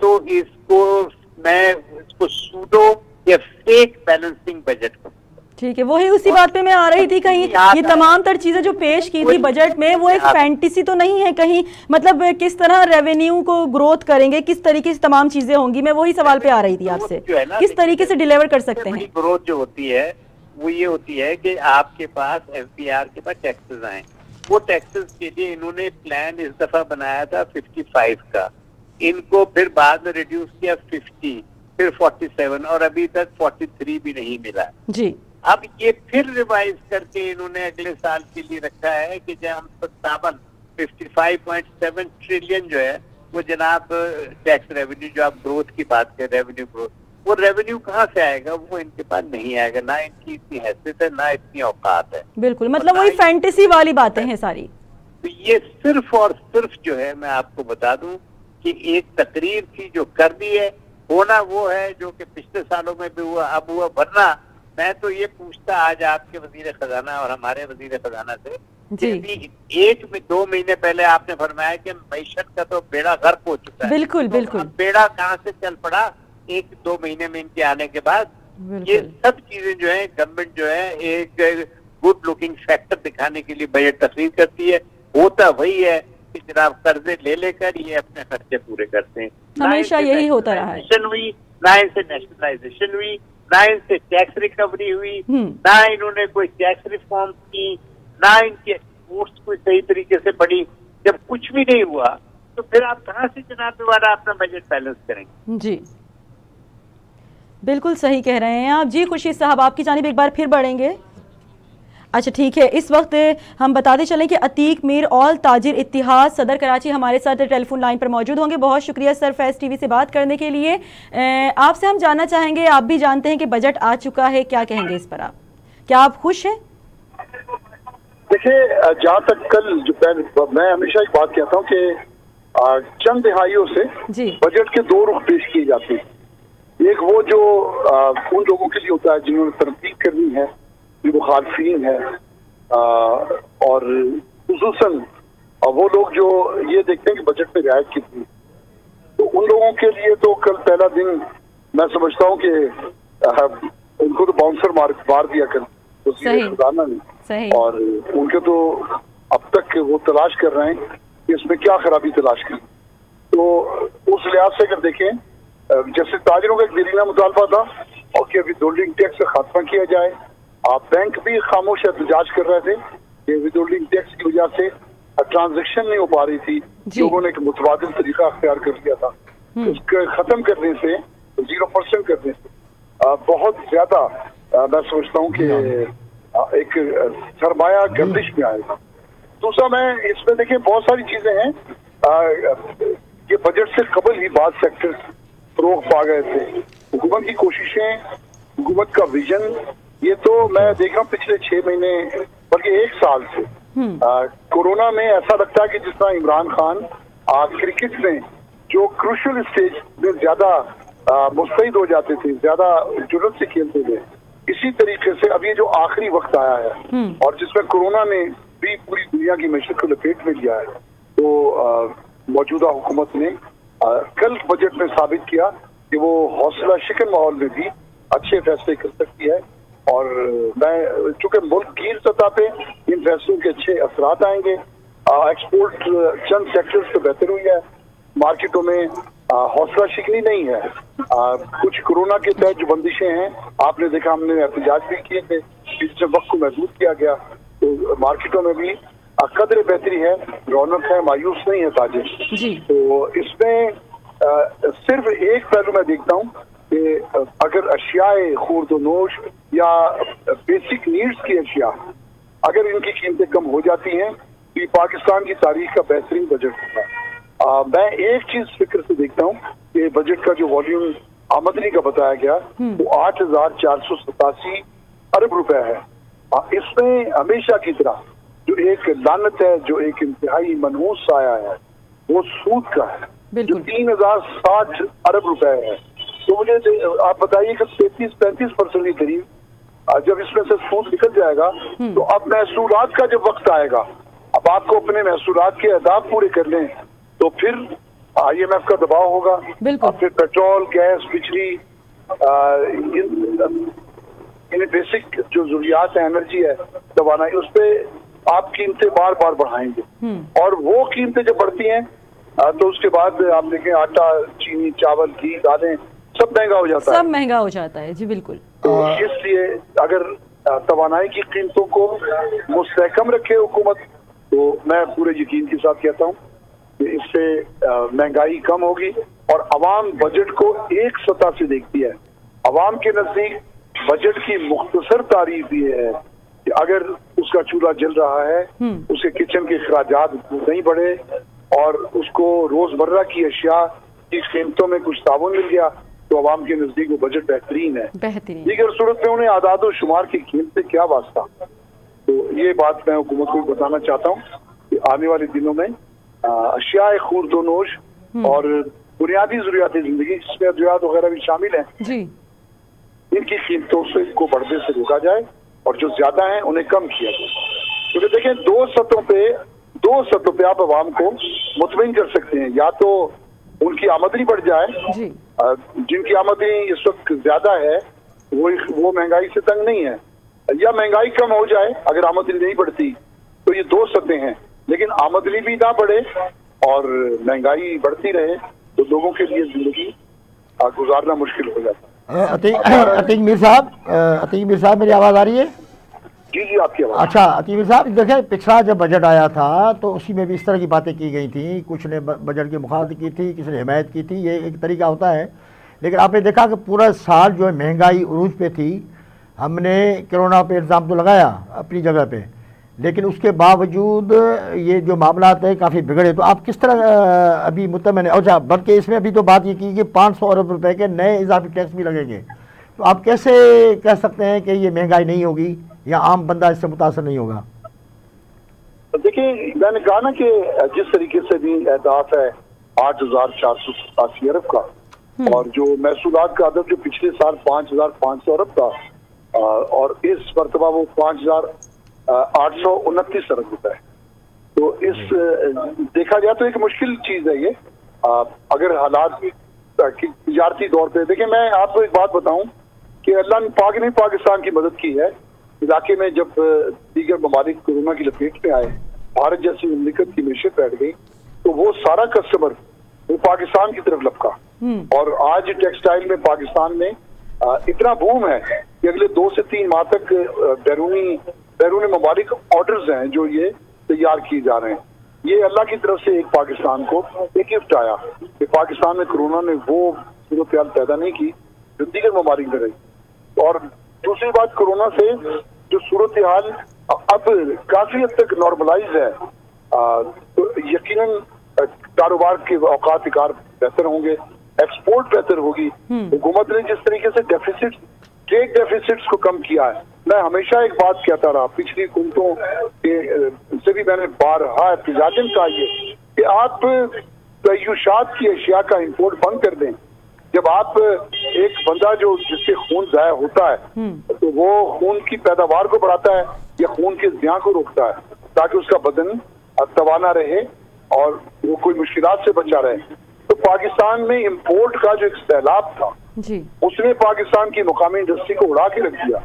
इसको सूडो या फेक बैलेंसिंग बजट को, ठीक है, वही उसी बात पे मैं आ रही थी। कहीं ये तमाम तर चीजें जो पेश की थी बजट में, वो एक फैंटेसी तो नहीं है कहीं? मतलब किस तरह रेवेन्यू को ग्रोथ करेंगे, किस तरीके से तमाम चीजें होंगी, मैं वही सवाल पे आ रही थी आपसे, किस तरीके से डिलीवर कर सकते हैं? ग्रोथ जो होती है वो ये होती है कि आपके पास एफपीआर के पास टैक्सेस आए, वो टैक्सेस के लिए इन्होंने प्लान इस दफा बनाया था 55 का, इनको फिर बाद में रिड्यूस किया 50, फिर 47 और अभी तक 43 भी नहीं मिला जी। अब ये फिर रिवाइज करके इन्होंने अगले साल के लिए रखा है कि जब हम 55.7 ट्रिलियन जो है वो जनाब टैक्स रेवेन्यू, जो आप ग्रोथ की बात करें, रेवेन्यू ग्रोथ, वो रेवेन्यू कहाँ से आएगा? वो इनके पास नहीं आएगा, ना इनकी इतनी हैसियत है, ना इतनी औकात है। बिल्कुल, मतलब वही फैंटेसी वाली बातें हैं सारी। तो ये सिर्फ और सिर्फ जो है, मैं आपको बता दूं कि एक तकरीर थी जो कर दी है, होना वो है जो कि पिछले सालों में भी हुआ, अब हुआ। वरना मैं तो ये पूछता आज आपके वजीर खजाना और हमारे वजीर खजाना से, भी 2 महीने पहले आपने फरमाया कि मईशत का तो बेड़ा गर्क हो चुका है। बिल्कुल तो बिल्कुल। बेड़ा कहाँ से चल पड़ा 1-2 महीने में इनके आने के बाद? ये सब चीजें जो है गवर्नमेंट जो है एक गुड लुकिंग फैक्टर दिखाने के लिए बजट तकरीर करती है। होता वही है कि जनाब कर्जे ले लेकर ये अपने खर्चे पूरे करते हैं। हमेशा यही होता रहा है। ना इनसे नेशनलाइजेशन हुई, ना इनसे टैक्स रिकवरी हुई, ना इन्होंने कोई टैक्स रिफॉर्म की, ना इनके एक्सपोर्ट्स कोई सही तरीके से बढ़ी। जब कुछ भी नहीं हुआ तो फिर आप कहाँ से जनाब दोबारा अपना बजट बैलेंस करेंगे? जी बिल्कुल सही कह रहे हैं आप। जी खुर्शीद साहब आपकी जानिब एक बार फिर बढ़ेंगे। अच्छा ठीक है, इस वक्त हम बताते चलें कि अतीक मीर ऑल ताजिर इत्तिहाद सदर कराची हमारे साथ टेलीफोन लाइन पर मौजूद होंगे। बहुत शुक्रिया सर फैज़ टीवी से बात करने के लिए। आपसे हम जानना चाहेंगे, आप भी जानते हैं कि बजट आ चुका है, क्या कहेंगे इस पर आप? क्या आप खुश हैं? देखिए, जहाँ तक कल जो मैं हमेशा एक बात कहता हूँ कि चंद दिहाइयों से बजट के दो रुख पेश किए जाते हैं। एक वो जो उन लोगों के लिए होता है जिन्होंने तरक्की करनी है, जो मुखालफीन है, और खुसूसन वो लोग जो ये देखते हैं कि बजट में रियायत कितनी, तो उन लोगों के लिए तो कल पहला दिन मैं समझता हूँ कि उनको तो बाउंसर मार दिया कल खुदाना ने, और उनके तो अब तक वो तलाश कर रहे हैं कि इसमें क्या खराबी तलाश करें। तो उस लिहाज से अगर देखें, जैसे ताजिरों का एक दीरीना मुतालबा था और कि विदहोल्डिंग टैक्स का खात्मा किया जाए, बैंक भी खामोश एहतजाज कर रहे थे कि विदहोल्डिंग टैक्स की वजह से ट्रांजैक्शन नहीं हो पा रही थी, लोगों ने एक मुतबादिल तरीका अख्तियार कर लिया था। उसके खत्म करने से, 0% करने से बहुत ज्यादा मैं समझता हूँ कि एक सरमाया गर्दिश में आएगा। दूसरा, मैं इसमें देखिए बहुत सारी चीजें हैं, ये बजट से कबल ही बाद सेक्टर फरोग पा गए थे। हुकूमत की कोशिशें, हुकूमत का विजन, ये तो मैं देख रहा हूँ पिछले 6 महीने बल्कि 1 साल से। कोरोना में ऐसा लगता है कि जिस तरह इमरान खान क्रिकेट में जो क्रूशल स्टेज में ज्यादा मुस्तैद हो जाते थे, ज्यादा जुर्रत से खेलते थे, इसी तरीके से अब ये जो आखिरी वक्त आया है और जिसमें कोरोना ने भी पूरी दुनिया की मैशत को लपेट में लिया है, तो मौजूदा हुकूमत ने कल बजट में साबित किया कि वो हौसला शिकन माहौल में भी अच्छे फैसले कर सकती है। और मैं चूंकि मुल्क की सतह पे इन फैसलों के अच्छे असरात आएंगे, एक्सपोर्ट चंद सेक्टर्स पे बेहतर हुई है, मार्केटों में हौसला शिकनी नहीं है। कुछ कोरोना के तहत जो बंदिशें हैं, आपने देखा हमने एहतजाज भी किए थे, जिससे वक्त को महदूद किया गया, तो मार्केटों में भी कदर बेहतरी है, रौनक है, मायूस नहीं है ताजिर। तो इसमें सिर्फ एक पहलू मैं देखता हूँ कि अगर अशियाए खुर्द-ओ-नोश या बेसिक नीड्स की अशिया अगर इनकी कीमतें कम हो जाती हैं तो ये पाकिस्तान की तारीख का बेहतरीन बजट होगा। मैं एक चीज फिक्र से देखता हूँ कि बजट का जो वॉल्यूम आमदनी का बताया गया वो 8,487 अरब रुपए है। इसमें हमेशा की तरह जो एक लानत है, जो एक इंतहाई मनहूस साया है, वो सूद का है, जो 3,060 अरब रुपए है। तो मुझे आप बताइए कि 33-35% के करीब जब इसमें से सूद निकल जाएगा, तो अब महसूलात का जब वक्त आएगा, अब आपको अपने महसूलात के अहदाफ पूरे कर लें, तो फिर IMF का दबाव होगा, और फिर पेट्रोल, गैस, बिजली, इन बेसिक जो जरूरियात है, एनर्जी है, दवाना, उस पर आप कीमतें बार बार बढ़ाएंगे। और वो कीमतें जब बढ़ती हैं तो उसके बाद आप देखें आटा, चीनी, चावल, घी, दालें सब महंगा हो जाता है। सब महंगा हो जाता है जी, बिल्कुल। तो इसलिए अगर तवानाई की कीमतों को मुस्तहकम रखे हुकूमत, तो मैं पूरे यकीन के साथ कहता हूँ कि इससे महंगाई कम होगी और अवाम बजट को एक सतह से देखती है। अवाम के नजदीक बजट की मुख्तसर तारीफ ये है कि अगर उसका चूल्हा जल रहा है, उसके किचन के अखराजात नहीं बढ़े और उसको रोजमर्रा की अशिया की कीमतों में कुछ ताउन मिल गया, तो अवाम के नजदीक वो बजट बेहतरीन है। दीगर सूरत में उन्हें आदाद और शुमार की खेल से क्या वास्ता। तो ये बात मैं हुकूमत को बताना चाहता हूँ कि आने वाले दिनों में अशियाए खुर्द-ओ-नोश और बुनियादी जरूरियात जिंदगी, जिसमें अद्वियात वगैरह भी शामिल हैं, इनकी कीमतों से को बढ़ने से रोका जाए और जो ज्यादा है उन्हें कम किया जाए। क्योंकि तो देखें, दो सतहों पे आप अवाम को मुतमईन कर सकते हैं। या तो उनकी आमदनी बढ़ जाए, जिनकी आमदनी इस वक्त ज्यादा है वो महंगाई से तंग नहीं है, या महंगाई कम हो जाए अगर आमदनी नहीं बढ़ती। तो ये दो सतहें हैं, लेकिन आमदनी भी ना बढ़े और महंगाई बढ़ती रहे तो लोगों के लिए जिंदगी गुजारना मुश्किल हो जाता है। अतीक मीर साहब, मेरी आवाज़ आ रही है? जी आपकी आवाज़। अच्छा अतीक मीर साहब, देखें पिछला जब बजट आया था तो उसी में भी इस तरह की बातें की गई थी, कुछ ने बजट की मुखालफत की थी, किसी ने हिमायत की थी, ये एक तरीका होता है। लेकिन आपने देखा कि पूरा साल जो है महंगाई उरूज पे थी, हमने कोरोना पे इल्ज़ाम तो लगाया अपनी जगह पे, लेकिन उसके बावजूद ये जो मामला है काफ़ी बिगड़े। तो आप किस तरह अभी मुतमईन, और बल्कि इसमें अभी तो बात ये की कि 500 अरब रुपए के नए इजाफी टैक्स भी लगेंगे, तो आप कैसे कह सकते हैं कि ये महंगाई नहीं होगी या आम बंदा इससे मुतासर नहीं होगा? देखिए, मैंने कहा ना कि जिस तरीके से भी एहदाफ है 8,487 अरब का, और जो महसूलात का अदद जो पिछले साल 5,500 अरब था, और इस मरतबा वो 5,829 अरब रुपए है। तो इस देखा जाए तो एक मुश्किल चीज है ये, अगर हालात तिजारती तौर पे। देखिए, मैं आपको एक बात बताऊं कि अल्लाह पाक ने पाकिस्तान की मदद की है। इलाके में जब दीगर ममालिक कोरोना की लपेट में आए, भारत जैसी मुमलिकत की मैशत बैठ गई, तो वो सारा कस्टमर वो पाकिस्तान की तरफ लपका। और आज टेक्सटाइल में पाकिस्तान में इतना बूम है कि अगले 2 से 3 माह तक बैरून ममालिक ऑर्डर्स हैं जो ये तैयार किए जा रहे हैं। ये अल्लाह की तरफ से एक पाकिस्तान को एक गिफ्ट आया कि पाकिस्तान में कोरोना ने वो सूरत हाल पैदा नहीं की जो दीगर ममालिक में रही। और दूसरी बात, कोरोना से जो सूरत हाल अब काफी हद तक नॉर्मलाइज है, तो यकीनन कारोबार के औकात कार बेहतर होंगे, एक्सपोर्ट बेहतर होगी। हुकूमत ने जिस तरीके से डेफिसिट, ट्रेड डेफिसिट्स को कम किया है, मैं हमेशा एक बात कहता रहा, पिछली हुकूमतों से भी मैंने बारहा एहतजाजन कहा ये कि आप तय्युशात की अशिया का इंपोर्ट बंद कर दें। जब आप एक बंदा जो जिससे खून जाया होता है, तो वो खून की पैदावार को बढ़ाता है या खून के ज़िया को रोकता है ताकि उसका बदन तवाना रहे और वो कोई मुश्किलात से बचा रहे। तो पाकिस्तान में इंपोर्ट का जो एक सैलाब था उसने पाकिस्तान की मुकामी इंडस्ट्री को उड़ा के रख दिया।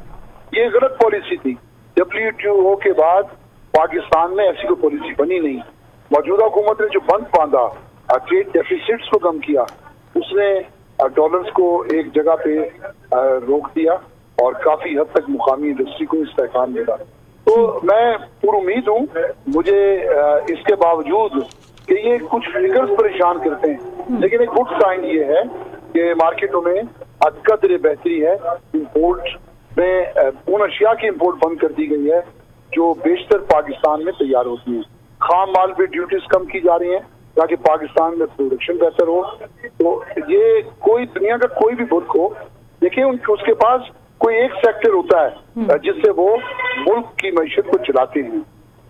ये गलत पॉलिसी थी। WTO के बाद पाकिस्तान में ऐसी कोई पॉलिसी बनी नहीं। मौजूदा हुकूमत ने जो बंद बांधा, ट्रेड डेफिसिट्स को कम किया, उसने डॉलर्स को एक जगह पे रोक दिया और काफी हद तक मुकामी इंडस्ट्री को इस्तेहकाम मिला। तो मैं पुरुमीद हूँ, मुझे इसके बावजूद कि ये कुछ फिगर्स परेशान करते हैं, लेकिन एक गुड साइन ये है कि मार्केटों में कदर बेहतरी है। इंपोर्ट में उन अशिया की इंपोर्ट बंद कर दी गई है जो बेशतर पाकिस्तान में तैयार होती हैं। खाम माल पे ड्यूटीज कम की जा रही हैं ताकि पाकिस्तान में प्रोडक्शन बेहतर हो। तो ये कोई दुनिया का कोई भी मुल्क हो, देखिए उसके पास कोई एक सेक्टर होता है जिससे वो मुल्क की मैशत को चलाते हैं।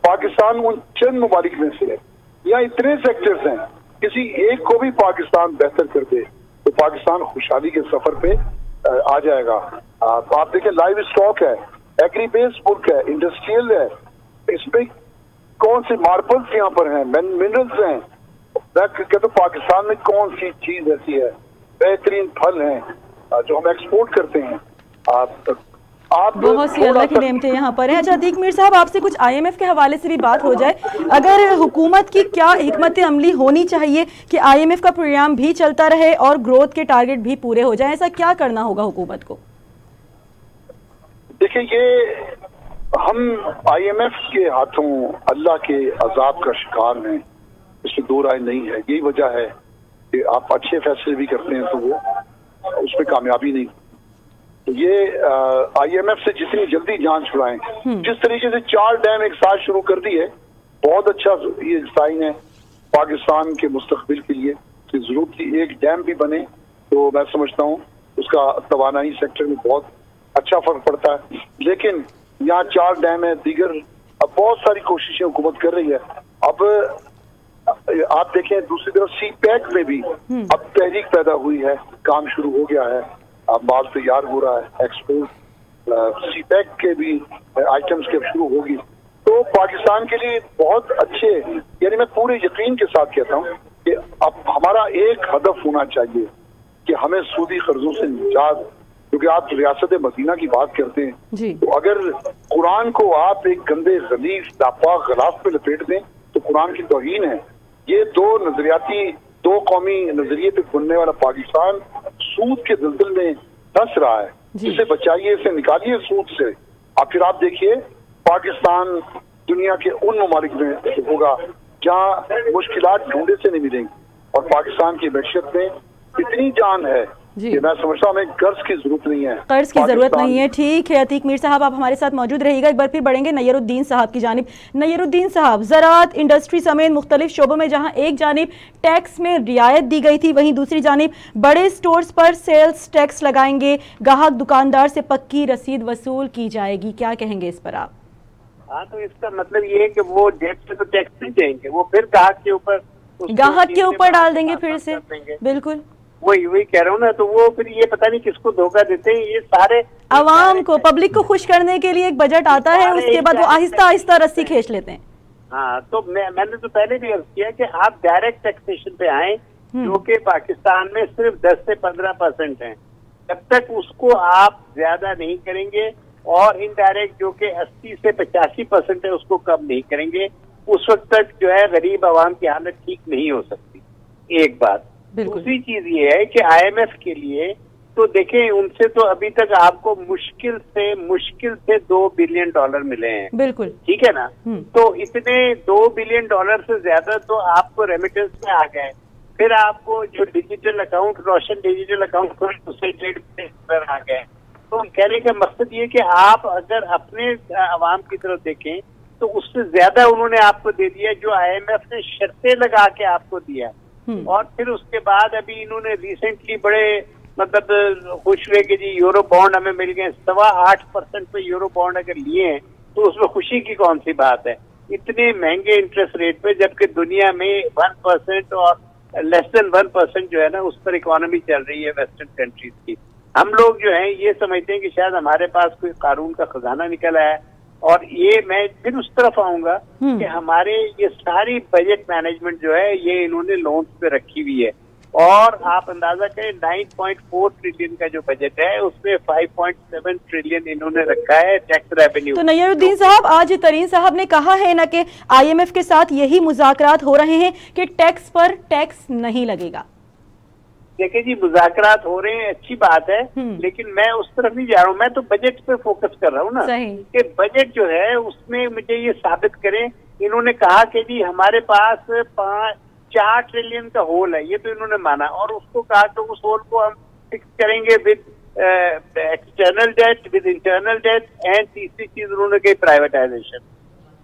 पाकिस्तान उन चंद ममालिक में से है। यहाँ इतने सेक्टर्स हैं, किसी एक को भी पाकिस्तान बेहतर कर दे तो पाकिस्तान खुशहाली के सफर पे आ जाएगा। आप देखें, लाइव स्टॉक है, एग्री बेस्ड मुल्क है, इंडस्ट्रियल है, इसमें कौन से मार्बल्स यहाँ पर हैं, मिनरल्स हैं। मैं कहता हूँ पाकिस्तान में कौन सी चीज ऐसी है, बेहतरीन फल हैं जो हम एक्सपोर्ट करते हैं। आप बहुत सी अल्लाह की नेमतें यहाँ पर हैं। अच्छा अतीक मीर साहब, आपसे कुछ IMF के हवाले से भी बात हो जाए। अगर हुकूमत की क्या हिकमत अमली होनी चाहिए कि IMF का प्रोग्राम भी चलता रहे और ग्रोथ के टारगेट भी पूरे हो जाए, ऐसा क्या करना होगा हुकूमत को? देखिए, ये हम IMF के हाथों अल्लाह के अजाब का शिकार हैं, इसमें दो राय नहीं है। यही वजह है कि आप अच्छे फैसले भी करते हैं तो वो उसमें कामयाबी नहीं। तो ये IMF से जितनी जल्दी जान छुड़ाएं, जिस तरीके से 4 डैम एक साथ शुरू कर दिए, बहुत अच्छा ये साइन है पाकिस्तान के मुस्तकबिल के लिए कि जरूरत थी एक डैम भी बने। तो मैं समझता हूँ उसका तवानाई सेक्टर में बहुत अच्छा फर्क पड़ता है। लेकिन यहाँ 4 डैम है, दीगर अब बहुत सारी कोशिशें हुकूमत कर रही है। अब आप देखें दूसरी तरफ CPEC में भी अब तहरीक पैदा हुई है, काम शुरू हो गया है, अब माल तैयार हो रहा है, एक्सपोर्ट CPEC के भी आइटम्स के शुरू होगी। तो पाकिस्तान के लिए बहुत अच्छे, यानी मैं पूरे यकीन के साथ कहता हूँ कि अब हमारा एक हदफ होना चाहिए कि हमें सूदी कर्जों से निजात, क्योंकि आप रियासत मदीना की बात करते हैं, तो अगर कुरान को आप एक गंदे गलीफ नापाक गलाफ पे लपेट दें तो कुरान की तौहीन है। ये दो कौमी नजरिए पे बुनने वाला पाकिस्तान सूद के दलदल में फंस रहा है। इसे बचाइए, इसे निकालिए सूद से। अब फिर आप देखिए पाकिस्तान दुनिया के उन ममालिक में होगा जहाँ मुश्किलात ढूंढे से नहीं मिलेंगी और पाकिस्तान की मैशत में इतनी जान है कि मैं समझता हूँ हमें कर्ज की जरूरत नहीं है, कर्ज की जरूरत नहीं है। ठीक है अतीक मीर साहब, आप हमारे साथ मौजूद रहिएगा। एक बार फिर बढ़ेंगे नय्यरुद्दीन साहब की जानिब। नय्यरुद्दीन साहब, ज़राअत इंडस्ट्री समेत मुख्तलिफ शोबों में जहाँ एक जानिब टैक्स में रियायत दी गई थी, वहीं दूसरी जानिब बड़े स्टोर्स पर सेल्स टैक्स लगाएंगे, ग्राहक दुकानदार से पक्की रसीद वसूल की जाएगी, क्या कहेंगे इस पर आप? हाँ, तो इसका मतलब ये है कि वो जेब से तो टैक्स नहीं देंगे, वो फिर ग्राहक के ऊपर डाल देंगे फिर से। बिल्कुल वही कह रहा हूँ ना, तो वो फिर ये पता नहीं किसको धोखा देते हैं। ये सारे आवाम को, पब्लिक को खुश करने के लिए एक बजट आता है, उसके बाद वो आहिस्ता आहिस्ता रस्सी खींच लेते हैं। हाँ, तो मैंने तो पहले भी अर्ज किया कि आप डायरेक्ट टैक्सेशन पे आए, जो कि पाकिस्तान में सिर्फ 10 से 15% है। जब तक उसको आप ज्यादा नहीं करेंगे और इनडायरेक्ट जो कि 80 से 85% है उसको कम नहीं करेंगे, उस वक्त तक जो है गरीब आवाम की हालत ठीक नहीं हो सकती। एक बात। दूसरी चीज ये है कि IMF के लिए तो देखें, उनसे तो अभी तक आपको मुश्किल से $2 बिलियन मिले हैं। बिल्कुल ठीक है ना। तो इतने $2 बिलियन से ज्यादा तो आपको रेमिटेंस में आ गए। फिर आपको जो डिजिटल अकाउंट, रोशन डिजिटल अकाउंट उससे पर आ गए। तो कहने का मकसद ये कि आप अगर अपने आवाम की तरफ देखें तो उससे ज्यादा उन्होंने आपको दे दिया जो IMF ने शर्तें लगा के आपको दिया। और फिर उसके बाद अभी इन्होंने रिसेंटली बड़े मतलब खुश हुए कि जी यूरो बॉन्ड हमें मिल गए। 8.25% पे यूरो बॉन्ड अगर लिए हैं तो उसमें खुशी की कौन सी बात है, इतने महंगे इंटरेस्ट रेट पे, जबकि दुनिया में 1% और लेस देन 1% जो है ना उस पर इकोनॉमी चल रही है वेस्टर्न कंट्रीज की। हम लोग जो है ये समझते हैं कि शायद हमारे पास कोई कानून का खजाना निकल आया है। और ये मैं फिर उस तरफ आऊंगा कि हमारे ये सारी बजट मैनेजमेंट जो है ये इन्होंने लोन्स पे रखी हुई है। और आप अंदाजा करें 9.4 ट्रिलियन का जो बजट है उसमें 5.7 ट्रिलियन इन्होंने रखा है टैक्स रेवेन्यू। तो नय्यरुद्दीन साहब, आज तरीन साहब ने कहा है ना कि IMF के साथ यही मुज़ाकरात हो रहे हैं कि टैक्स पर टैक्स नहीं लगेगा। देखिए जी, मुज़ाकरात हो रहे हैं, अच्छी बात है, लेकिन मैं उस तरफ नहीं जा रहा हूँ। मैं तो बजट पे फोकस कर रहा हूँ ना कि बजट जो है उसमें मुझे ये साबित करें। इन्होंने कहा कि जी हमारे पास 4 ट्रिलियन का होल है, ये तो इन्होंने माना, और उसको कहा तो उस होल को हम फिक्स करेंगे with external debt, with internal debt, and तीसरी चीज उन्होंने कही प्राइवेटाइजेशन।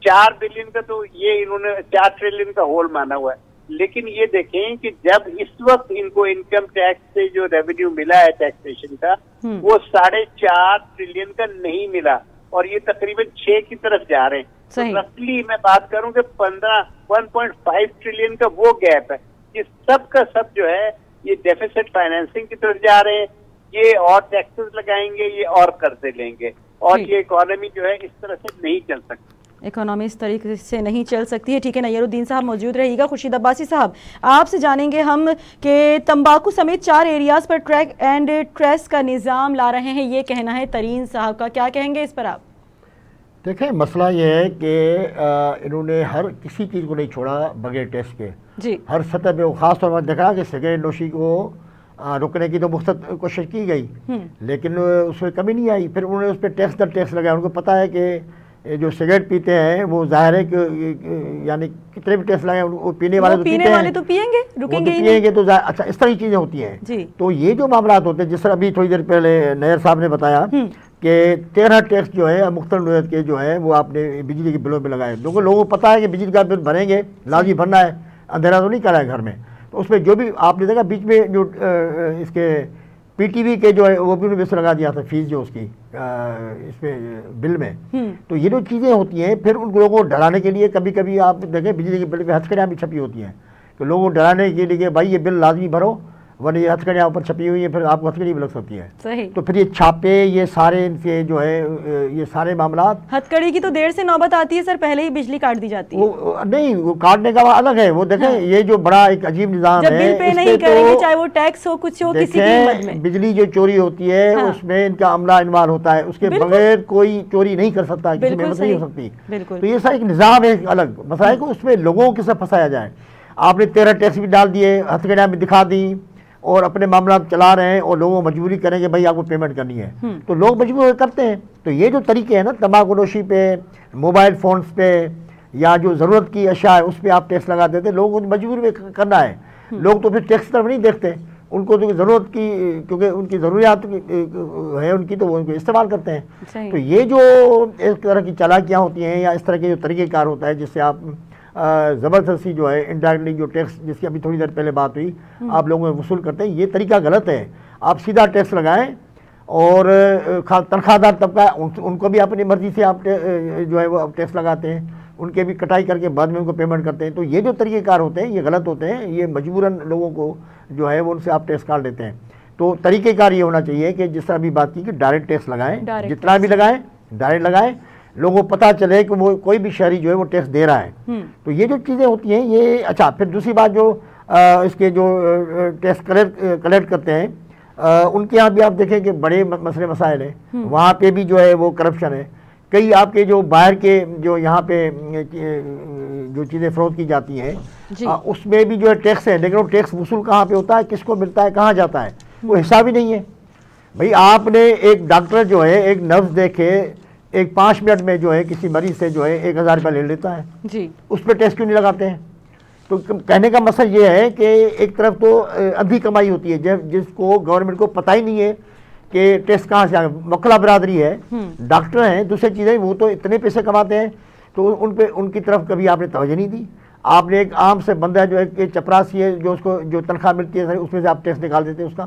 4 बिलियन का तो ये इन्होंने 4 ट्रिलियन का होल माना हुआ है। लेकिन ये देखें कि जब इस वक्त इनको इनकम टैक्स से जो रेवेन्यू मिला है टैक्सेशन का, वो 4.5 ट्रिलियन का नहीं मिला और ये तकरीबन 6 की तरफ जा रहे हैं। तो रफली मैं बात करूं कि 1.5 ट्रिलियन का वो गैप है। ये सब का सब जो है ये डेफिसिट फाइनेंसिंग की तरफ जा रहे हैं। ये और टैक्सेस लगाएंगे, ये और कर्जे लेंगे, और ये इकोनॉमी जो है इस तरह से नहीं चल सकती। इकोनॉमी इस तरीके से नहीं चल सकती है। ठीक है, नय्यरुद्दीन साहब मौजूद रहिएगा। खुर्शीद अब्बासी साहब, आपसे जानेंगे हम कि तंबाकू समेत 4 एरियाज पर ट्रैक एंड ट्रेस का निज़ाम ला रहे हैं, ये कहना है तरीन साहब का, क्या कहेंगे इस पर आप? देखें, मसला ये है कि इन्होंने हर किसी चीज़ को नहीं छोड़ा बगैर टेस्ट के जी। हर सतह पे, ख़ास तौर पर देखा कि सिगरेट नोशी को रुकने की तो मुख्तलिफ कोशिश की गई, लेकिन उसमें कमी नहीं आई। फिर उन्होंने उस पर टैक्स दर टैक्स लगाया। उनको पता है कि जो सिगरेट पीते हैं वो जाहिर है कि यानी कितने भी टैक्स लगाए वो पीने वाले तो पिएंगे, रुकेंगे ही नहीं। तो अच्छा, इस तरह की चीज़ें होती हैं। तो ये जो मामला होते हैं, जिस तरह अभी थोड़ी देर पहले नैयर साहब ने बताया कि 13 टैक्स जो है मुख्तलिफ के जो है वो आपने बिजली के बिलों में लगाए। लोगों को पता है कि बिजली का बिल भरेंगे, लाजी भरना है, अंधेरा तो नहीं करा है घर में। तो उसमें जो भी आपने देखा बीच में जो इसके PTV के जो है वो भी उन्होंने लगा दिया था फीस जो उसकी इसमें बिल में। तो ये जो चीज़ें होती हैं, फिर उन लोगों को डराने के लिए कभी कभी आप देखें बिजली के बिल पे हथकड़ियाँ भी छपी होती हैं, तो लोगों को डराने के लिए भाई ये बिल लाजमी भरो, वरना ये हथकड़ियाँ ऊपर छपी हुई है, फिर आपको हथकड़ी भी लग सकती है। सही। तो फिर ये छापे, ये सारे इनके जो है ये सारे मामला, हथकड़ी की तो देर से नौबत आती है सर, पहले ही बिजली काट दी जाती है। वो नहीं, वो काटने का अलग है। वो देखें ये जो बड़ा एक अजीब निज़ाम है, बिल पे नहीं करेंगे चाहे वो टैक्स हो, कुछ हो, किसी कीमत में बिजली जो चोरी होती है उसमें इनका अमला इन्वॉल्व होता है, उसके बगैर कोई चोरी नहीं कर सकता, किसी में नहीं हो सकती। तो ये सारा एक निज़ाम है अलग। मसला है कि उसमें लोगों को किसे फंसाया जाए। आपने 13 टैक्स भी डाल दिए, हथकड़ियाँ भी दिखा दी और अपने मामला चला रहे हैं और लोगों को मजबूरी करेंगे भाई आपको पेमेंट करनी है, तो लोग मजबूर करते हैं। तो ये जो तरीके हैं ना, तंबाकूनोशी पे, मोबाइल फ़ोन्स पे, या जो ज़रूरत की अशिया है उस पर आप टैक्स लगा देते, लोगों को मजबूरी में करना है। लोग तो फिर टैक्स तरफ नहीं देखते, उनको तो ज़रूरत की, क्योंकि उनकी ज़रूरियात है उनकी, तो वो उनको इस्तेमाल करते हैं। तो ये जो इस तरह की चालाकियाँ होती हैं या इस तरह के जो तरीक़ेकार होता है जिससे आप ज़बरदस्ती जो है इनडायरेक्टली जो टैक्स, जिसकी अभी थोड़ी देर पहले बात हुई, आप लोगों में वसूल करते हैं, ये तरीका गलत है। आप सीधा टैक्स लगाएं और तनख्वाहदार तबका उनको भी अपनी मर्ज़ी से आप जो है वो टैक्स लगाते हैं, उनके भी कटाई करके बाद में उनको पेमेंट करते हैं। तो ये जो तरीक़ेकार होते हैं ये गलत होते हैं, ये मजबूरन लोगों को जो है वो उनसे आप टैक्स काट देते हैं। तो तरीक़ेकार ये होना चाहिए कि जिस तरह भी बात की कि डायरेक्ट टैक्स लगाएं, जितना भी लगाएं डायरेक्ट लगाएं, लोगों को पता चले कि वो कोई भी शहरी जो है वो टैक्स दे रहा है। तो ये जो चीज़ें होती हैं ये, अच्छा फिर दूसरी बात जो इसके जो टैक्स कलेक्ट करते हैं उनके यहाँ भी आप देखें कि बड़े मसले मसाइल हैं, वहाँ पे भी जो है वो करप्शन है। कई आपके जो बाहर के जो यहाँ पे जो चीज़ें फ़रोख्त की जाती हैं उसमें भी जो है टैक्स है, लेकिन वो टैक्स वसूल कहाँ पे होता है, किसको मिलता है, कहाँ जाता है, वो हिसाब ही नहीं है। भाई आपने एक डॉक्टर जो है एक नर्स देखे एक 5 मिनट में जो है किसी मरीज से जो है 1000 रुपया ले लेता है जी, उस पर टैक्स क्यों नहीं लगाते हैं? तो कहने का मकसद ये है कि एक तरफ तो अंधी कमाई होती है जिसको गवर्नमेंट को पता ही नहीं है कि टैक्स कहाँ से आ गया। वकला बरादरी है, डॉक्टर हैं, दूसरी चीज़ें, वो तो इतने पैसे कमाते हैं, तो उनकी तरफ कभी आपने तवज्जो नहीं दी। आपने एक आम से बंदा जो है चपरासी है, जो उसको जो तनख्वाह मिलती है उसमें से आप टैक्स निकाल देते हैं उसका,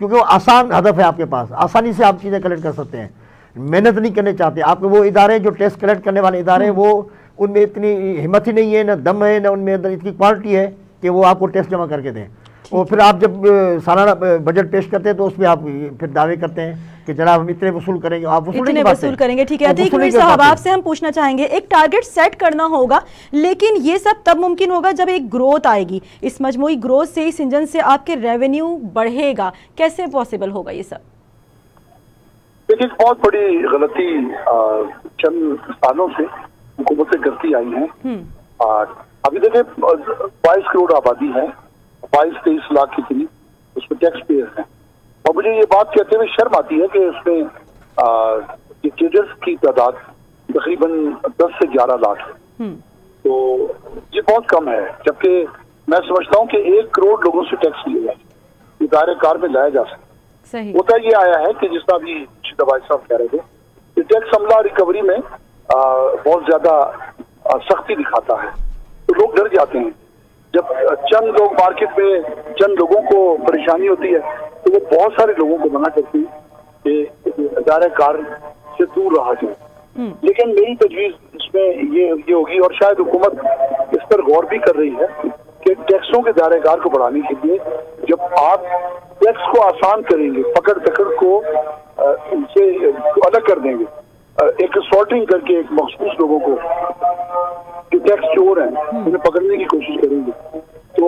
क्योंकि वो आसान हदफ है आपके पास, आसानी से आप चीज़ें कलेक्ट कर सकते हैं, मेहनत नहीं करने चाहते। आपके वो इदारे जो टैक्स कलेक्ट करने वाले इदारे वो उनमें इतनी हिम्मत ही नहीं है, ना दम है, ना उनमें अंदर इतनी क्वालिटी है कि वो आपको टैक्स जमा करके दें। और फिर आप जब सालाना बजट पेश करते हैं तो उसमें आप फिर दावे करते हैं कि जनाब हम इतने वसूल करेंगे, आप वसूल करेंगे। ठीक है अतीक मीर साहब, आपसे हम पूछना चाहेंगे, एक टारगेट सेट करना होगा, लेकिन ये सब तब मुमकिन होगा जब एक ग्रोथ आएगी, इस मजमूई ग्रोथ से, इस इंजन से आपके रेवेन्यू बढ़ेगा, कैसे पॉसिबल होगा ये सब? देखिए बहुत बड़ी गलती चंद सालों से हुकूमतें करती आई हैं। अभी देखिए 22 करोड़ आबादी है, 22-23 लाख की करीब उसमें टैक्स पेयर हैं, और मुझे ये बात कहते हुए शर्म आती है कि उसमें ट्रेडर्स की तादाद तकरीबन 10 से 11 लाख है। तो ये बहुत कम है, जबकि मैं समझता हूँ कि 1 करोड़ लोगों से टैक्स लिया जाए, इदारे कार में लाया जा सकता। होता ये आया है कि जिसका भी दवाई साहब कह रहे थे कि टैक्स अमला रिकवरी में बहुत ज्यादा सख्ती दिखाता है, तो लोग डर जाते हैं। जब चंद लोग मार्केट में चंद लोगों को परेशानी होती है तो वो बहुत सारे लोगों को मना करती है कि इदारे कार से दूर रहा जाए। लेकिन मेरी तजवीज़ इसमें ये होगी, और शायद हुकूमत इस पर गौर भी कर रही है कि टैक्सों के दायरे कार को बढ़ाने के लिए जब आप टैक्स को आसान करेंगे, पकड़ दकड़ को इनसे अलग कर देंगे, एक सॉर्टिंग करके एक मखसूस लोगों को जो टैक्स चोर हैं उन्हें पकड़ने की कोशिश करेंगे, तो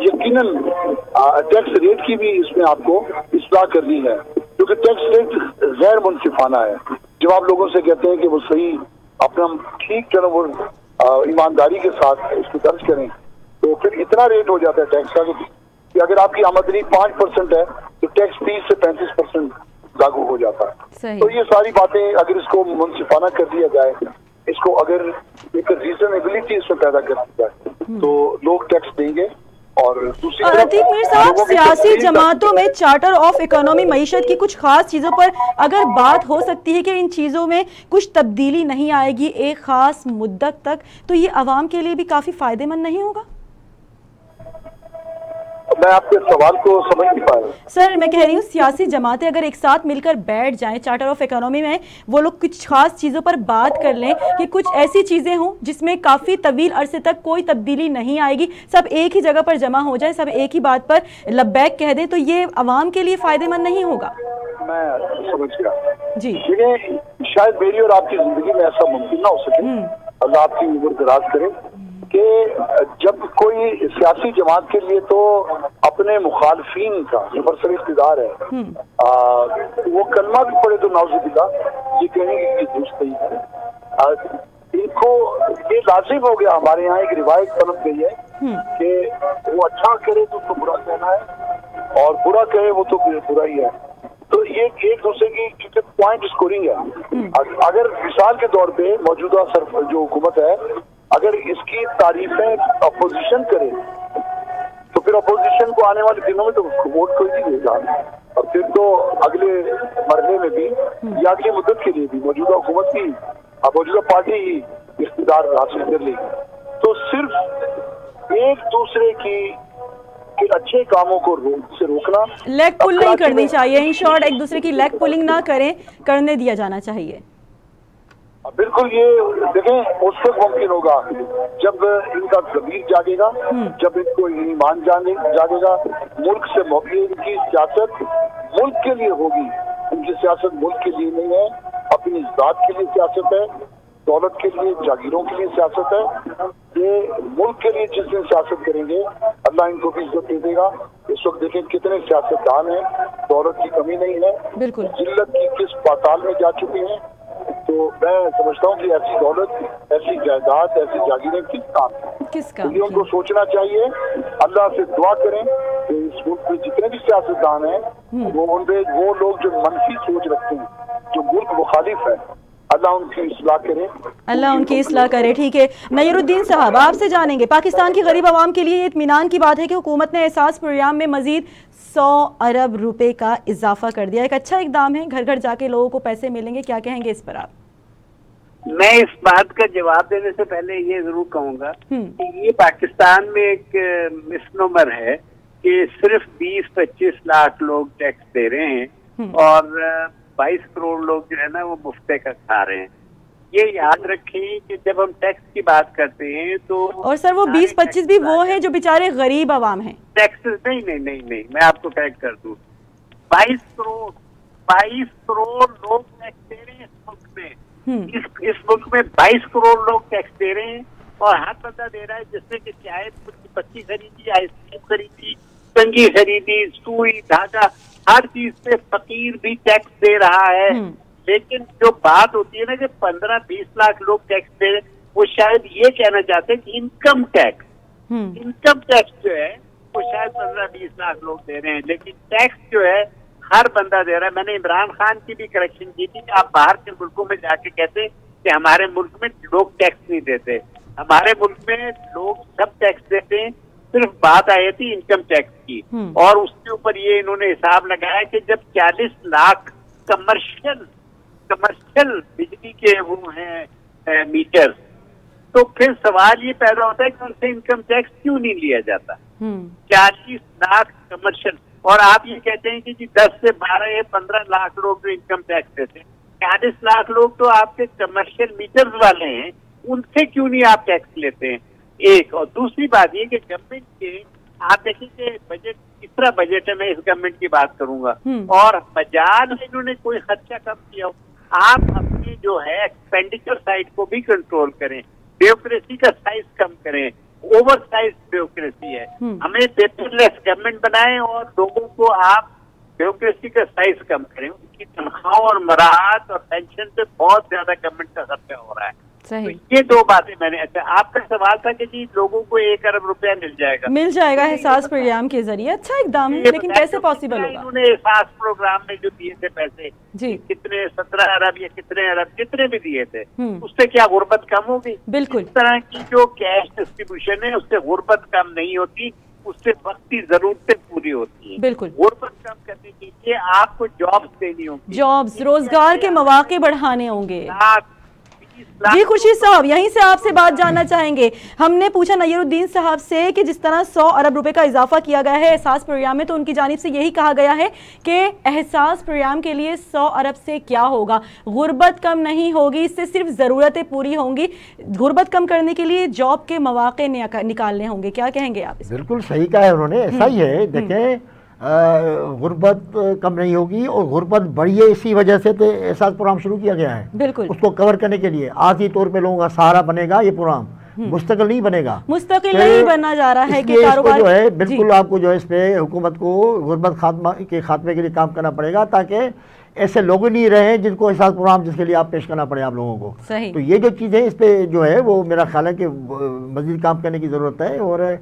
यकीनन टैक्स रेट की भी इसमें आपको इस्लाह करनी है, क्योंकि टैक्स रेट गैर मुनसिफाना है। जब आप लोगों से कहते हैं कि वो सही अपना ठीक तरह ईमानदारी के साथ इसको दर्ज करें, तो फिर इतना रेट हो जाता है टैक्स का कि अगर आपकी आमदनी 5% है तो टैक्स 30 से 35% लागू हो जाता है। तो ये सारी बातें अगर इसको मुनसिफाना कर दिया जाए, इसको अगर एक रीजनेबिलिटी इसमें पैदा कर दी जाए तो लोग टैक्स देंगे। और दूसरी अतीक मीर साहब, सियासी जमातों में चार्टर ऑफ इकोनॉमी मईशत की कुछ खास चीज़ों पर अगर बात हो सकती है कि इन चीज़ों में कुछ तब्दीली नहीं आएगी एक खास मुद्दत तक, तो ये आवाम के लिए भी काफ़ी फ़ायदेमंद नहीं होगा? मैं आपके सवाल को समझ नहीं पाया सर। मैं कह रही हूँ सियासी जमातें अगर एक साथ मिलकर बैठ जाएं चार्टर ऑफ इकोनॉमी में, वो लोग कुछ खास चीज़ों पर बात कर लें कि कुछ ऐसी चीज़ें हों जिसमें काफ़ी तवील अरसे तक कोई तब्दीली नहीं आएगी, सब एक ही जगह पर जमा हो जाए, सब एक ही बात पर लब्बैक कह दें, तो ये आवाम के लिए फ़ायदेमंद नहीं होगा? मैं समझ गया जी। शायद मेरी और आपकी जिंदगी में ऐसा मुमकिन ना हो सके, अल्लाह आपकी उम्र दराज करे, कि जब कोई सियासी जमात के लिए तो अपने मुखालफीन का जो बरसर इख्तिदार है वो कलमा भी पढ़े तो नाउज़ुबिल्लाह ये कहने की दुरुस्त नहीं है। इनको ये लाजिम हो गया, हमारे यहाँ एक रिवायत पनप गई है कि वो अच्छा करे तो बुरा कहना है और बुरा कहे वो तो बुरा ही है। तो ये एक दूसरे की पॉइंट स्कोरिंग है। अगर मिसाल के तौर पे मौजूदा जो हुकूमत है अगर इसकी तारीफें अपोजिशन करे तो फिर अपोजिशन इलेक्शन को आने वाले दिनों में तो वोट कोई नहीं देगा, और फिर तो अगले मरने में भी या अगली मुद्दत के लिए भी मौजूदा हुकूमत की मौजूदा पार्टी ही इख्तियार हासिल कर लेगी। तो सिर्फ एक दूसरे के अच्छे कामों को से रोकना, लेग पुल नहीं करनी चाहिए। इन शॉर्ट एक दूसरे की लेग पुलिंग ना करें, करने दिया जाना चाहिए। बिल्कुल, ये देखें उस वक्त मुमकिन होगा जब इनका ज़मीर जागेगा, जब इनको ईमान जागेगा, मुल्क से इनकी सियासत मुल्क के लिए होगी। इनकी सियासत मुल्क के लिए नहीं है, अपनी जात के लिए सियासत है, दौलत के लिए, जागीरों के लिए सियासत है। ये मुल्क के लिए जिस दिन सियासत करेंगे अल्लाह इनको भी इज्जत दे देगा। इस वक्त देखें कितने सियासतदान हैं, दौलत की कमी नहीं है, बिल्कुल जिल्लत की किस पाताल में जा चुके हैं। तो मैं समझता हूँ कि ऐसी दौलत, ऐसी जायदाद, ऐसी जागीरें किस काम है, उनको सोचना चाहिए। अल्लाह से दुआ करें कि इस मुल्क में जितने भी सियासतदान हैं वो लोग जो मनफी सोच रखते हैं, जो मुल्क मुखालिफ है, अल्लाह उनकी इस्लाह करे, अल्लाह उनकी इस्लाह करे। ठीक है नयरुद्दीन साहब, आपसे जानेंगे, पाकिस्तान की गरीब आवाम के लिए इत्मीनान की बात है कि हुकूमत ने एहसास प्रोग्राम में मजीद 100 अरब रुपए का इजाफा कर दिया। एक अच्छा इकदाम है, घर घर जाके लोगों को पैसे मिलेंगे, क्या कहेंगे इस पर आप? मैं इस बात का जवाब देने से पहले ये जरूर कहूंगा कि ये पाकिस्तान में एक मिसनोमर है कि सिर्फ 20-25 लाख लोग टैक्स दे रहे हैं और 22 करोड़ लोग जो है ना वो मुफ्ते का खा रहे हैं। ये याद रखें कि जब हम टैक्स की बात करते हैं तो और सर वो 20-25 भी वो हैं जो बेचारे गरीब आवाम हैं। टैक्स नहीं, मैं आपको टैग कर दूं, 22 करोड़ लोग टैक्स दे रहे हैं इस मुल्क में। इस मुल्क में 22 करोड़ लोग टैक्स दे रहे हैं और हर बंदा दे रहा है, जिसने कि चाहे पत्ती खरीदी, आइसक्रीम खरीदी, कंघी खरीदी, सुई, धागा, हर चीज पे फकीर भी टैक्स दे रहा है। लेकिन जो बात होती है ना कि 15-20 लाख लोग टैक्स दे रहे, वो शायद ये कहना चाहते हैं कि इनकम टैक्स जो है वो शायद 15-20 लाख लोग दे रहे हैं, लेकिन टैक्स जो है हर बंदा दे रहा है। मैंने इमरान खान की भी करेक्शन की थी, आप बाहर के मुल्कों में जाके कहते कि हमारे मुल्क में लोग टैक्स नहीं देते, हमारे मुल्क में लोग सब टैक्स देते हैं, सिर्फ बात आई थी इनकम टैक्स की। और उसके ऊपर ये इन्होंने हिसाब लगाया कि जब 40 लाख कमर्शियल बिजली के वो हैं मीटर, तो फिर सवाल ये पैदा होता है कि उनसे इनकम टैक्स क्यों नहीं लिया जाता। 40 लाख कमर्शियल, और आप ये कहते हैं कि जी 10 से 12 या 15 लाख लोग जो इनकम टैक्स देते हैं, 40 लाख लोग तो आपके कमर्शियल मीटर्स वाले हैं, उनसे क्यों नहीं आप टैक्स लेते हैं? एक, और दूसरी बात ये कि गवर्नमेंट के आप देखेंगे बजट, कितना बजट है, मैं इस गवर्नमेंट की बात करूंगा, और बजाज इन्होंने कोई खर्चा कम किया हो। आप अपनी जो है एक्सपेंडिचर साइड को भी कंट्रोल करें, ब्यूरोक्रेसी का साइज कम करें, ओवर साइज ब्यूरोक्रेसी है, हमें पेपरलेस गवर्नमेंट बनाएं और लोगों को आप ब्यूरोक्रेसी का साइज कम करें। उनकी तनख्वाह और मराहत और पेंशन पे बहुत ज्यादा गवर्नमेंट का खर्चा हो रहा है। तो ये दो बातें मैंने, अच्छा आपका सवाल था कि जी लोगों को 1 अरब रुपया मिल जाएगा एहसास प्रोग्राम के जरिए, अच्छा एकदम है, लेकिन कैसे पॉसिबल होगा? उन्होंने एहसास प्रोग्राम में जो दिए थे पैसे जी, कितने 17 अरब या कितने अरब, जितने भी दिए थे, उससे क्या गुर्बत कम होगी? बिल्कुल। इस तरह की जो कैश डिस्ट्रीब्यूशन है उससे गुर्बत कम नहीं होती, उससे वक्ती जरूरतें पूरी होती है। बिल्कुल। गुर्बत कम करने के लिए आपको जॉब्स देनी होगी, जॉब्स, रोजगार के मौके बढ़ाने होंगे। जी खुशी साहब, यहीं से आपसे बात जानना चाहेंगे। हमने पूछा नयरुद्दीन साहब से कि जिस तरह 100 अरब रुपए का इजाफा किया गया है एहसास प्रोग्राम में, तो उनकी जानिब से यही कहा गया है कि एहसास प्रोग्राम के लिए 100 अरब से क्या होगा, गुर्बत कम नहीं होगी, इससे सिर्फ ज़रूरतें पूरी होंगी। गुर्बत कम करने के लिए जॉब के मौके निकालने होंगे, क्या कहेंगे आप? बिल्कुल सही कहा है उन्होंने, ऐसा ही है। देखें गुर्बत कम नहीं होगी और गुर्बत बढ़ी है, इसी वजह से तो एहसास प्रोग्राम शुरू किया गया है। बिल्कुल। उसको कवर करने के लिए आर्थिक तौर पे लोगों का सहारा बनेगा ये प्रोग्राम, मुस्तकिल नहीं बनेगा, मुस्तकिल नहीं बनना जा रहा है कि कारोबार जो है बिल्कुल आपको जो है इस पे हुकूमत को गुर्बत खात्मे के लिए काम करना पड़ेगा, ताकि ऐसे लोग नहीं रहे जिनको एहसास प्रोग्राम जिसके लिए आप पेश करना पड़े आप लोगों को। सही। तो ये जो चीज़ें इस पे जो है वो मेरा ख्याल है कि मजीद काम करने की ज़रूरत है और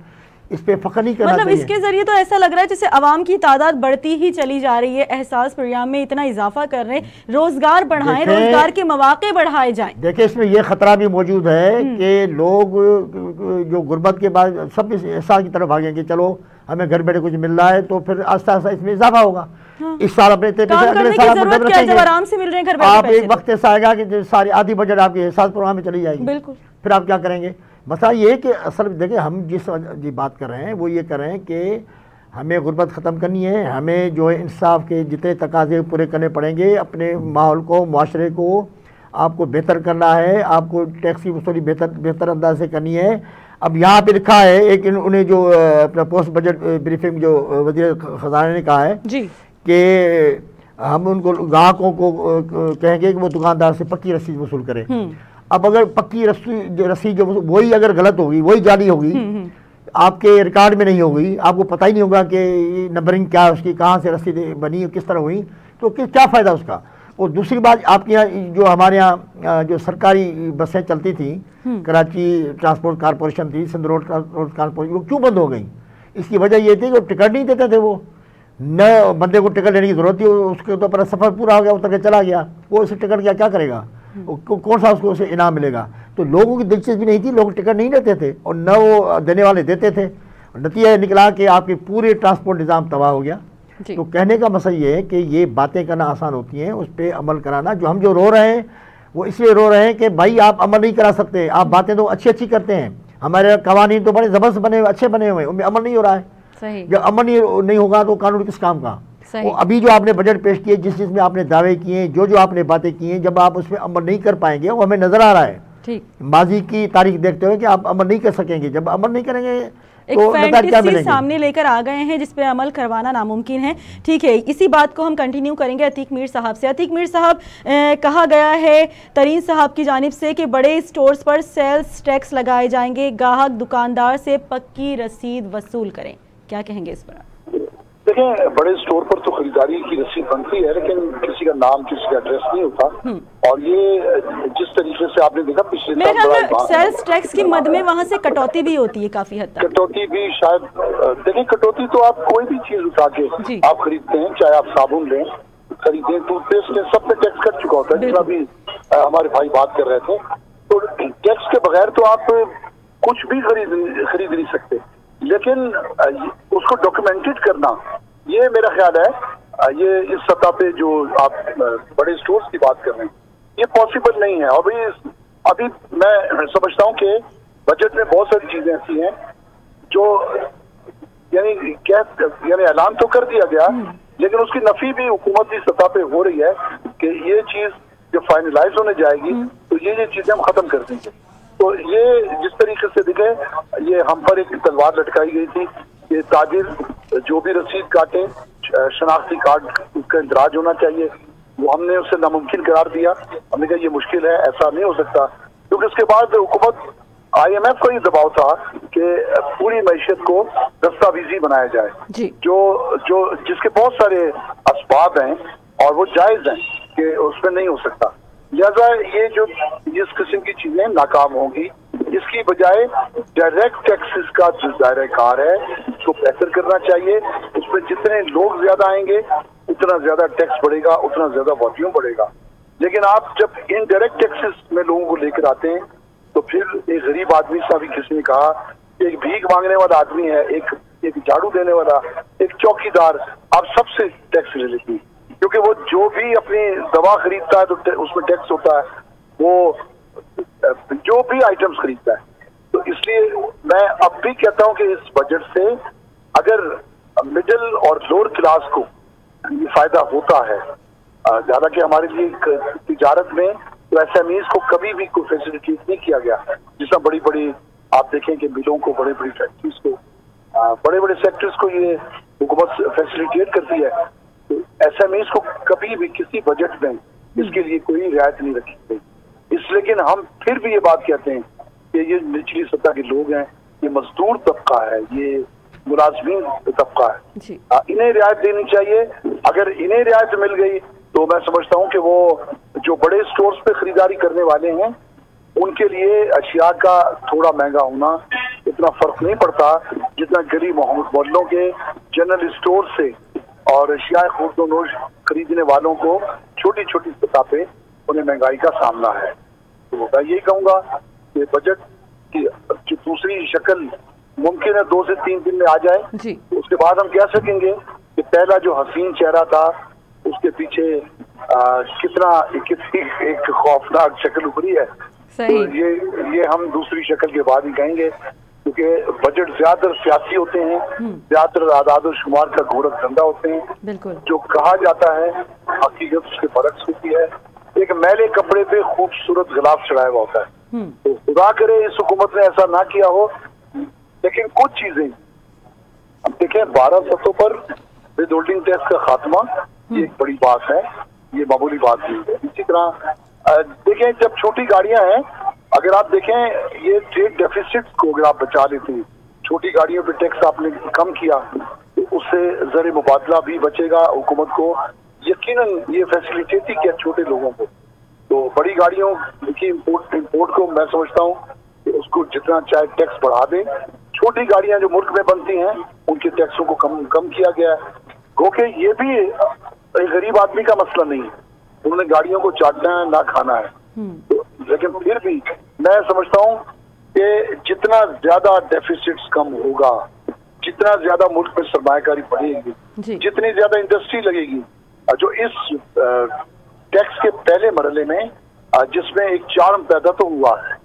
इस पे फखर नहीं करना मतलब इसके जरिए तो ऐसा लग रहा है जैसे आवाम की तादाद बढ़ती ही चली जा रही है। एहसास प्रोग्राम में इतना इजाफा कर रहे हैं, रोजगार बढ़ाएं, रोजगार के मौके बढ़ाए जाएं। देखिए इसमें यह खतरा भी मौजूद है कि लोग जो गुर्बत के बाद सब इस एहसास की तरफ भागेंगे, चलो हमें घर बैठे कुछ मिल रहा है, तो फिर आस्ता आस्ता इसमें इजाफा होगा। हाँ। इस साल अपने अगले साल जब आराम से मिल रहे हैं घर बैठे, आप एक वक्त ऐसा आएगा कि सारी आधी बजट आपके एहसास प्रोग्राम में चली जाएगी। बिल्कुल। फिर आप क्या करेंगे? मसला ये है कि असल देखिए हम जिस बात कर रहे हैं वो ये कर रहे हैं कि हमें गुर्बत ख़त्म करनी है, हमें जो है इंसाफ के जितने तकाजे पूरे करने पड़ेंगे, अपने माहौल को, मुआशरे को आपको बेहतर करना है, आपको टैक्स की वसूली बेहतर अंदाज से करनी है। अब यहाँ पे लिखा है एक उन्हें जो अपना पोस्ट बजट ब्रीफिंग जो वज़ीर ख़जाना ने कहा है जी कि हम उनको ग्राहकों को कहेंगे कि वो दुकानदार से पक्की रसीद वसूल करें। अब अगर पक्की रसीद जो वही अगर गलत होगी, वही जाली होगी, आपके रिकॉर्ड में नहीं होगी, आपको पता ही नहीं होगा कि नंबरिंग क्या है उसकी, कहाँ से रसीद बनी, किस तरह हुई, तो क्या फ़ायदा उसका। और दूसरी बात, आपके यहाँ जो हमारे यहाँ जो सरकारी बसें चलती थी, कराची ट्रांसपोर्ट कॉरपोरेशन थी, सिंध रोड ट्रांसपोर्ट कॉरपोरेशन, वो क्यों बंद हो गई? इसकी वजह ये थी कि टिकट नहीं देते थे, वो न बंदे को टिकट लेने की जरूरत थी, उसके तो पर सफ़र पूरा हो गया, उतर के चला गया, वो उसे टिकट क्या करेगा, कौन सा उसको उसे इनाम मिलेगा। तो लोगों की दिलचस्पी नहीं थी, लोग टिकट नहीं लेते थे और न वो देने वाले देते थे। नतीजा निकला कि आपके पूरे ट्रांसपोर्ट निज़ाम तबाह हो गया। तो कहने का मसला ये है कि ये बातें करना आसान होती हैं, उस पर अमल कराना, जो रो रहे हैं वो इसलिए रो रहे हैं कि भाई आप अमल नहीं करा सकते, आप बातें तो अच्छी करते हैं, हमारे कवानीन तो बड़े ज़बरदस्त बने हुए, अच्छे बने हुए, उनमें अमल नहीं हो रहा है। सही। जब अमल नहीं होगा तो कानून किस काम का? वो अभी जो आपने बजट पेश किए, जिस चीज़ में आपने दावे किए, जो आपने बातें की हैं, जब आप उसमें अमल नहीं कर पाएंगे, वो हमें नज़र आ रहा है ठीक माजी की तारीख देखते हुए कि आप अमल नहीं कर सकेंगे। जब अमल नहीं करेंगे एक फैंटेसी सामने लेकर आ गए हैं जिस पे अमल करवाना नामुमकिन है। ठीक है, इसी बात को हम कंटिन्यू करेंगे अतीक मीर साहब से। अतीक मीर साहब, कहा गया है तरीन साहब की जानिब से कि बड़े स्टोर्स पर सेल्स टैक्स लगाए जाएंगे, ग्राहक दुकानदार से पक्की रसीद वसूल करें, क्या कहेंगे इस पर? देखिए, बड़े स्टोर पर तो खरीदारी की रसीद बनती है, लेकिन किसी का नाम, किसी का एड्रेस नहीं होता। और ये जिस तरीके से आपने देखा पिछले साल सेल्स टैक्स की मद में वहाँ से कटौती भी होती है काफी हद तक। कटौती भी शायद, देखिए कटौती तो आप कोई भी चीज उठा के आप खरीदते हैं, चाहे आप साबुन लें, खरीदें, टूथपेस्ट लें, सब पे टैक्स कट चुका होता है, जितना भी हमारे भाई बात कर रहे थे। तो टैक्स के बगैर तो आप कुछ भी खरीद नहीं सकते, लेकिन उसको डॉक्यूमेंटेड करना, ये मेरा ख्याल है ये इस सतह पे जो आप बड़े स्टोर्स की बात कर रहे हैं, ये पॉसिबल नहीं है। अभी मैं समझता हूँ कि बजट में बहुत सारी चीजें ऐसी हैं जो यानी ऐलान तो कर दिया गया, लेकिन उसकी नफी भी हुकूमती सतह पे हो रही है कि ये चीज जब फाइनलाइज होने जाएगी तो ये चीजें हम खत्म कर देंगे। तो ये जिस तरीके से दिखे, ये हम पर एक तलवार लटकाई गई थी कि ताजिर जो भी रसीद काटे, शनाख्ती कार्ड उसका इंदराज होना चाहिए, वो हमने उससे नामुमकिन करार दिया। हमने कहा ये मुश्किल है, ऐसा नहीं हो सकता, क्योंकि उसके बाद हुकूमत IMF का ये दबाव था कि पूरी मैशियत को दस्तावेजी बनाया जाए, जो जिसके बहुत सारे असबाब हैं और वो जायज हैं कि उसमें नहीं हो सकता। लिहाजा ये जो इस किस्म की चीजें नाकाम होंगी, इसकी बजाय डायरेक्ट टैक्सेस का जो दायरा कार है उसको बेहतर करना चाहिए। उसमें जितने लोग ज्यादा आएंगे उतना ज्यादा टैक्स बढ़ेगा, उतना ज्यादा वॉल्यूम बढ़ेगा। लेकिन आप जब इनडायरेक्ट टैक्सेस में लोगों को लेकर आते हैं तो फिर एक गरीब आदमी सा भी किसी ने कहा, एक भीख मांगने वाला आदमी है, एक झाड़ू देने वाला, एक चौकीदार, आप सबसे टैक्स ले लेती, क्योंकि वो जो भी अपनी दवा खरीदता है तो उसमें टैक्स होता है, वो जो भी आइटम्स खरीदता है। तो इसलिए मैं अब भी कहता हूं कि इस बजट से अगर मिडिल और लोअर क्लास को ये फायदा होता है, हालांकि हमारे लिए तिजारत में तो SMEs को कभी भी कोई फैसिलिटेट नहीं किया गया, जिसमें बड़ी बड़ी आप देखें कि मिलों को, बड़े बड़ी फैक्ट्रीज को, बड़े बड़े सेक्टर्स को ये हुकूमत फैसिलिटेट करती है। तो SMEs को कभी भी किसी बजट में इसके लिए कोई रियायत नहीं रखी गई। लेकिन हम फिर भी ये बात कहते हैं कि ये निचली सतह के लोग हैं, ये मजदूर तबका है, ये मुलाजमीन तबका है, इन्हें रियायत देनी चाहिए। अगर इन्हें रियायत मिल गई तो मैं समझता हूँ कि वो जो बड़े स्टोर्स पे खरीदारी करने वाले हैं उनके लिए अशिया का थोड़ा महंगा होना इतना फर्क नहीं पड़ता जितना गरीब मोहल्लों के जनरल स्टोर से और अशिया खुर्दोनोश खरीदने वालों को छोटी छोटी सतह पे उन्हें महंगाई का सामना है। तो मैं यही कहूँगा कि बजट की जो दूसरी शक्ल मुमकिन है 2 से 3 दिन में आ जाए जी। उसके बाद हम कह सकेंगे कि पहला जो हसीन चेहरा था उसके पीछे कितनी एक खौफनाक शक्ल उभरी है। तो ये हम दूसरी शक्ल के बाद ही कहेंगे, क्योंकि बजट ज्यादातर सियासी होते हैं, ज्यादातर आदाद और शुमार का गोरख धंधा होते हैं। जो कहा जाता है हकीकत उसके बरक्स होती है। एक मैले कपड़े पे खूबसूरत गिलाफ चढ़ाया हुआ होता है। तो खुदा करे इस हुकूमत ने ऐसा ना किया हो, लेकिन कुछ चीजें अब देखें 12 सतहों पर विद होल्डिंग टैक्स का खात्मा, ये एक बड़ी बात है, ये मामूली बात नहीं है। इसी तरह देखें जब छोटी गाड़ियां हैं, अगर आप देखें ये ट्रेड डेफिसिट को अगर आप बचा लेते हैं, छोटी गाड़ियों पे टैक्स आपने कम किया तो उससे ज़र मुबादला भी बचेगा। हुकूमत को यकीनन ये फैसिलिटेट ही किया छोटे लोगों को। तो बड़ी गाड़ियों की इम्पोर्ट को मैं समझता हूँ कि उसको जितना चाहे टैक्स बढ़ा दें। छोटी गाड़ियां जो मुल्क में बनती हैं उनके टैक्सों को कम किया गया है। गो के ये भी एक गरीब आदमी का मसला नहीं है, उन्होंने गाड़ियों को चाटना है ना खाना है। तो, लेकिन फिर भी मैं समझता हूँ कि जितना ज्यादा डेफिसिट्स कम होगा, जितना ज्यादा मुल्क में सरमायाकारी बढ़ेगी, जितनी ज्यादा इंडस्ट्री लगेगी, जो इस टैक्स के पहले मरहले में जिसमें एक चार्म पैदा तो हुआ है,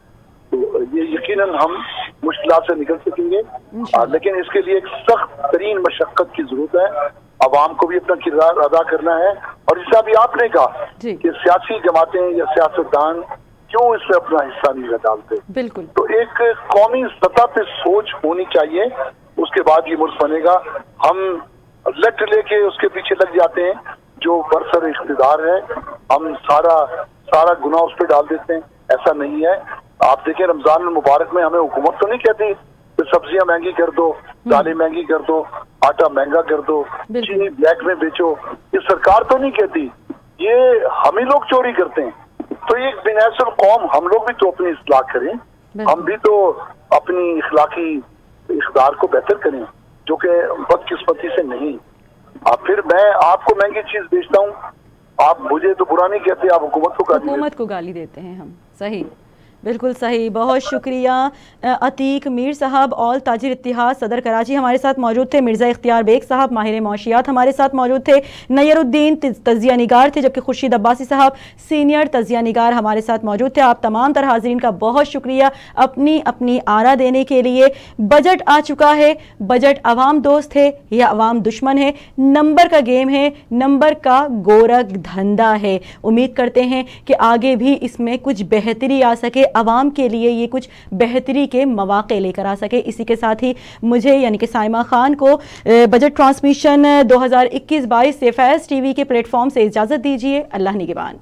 तो ये यकीनन हम मुश्किलात से निकल सकेंगे। लेकिन इसके लिए एक सख्त तरीन मशक्कत की जरूरत है। अवाम को भी अपना किरदार अदा करना है। और जैसा भी आपने कहा कि सियासी जमातें या सियासतदान क्यों इसमें अपना हिस्सा नहीं डालते, बिल्कुल। तो एक कौमी सतह पे सोच होनी चाहिए, उसके बाद ये मुल्क बनेगा। हम लट लेके उसके पीछे लग जाते हैं, जो बरसर इख्तिदार है हम सारा गुनाह उस पर डाल देते हैं। ऐसा नहीं है। आप देखें रमजान मुबारक में हमें हुकूमत तो नहीं कहती कि सब्जियां महंगी कर दो, दालें महंगी कर दो, आटा महंगा कर दो, चीनी ब्लैक में बेचो, ये सरकार तो नहीं कहती, ये हम ही लोग चोरी करते हैं। तो ये बिनैसुल कौम हम लोग भी तो अपनी इस्लाह करें, हम भी तो अपनी इखलाकी इख्तियार को बेहतर करें, जो कि बदकिस्मती से नहीं। फिर मैं आपको महंगी चीज बेचता हूँ, आप मुझे तो बुरा नहीं कहते, आप हुकूमत को गाली देते हैं। हम सही, बिल्कुल सही। बहुत शुक्रिया अतीक मीर साहब, ऑल ताजिर इत्तिहाद सदर कराची हमारे साथ मौजूद थे। मिर्ज़ा इख्तियार बेग साहब माहिर मौशियात हमारे साथ मौजूद थे। नयरुद्दीन तजिया निगार थे, जबकि खुर्शीद अब्बासी साहब सीनियर तजिया निगार हमारे साथ मौजूद थे। आप तमाम तर हाज़रीन का बहुत शुक्रिया अपनी अपनी आरा देने के लिए। बजट आ चुका है, बजट अवाम दोस्त है या अवाम दुश्मन है, नंबर का गेम है, नंबर का गोरख धंधा है। उम्मीद करते हैं कि आगे भी इसमें कुछ बेहतरी आ सके, अवाम के लिए ये कुछ बेहतरी के मौके लेकर आ सके। इसी के साथ ही मुझे यानी कि साइमा खान को बजट ट्रांसमिशन 2021-22 से फैज़ टीवी के प्लेटफॉर्म से इजाज़त दीजिए। अल्लाह निगहबान।